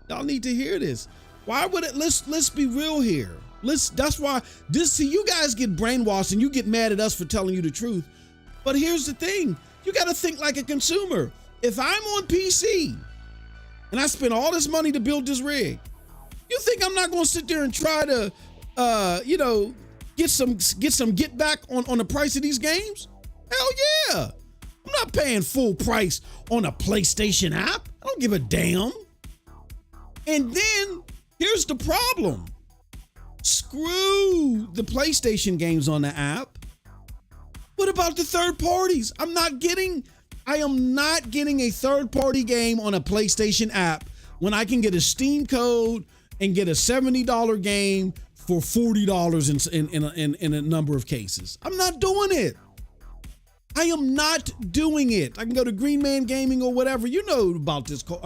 [SPEAKER 1] Y'all need to hear this. Why would it? Let's be real here. That's why this. See, you guys get brainwashed and you get mad at us for telling you the truth. But here's the thing: you got to think like a consumer. If I'm on PC and I spend all this money to build this rig, you think I'm not going to sit there and try to, get some get back on the price of these games? Hell yeah! I'm not paying full price on a PlayStation app. I don't give a damn. And then here's the problem. Screw the PlayStation games on the app. What about the third parties? I am not getting a third-party game on a PlayStation app when I can get a Steam code and get a $70 game for $40 in a number of cases. I'm not doing it. I am not doing it. I can go to Green Man Gaming or whatever. You know about this, Geek.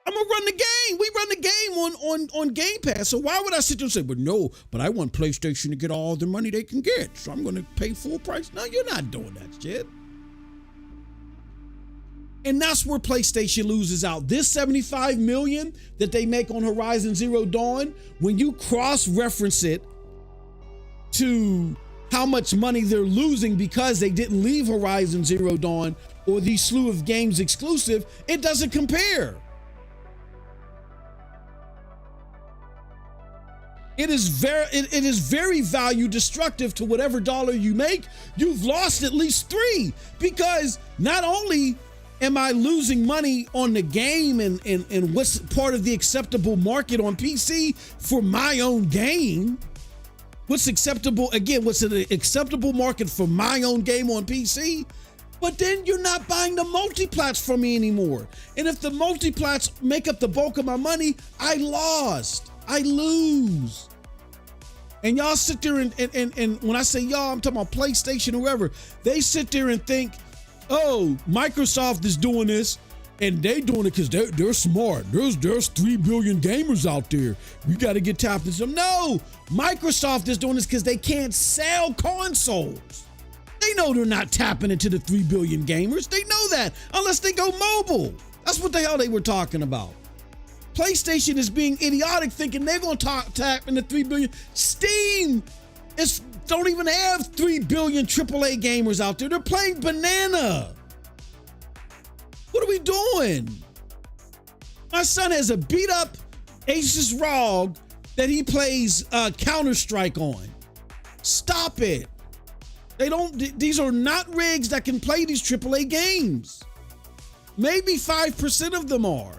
[SPEAKER 1] I'm gonna run the game. We run the game on Game Pass. So why would I sit there and say, but I want PlayStation to get all the money they can get, so I'm gonna pay full price? No, you're not doing that shit. And that's where PlayStation loses out. This $75 million that they make on Horizon Zero Dawn, when you cross-reference it to how much money they're losing because they didn't leave Horizon Zero Dawn or these slew of games exclusive, it doesn't compare. It is very value destructive to whatever dollar you make. You've lost at least $3, because not only am I losing money on the game and what's part of the acceptable market on PC for my own game. What's an acceptable market for my own game on PC? But then you're not buying the multiplats from me anymore. And if the multiplats make up the bulk of my money, I lose. And y'all sit there and when I say y'all, I'm talking about PlayStation or whoever, they sit there and think, oh, Microsoft is doing this and they doing it because they're smart. There's 3 billion gamers out there. We got to get tapped into them. No, Microsoft is doing this because they can't sell consoles. They know they're not tapping into the 3 billion gamers. They know that unless they go mobile. That's what the hell they were talking about. PlayStation is being idiotic, thinking they're going to tap into 3 billion. Steam don't even have 3 billion AAA gamers out there. They're playing banana. What are we doing? My son has a beat up Asus ROG that he plays Counter-Strike on. Stop it. These are not rigs that can play these AAA games. Maybe 5% of them are.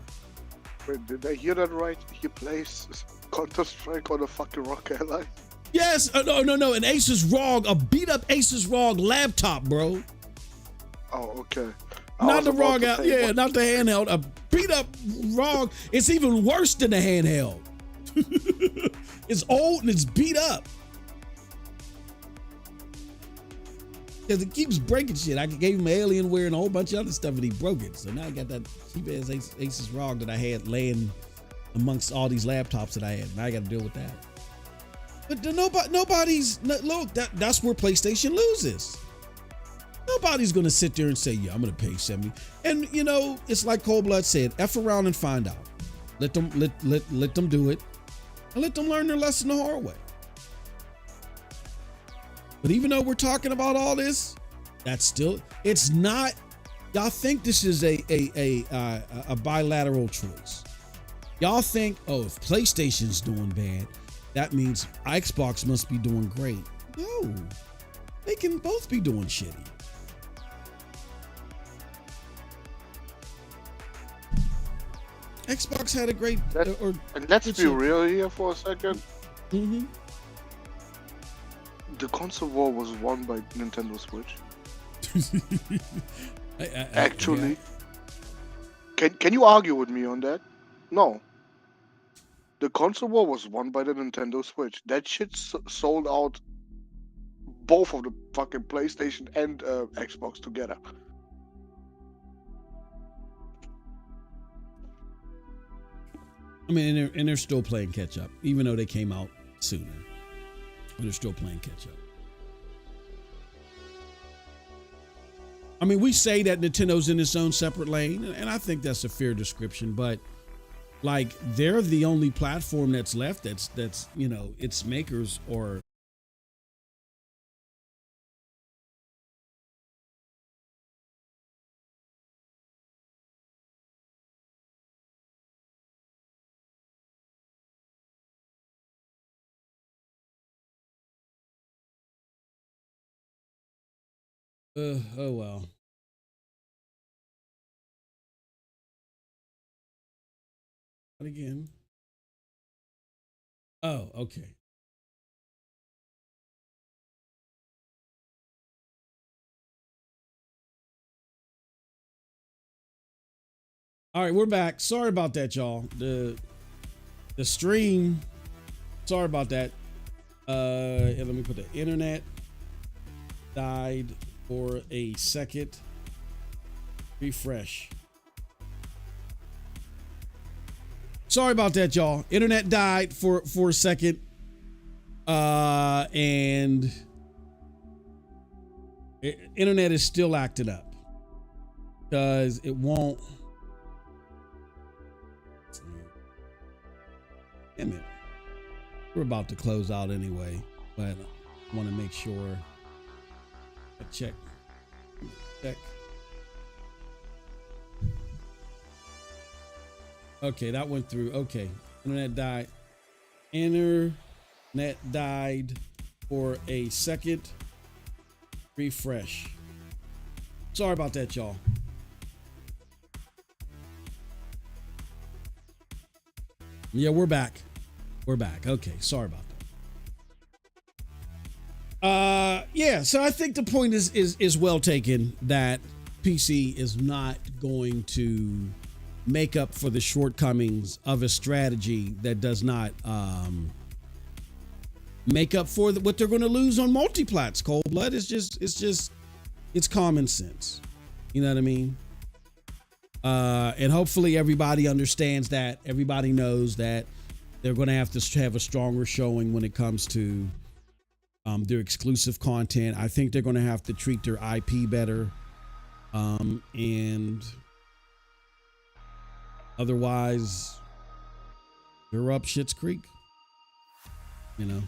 [SPEAKER 3] Wait, did I hear that right? He plays Counter-Strike on a fucking ROG Ally?
[SPEAKER 1] Yes, no, an Asus ROG, a beat up Asus ROG laptop, bro.
[SPEAKER 3] Oh, okay.
[SPEAKER 1] Not the ROG out, yeah, not the handheld. A beat up ROG. It's even worse than the handheld. It's old and it's beat up. Because it keeps breaking shit. I gave him Alienware and a whole bunch of other stuff and he broke it. So now I got that cheap ass Asus ROG that I had laying amongst all these laptops that I had. Now I got to deal with that. But that's where PlayStation loses. Nobody's going to sit there and say, yeah, I'm going to pay 70. And, it's like Cold Blood said, F around and find out. Let them do it. And let them learn their lesson the hard way. But even though we're talking about all this, it's not, y'all think this is a bilateral choice. Y'all think, if PlayStation's doing bad, that means Xbox must be doing great. No, they can both be doing shitty. Xbox had a great.
[SPEAKER 3] And let's be real here for a second.
[SPEAKER 1] Mm-hmm.
[SPEAKER 3] The console war was won by Nintendo Switch. Actually, can you argue with me on that? No. The console war was won by the Nintendo Switch. That shit sold out both of the fucking PlayStation and Xbox together.
[SPEAKER 1] I mean, and they're still playing catch up, even though they came out sooner. They're still playing catch up. I mean, we say that Nintendo's in its own separate lane, and I think that's a fair description, but like they're the only platform that's left that's you know, its makers or oh well. What again? Oh, okay. All right, we're back. Sorry about that, y'all. The stream. Sorry about that. Let me put the internet died for a second. Refresh. Sorry about that, y'all. Internet died for a second. And internet is still acting up because it won't. Damn it. We're about to close out anyway, but I want to make sure I check. Okay, that went through. Okay, internet died. Internet died for a second. Refresh. Sorry about that, y'all. Yeah, we're back. We're back. Okay, sorry about that. Yeah, so I think the point is well taken that PC is not going to make up for the shortcomings of a strategy that does not make up for what they're going to lose on multiplats. Cold Blood is it's common sense. You know what I mean? And hopefully everybody understands that. Everybody knows that they're going to have a stronger showing when it comes to their exclusive content. I think they're going to have to treat their IP better. And otherwise, they're up Shit's Creek. You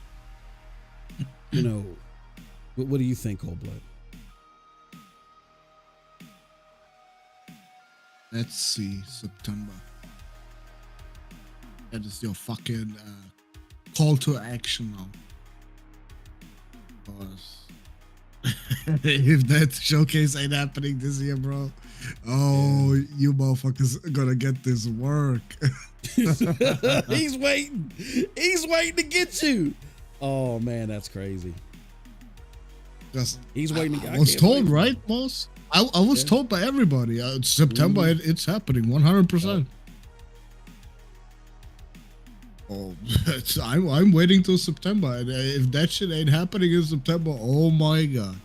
[SPEAKER 1] know, what do you think, Cold Blood?
[SPEAKER 2] Let's see, September. That is your fucking call to action now. Because if that showcase ain't happening this year, bro, you motherfuckers are gonna get this work.
[SPEAKER 1] He's waiting. He's waiting to get you. Oh man, that's crazy. He's waiting.
[SPEAKER 2] I was told, right, boss? I was told by everybody. September, it's happening 100%. Oh, I'm waiting till September. And if that shit ain't happening in September, oh my god.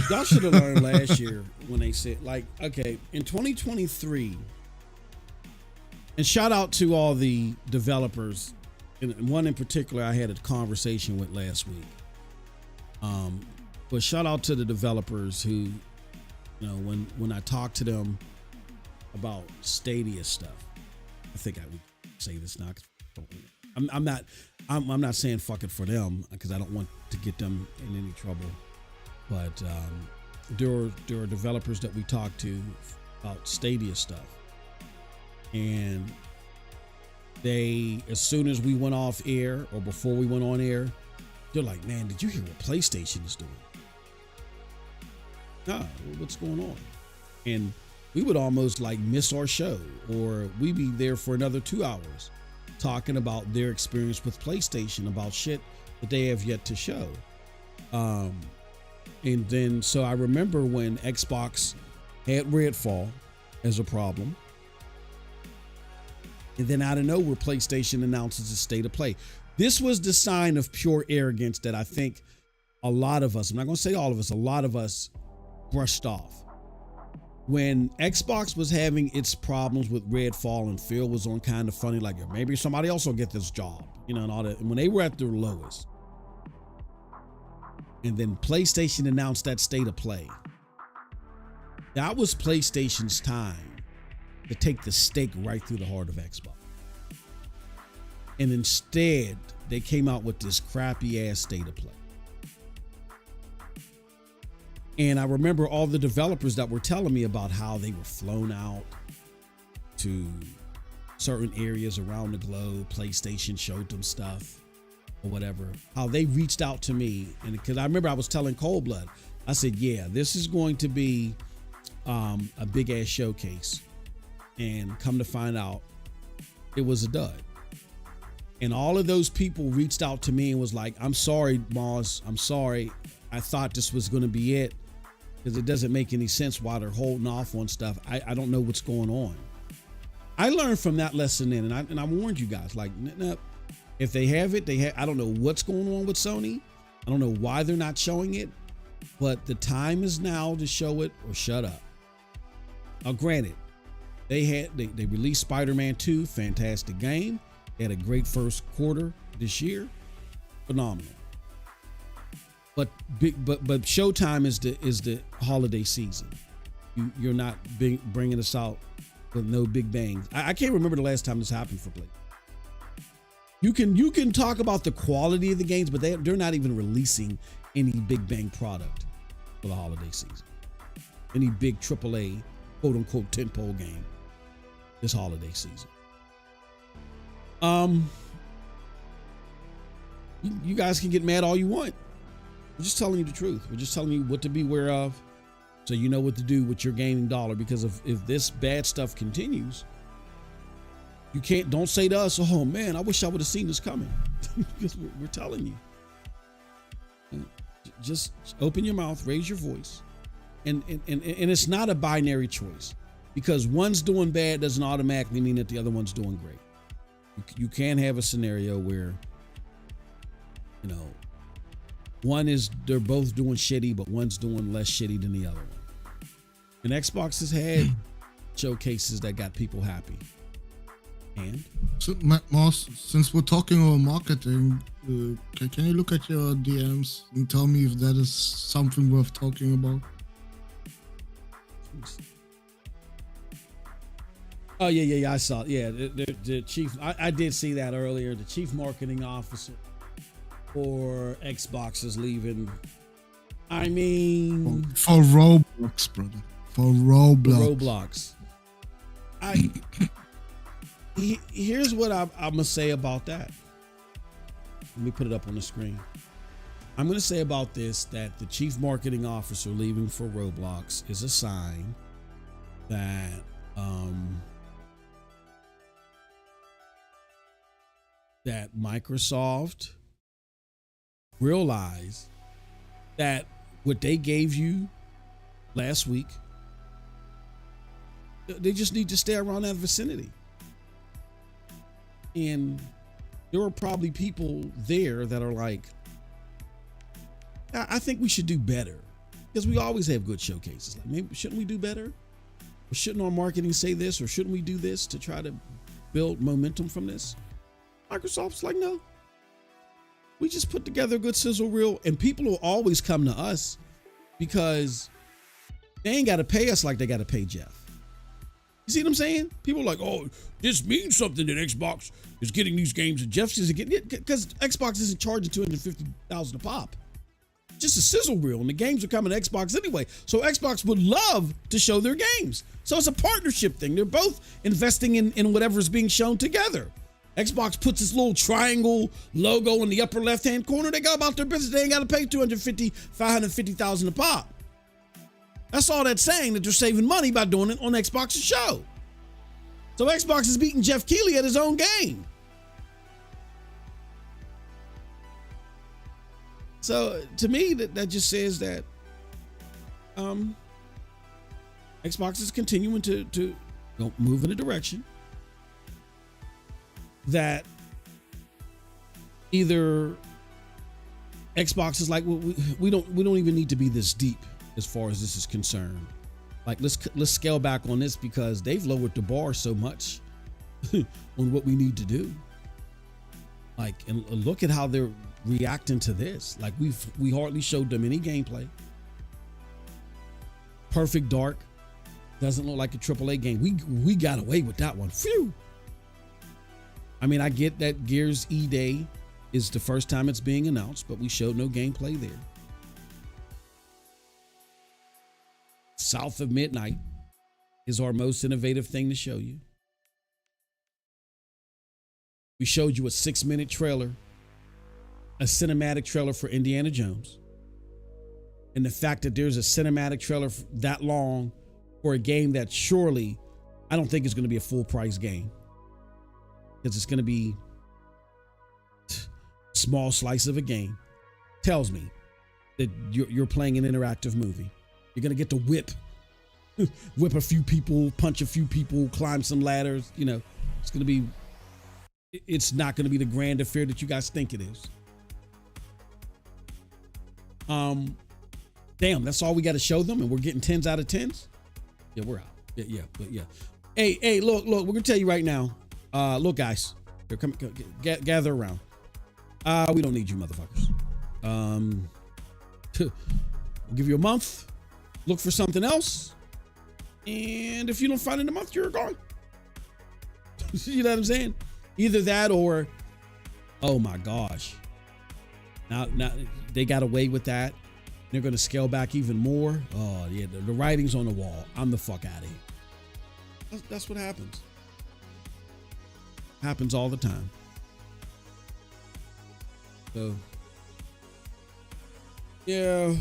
[SPEAKER 1] Y'all should have learned last year when they said, like, okay, in 2023, and shout out to all the developers, and one in particular I had a conversation with last week. But shout out to the developers who, you know, when I talked to them about Stadia stuff, I think I would say this now. I'm not saying fuck it for them because I don't want to get them in any trouble. But there are developers that we talked to about Stadia stuff, and they, as soon as we went off air or before we went on air, they're like, "Man, did you hear what PlayStation is doing?" Nah, what's going on? And we would almost like miss our show, or we'd be there for another 2 hours talking about their experience with PlayStation, about shit that they have yet to show. And then, so I remember when Xbox had Redfall as a problem. And then out of nowhere, PlayStation announces a state of play. This was the sign of pure arrogance that I think a lot of us, I'm not going to say all of us, a lot of us brushed off. When Xbox was having its problems with Redfall and Phil was on kind of funny, like maybe somebody else will get this job, and all that. And when they were at their lowest, and then PlayStation announced that state of play, that was PlayStation's time to take the stake right through the heart of Xbox. And instead, they came out with this crappy ass state of play. And I remember all the developers that were telling me about how they were flown out to certain areas around the globe. PlayStation showed them stuff or whatever. How they reached out to me. And because I remember I was telling Cold Blood, I said, yeah, this is going to be a big ass showcase. And come to find out, it was a dud. And all of those people reached out to me and was like, I'm sorry, Moz. I'm sorry. I thought this was going to be it. Because it doesn't make any sense why they're holding off on stuff. I don't know what's going on. I learned from that lesson then, and I warned you guys, like, if they have it, I don't know what's going on with Sony. I don't know why they're not showing it, but the time is now to show it or shut up. Now, granted, they released Spider-Man 2, fantastic game. They had a great first quarter this year, phenomenal. But Showtime is the holiday season. You're not bringing us out with no big bangs. I can't remember the last time this happened for Play. You can talk about the quality of the games, but they're not even releasing any big bang product for the holiday season. Any big AAA quote unquote tentpole game this holiday season. You guys can get mad all you want. We're just telling you the truth. We're just telling you what to beware of, so you know what to do with your gaming dollar. Because if this bad stuff continues, don't say to us, oh man, I wish I would have seen this coming. Because we're telling you. Just open your mouth, raise your voice. And it's not a binary choice, because one's doing bad doesn't automatically mean that the other one's doing great. You can have a scenario where, they're both doing shitty, but one's doing less shitty than the other one. And Xbox has had showcases that got people happy. And
[SPEAKER 2] so, Moss, since we're talking about marketing, can you look at your DMs and tell me if that is something worth talking about?
[SPEAKER 1] Oh yeah, I saw it. Yeah, the chief. I did see that earlier. The chief marketing officer for Xbox is leaving. I mean,
[SPEAKER 2] for Roblox, brother. For Roblox.
[SPEAKER 1] Here's what I'm gonna say about that. Let me put it up on the screen. I'm gonna say about this that the chief marketing officer leaving for Roblox is a sign that that Microsoft realized that what they gave you last week, they just need to stay around that vicinity. And there are probably people there that are like, I think we should do better, because we always have good showcases. Like, maybe shouldn't we do better? Or shouldn't our marketing say this? Or shouldn't we do this to try to build momentum from this? Microsoft's like, no. We just put together a good sizzle reel, and people will always come to us because they ain't got to pay us like they got to pay Jeff. You see what I'm saying? People are like, oh, this means something that Xbox is getting these games and Jeff isn't getting it, because Xbox isn't charging $250,000 a pop. Just a sizzle reel, and the games are coming to Xbox anyway. So Xbox would love to show their games. So it's a partnership thing. They're both investing in whatever is being shown together. Xbox puts this little triangle logo in the upper left-hand corner. They go about their business. They ain't got to pay $550,000 a pop. That's all that's saying, that they're saving money by doing it on Xbox's show. So Xbox is beating Jeff Keighley at his own game. So to me, that just says that Xbox is continuing to move in a direction that either Xbox is like, we don't even need to be this deep as far as this is concerned. Like, let's scale back on this because they've lowered the bar so much on what we need to do. Like, and look at how they're reacting to this. Like, we hardly showed them any gameplay. Perfect Dark doesn't look like a AAA game. We got away with that one. Phew. I mean, I get that Gears E-Day is the first time it's being announced, but we showed no gameplay there. South of Midnight is our most innovative thing to show you. We showed you a 6-minute trailer, a cinematic trailer for Indiana Jones. And the fact that there's a cinematic trailer that long for a game that surely, I don't think is going to be a full price game. Because it's going to be a small slice of a game. Tells me that you're playing an interactive movie. You're going to get to whip a few people, punch a few people, climb some ladders. You know, it's not going to be the grand affair that you guys think it is. Damn, that's all we got to show them, and we're getting 10s out of 10s. Yeah, we're out. Yeah. Hey, look, we're gonna tell you right now. Look, guys, here, come gather around. We don't need you, motherfuckers. We'll give you a month. Look for something else, and if you don't find it in a month, you're gone. You know what I'm saying? Either that or, oh my gosh, now they got away with that. They're going to scale back even more. Oh, yeah, the writing's on the wall. I'm the fuck out of here. That's what happens. Happens all the time. So, yeah,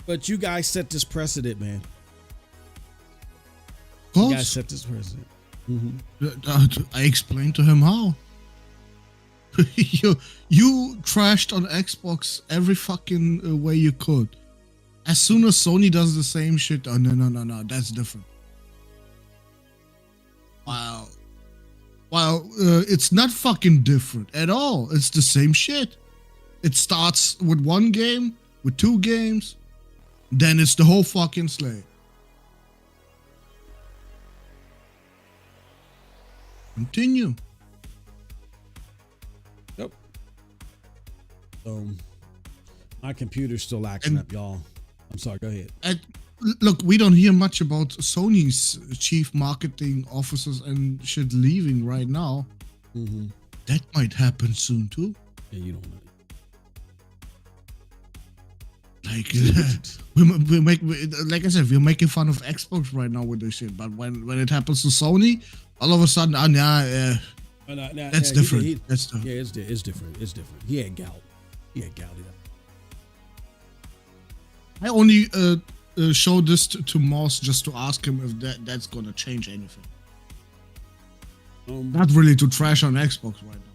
[SPEAKER 1] but you guys set this precedent, man. You guys set this precedent. Mm-hmm.
[SPEAKER 2] I explained to him how. you trashed on Xbox every fucking way you could. As soon as Sony does the same shit, oh no, that's different. Wow, it's not fucking different at all. It's the same shit. It starts with one game, with 2 games, then it's the whole fucking slate. Continue.
[SPEAKER 1] Yep. My computer's still acting up, y'all. I'm sorry, go ahead.
[SPEAKER 2] Look, we don't hear much about Sony's chief marketing officers and shit leaving right now.
[SPEAKER 1] Mm-hmm.
[SPEAKER 2] That might happen soon too.
[SPEAKER 1] Yeah, you don't know.
[SPEAKER 2] Like, like I said, we're making fun of Xbox right now with this shit. But when it happens to Sony, all of a sudden, that's different. That's different.
[SPEAKER 1] Yeah, it's different. It's different. He had gout. Yeah.
[SPEAKER 2] I only showed this to Moss just to ask him if that's gonna change anything. Not really to trash on Xbox right now.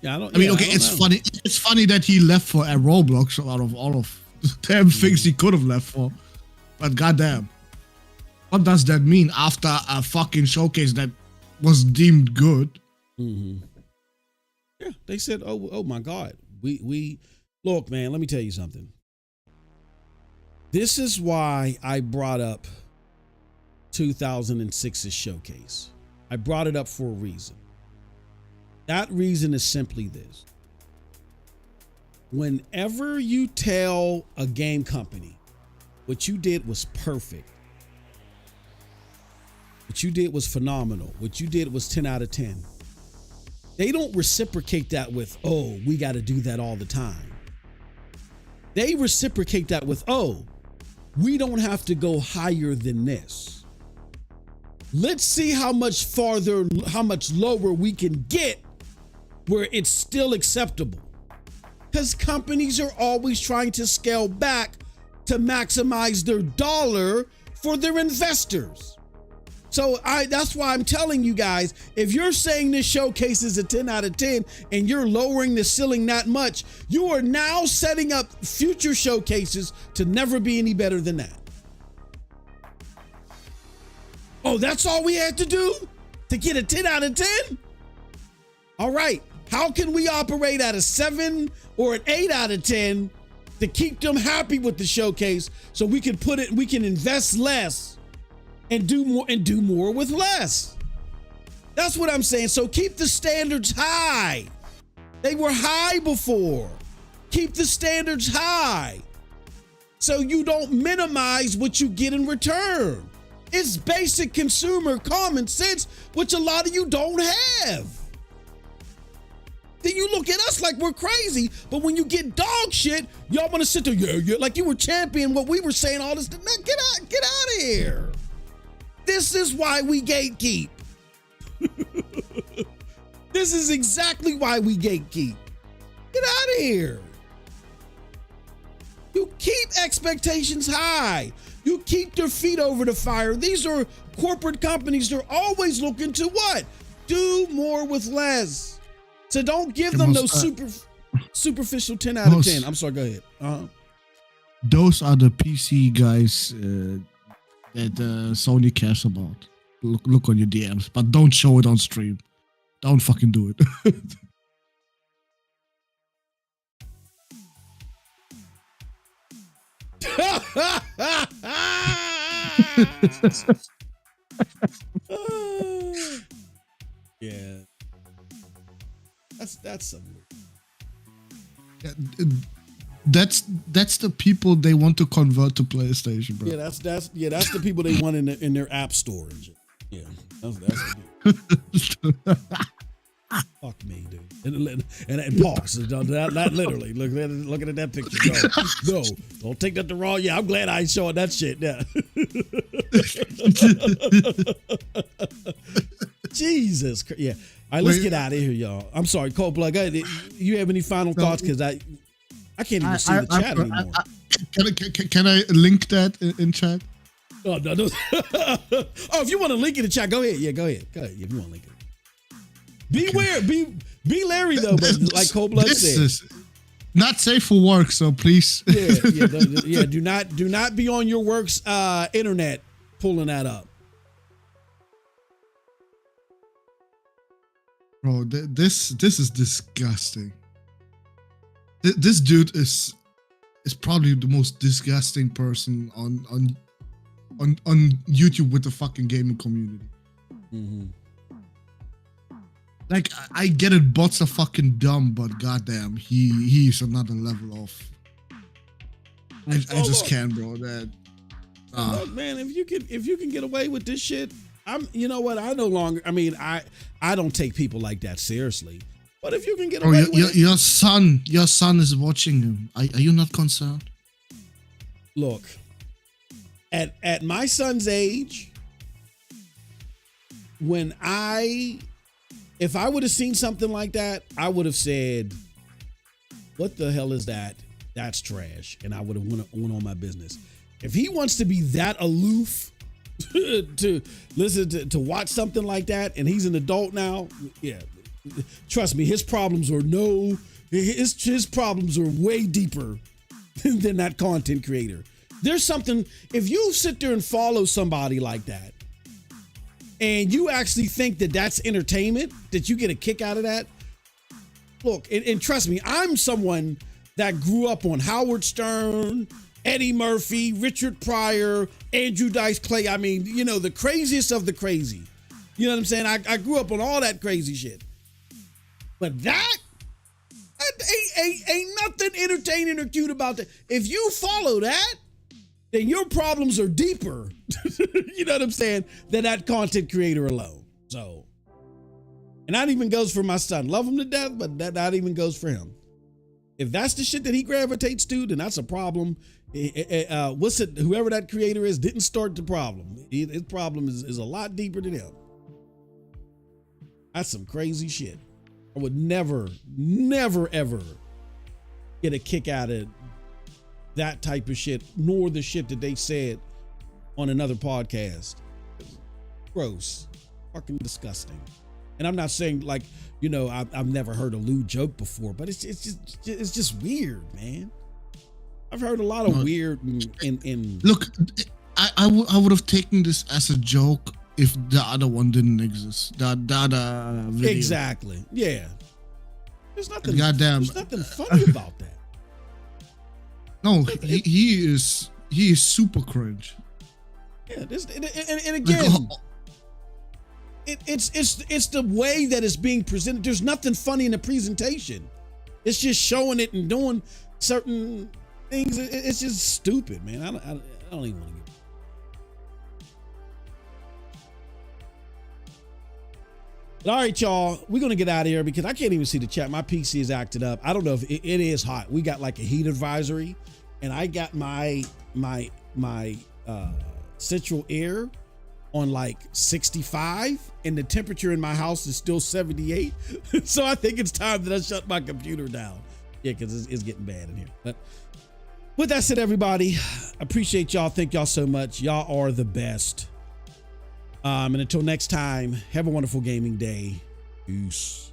[SPEAKER 1] Yeah, I don't.
[SPEAKER 2] I mean, okay, it's funny. It's funny that he left for a Roblox out of all of the damn things he could have left for. But goddamn, what does that mean after a fucking showcase that was deemed good?
[SPEAKER 1] Mm-hmm. Yeah, they said, "Oh my God, we look, man. Let me tell you something. This is why I brought up 2006's showcase. I brought it up for a reason. That reason is simply this. Whenever you tell a game company what you did was perfect, what you did was phenomenal, what you did was 10 out of 10, they don't reciprocate that with, oh, we got to do that all the time. They reciprocate that with, oh, we don't have to go higher than this. Let's see how much farther, how much lower we can get where it's still acceptable. Because companies are always trying to scale back to maximize their dollar for their investors. So that's why I'm telling you guys, if you're saying this showcase is a 10 out of 10 and you're lowering the ceiling that much, you are now setting up future showcases to never be any better than that. Oh, that's all we had to do to get a 10 out of 10? All right, how can we operate at a 7 or an 8 out of 10 to keep them happy with the showcase so we can invest less and do more with less? That's what I'm saying. So keep the standards high. They were high before. Keep the standards high so you don't minimize what you get in return. It's basic consumer common sense, which a lot of you don't have. Then you look at us like we're crazy, but when you get dog shit, y'all want to sit there, yeah, like you were championing what we were saying all this. Get out of here. This is why we gatekeep. This is exactly why we gatekeep. Get out of here. You keep expectations high. You keep their feet over the fire. These are corporate companies. They're always looking to what? Do more with less. So don't give them those superficial 10 out of 10. I'm sorry, go ahead.
[SPEAKER 2] Those are the PC guys that Sony cares about. Look on your DMs, but don't show it on stream. Don't fucking do it.
[SPEAKER 1] Yeah. That's something.
[SPEAKER 2] Yeah, that's the people they want to convert to PlayStation, bro.
[SPEAKER 1] Yeah, that's the people they want in their app store. Yeah, that's the deal. Fuck me, dude. And pause. Not literally. Looking at that picture. No, don't take that the wrong. Yeah, I'm glad I ain't showing that shit. Yeah. Jesus Christ. Yeah. All right, let's get out of here, y'all. I'm sorry, Cold Blood. You have any final thoughts? Because I can't even see the chat anymore.
[SPEAKER 2] Can I link that in chat?
[SPEAKER 1] Oh, no. Oh, if you want to link it in the chat, go ahead. Yeah, go ahead. If you want to link it. Beware. Be Larry, though, but like Cold Blood said.
[SPEAKER 2] Is not safe for work, so please.
[SPEAKER 1] Yeah. Do not be on your work's internet pulling that up.
[SPEAKER 2] Bro, this is disgusting. This dude is probably the most disgusting person on YouTube with the fucking gaming community.
[SPEAKER 1] Mm-hmm.
[SPEAKER 2] Like, I get it, bots are fucking dumb, but goddamn, he's another level of. I just can't, bro.
[SPEAKER 1] Look, man, if you can get away with this shit, you know what? I no longer. I mean, I don't take people like that seriously. But if you can get away with it,
[SPEAKER 2] your son is watching him. Are you not concerned?
[SPEAKER 1] Look, at my son's age, if I would have seen something like that, I would have said, "What the hell is that? That's trash," and I would have went on my business. If he wants to be that aloof to listen to watch something like that, and he's an adult now, yeah, trust me, his problems are way deeper than that content creator. There's something, if you sit there and follow somebody like that, and you actually think that that's entertainment, that you get a kick out of that, look, and trust me, I'm someone that grew up on Howard Stern, Eddie Murphy, Richard Pryor, Andrew Dice Clay. I mean, you know, the craziest of the crazy. You know what I'm saying? I grew up on all that crazy shit. But that ain't nothing entertaining or cute about that. If you follow that, then your problems are deeper, you know what I'm saying, than that content creator alone. So, and that even goes for my son. Love him to death, but that even goes for him. If that's the shit that he gravitates to, then that's a problem. Whoever that creator is didn't start the problem. His problem is a lot deeper than him. That's some crazy shit. I would never, ever get a kick out of that type of shit, nor the shit that they said on another podcast. Gross. Fucking disgusting. And I'm not saying, like, you know, I've never heard a lewd joke before, but it's just weird, man. I've heard a lot of weird in
[SPEAKER 2] Look, I would have taken this as a joke if the other one didn't exist. The other video.
[SPEAKER 1] Exactly. Yeah. There's nothing.
[SPEAKER 2] Goddamn.
[SPEAKER 1] There's nothing funny about that.
[SPEAKER 2] No, he is super cringe.
[SPEAKER 1] Yeah. And again, it's the way that it's being presented. There's nothing funny in the presentation. It's just showing it and doing certain things. It's just stupid, man. I don't even want to get. All right, y'all, we're going to get out of here because I can't even see the chat. My PC is acted up. I don't know if it is hot. We got like a heat advisory, and I got my central air on like 65, and the temperature in my house is still 78. So I think it's time that I shut my computer down. Yeah, because it's getting bad in here. But with that said, everybody, appreciate y'all. Thank y'all so much. Y'all are the best. And until next time, have a wonderful gaming day. Peace.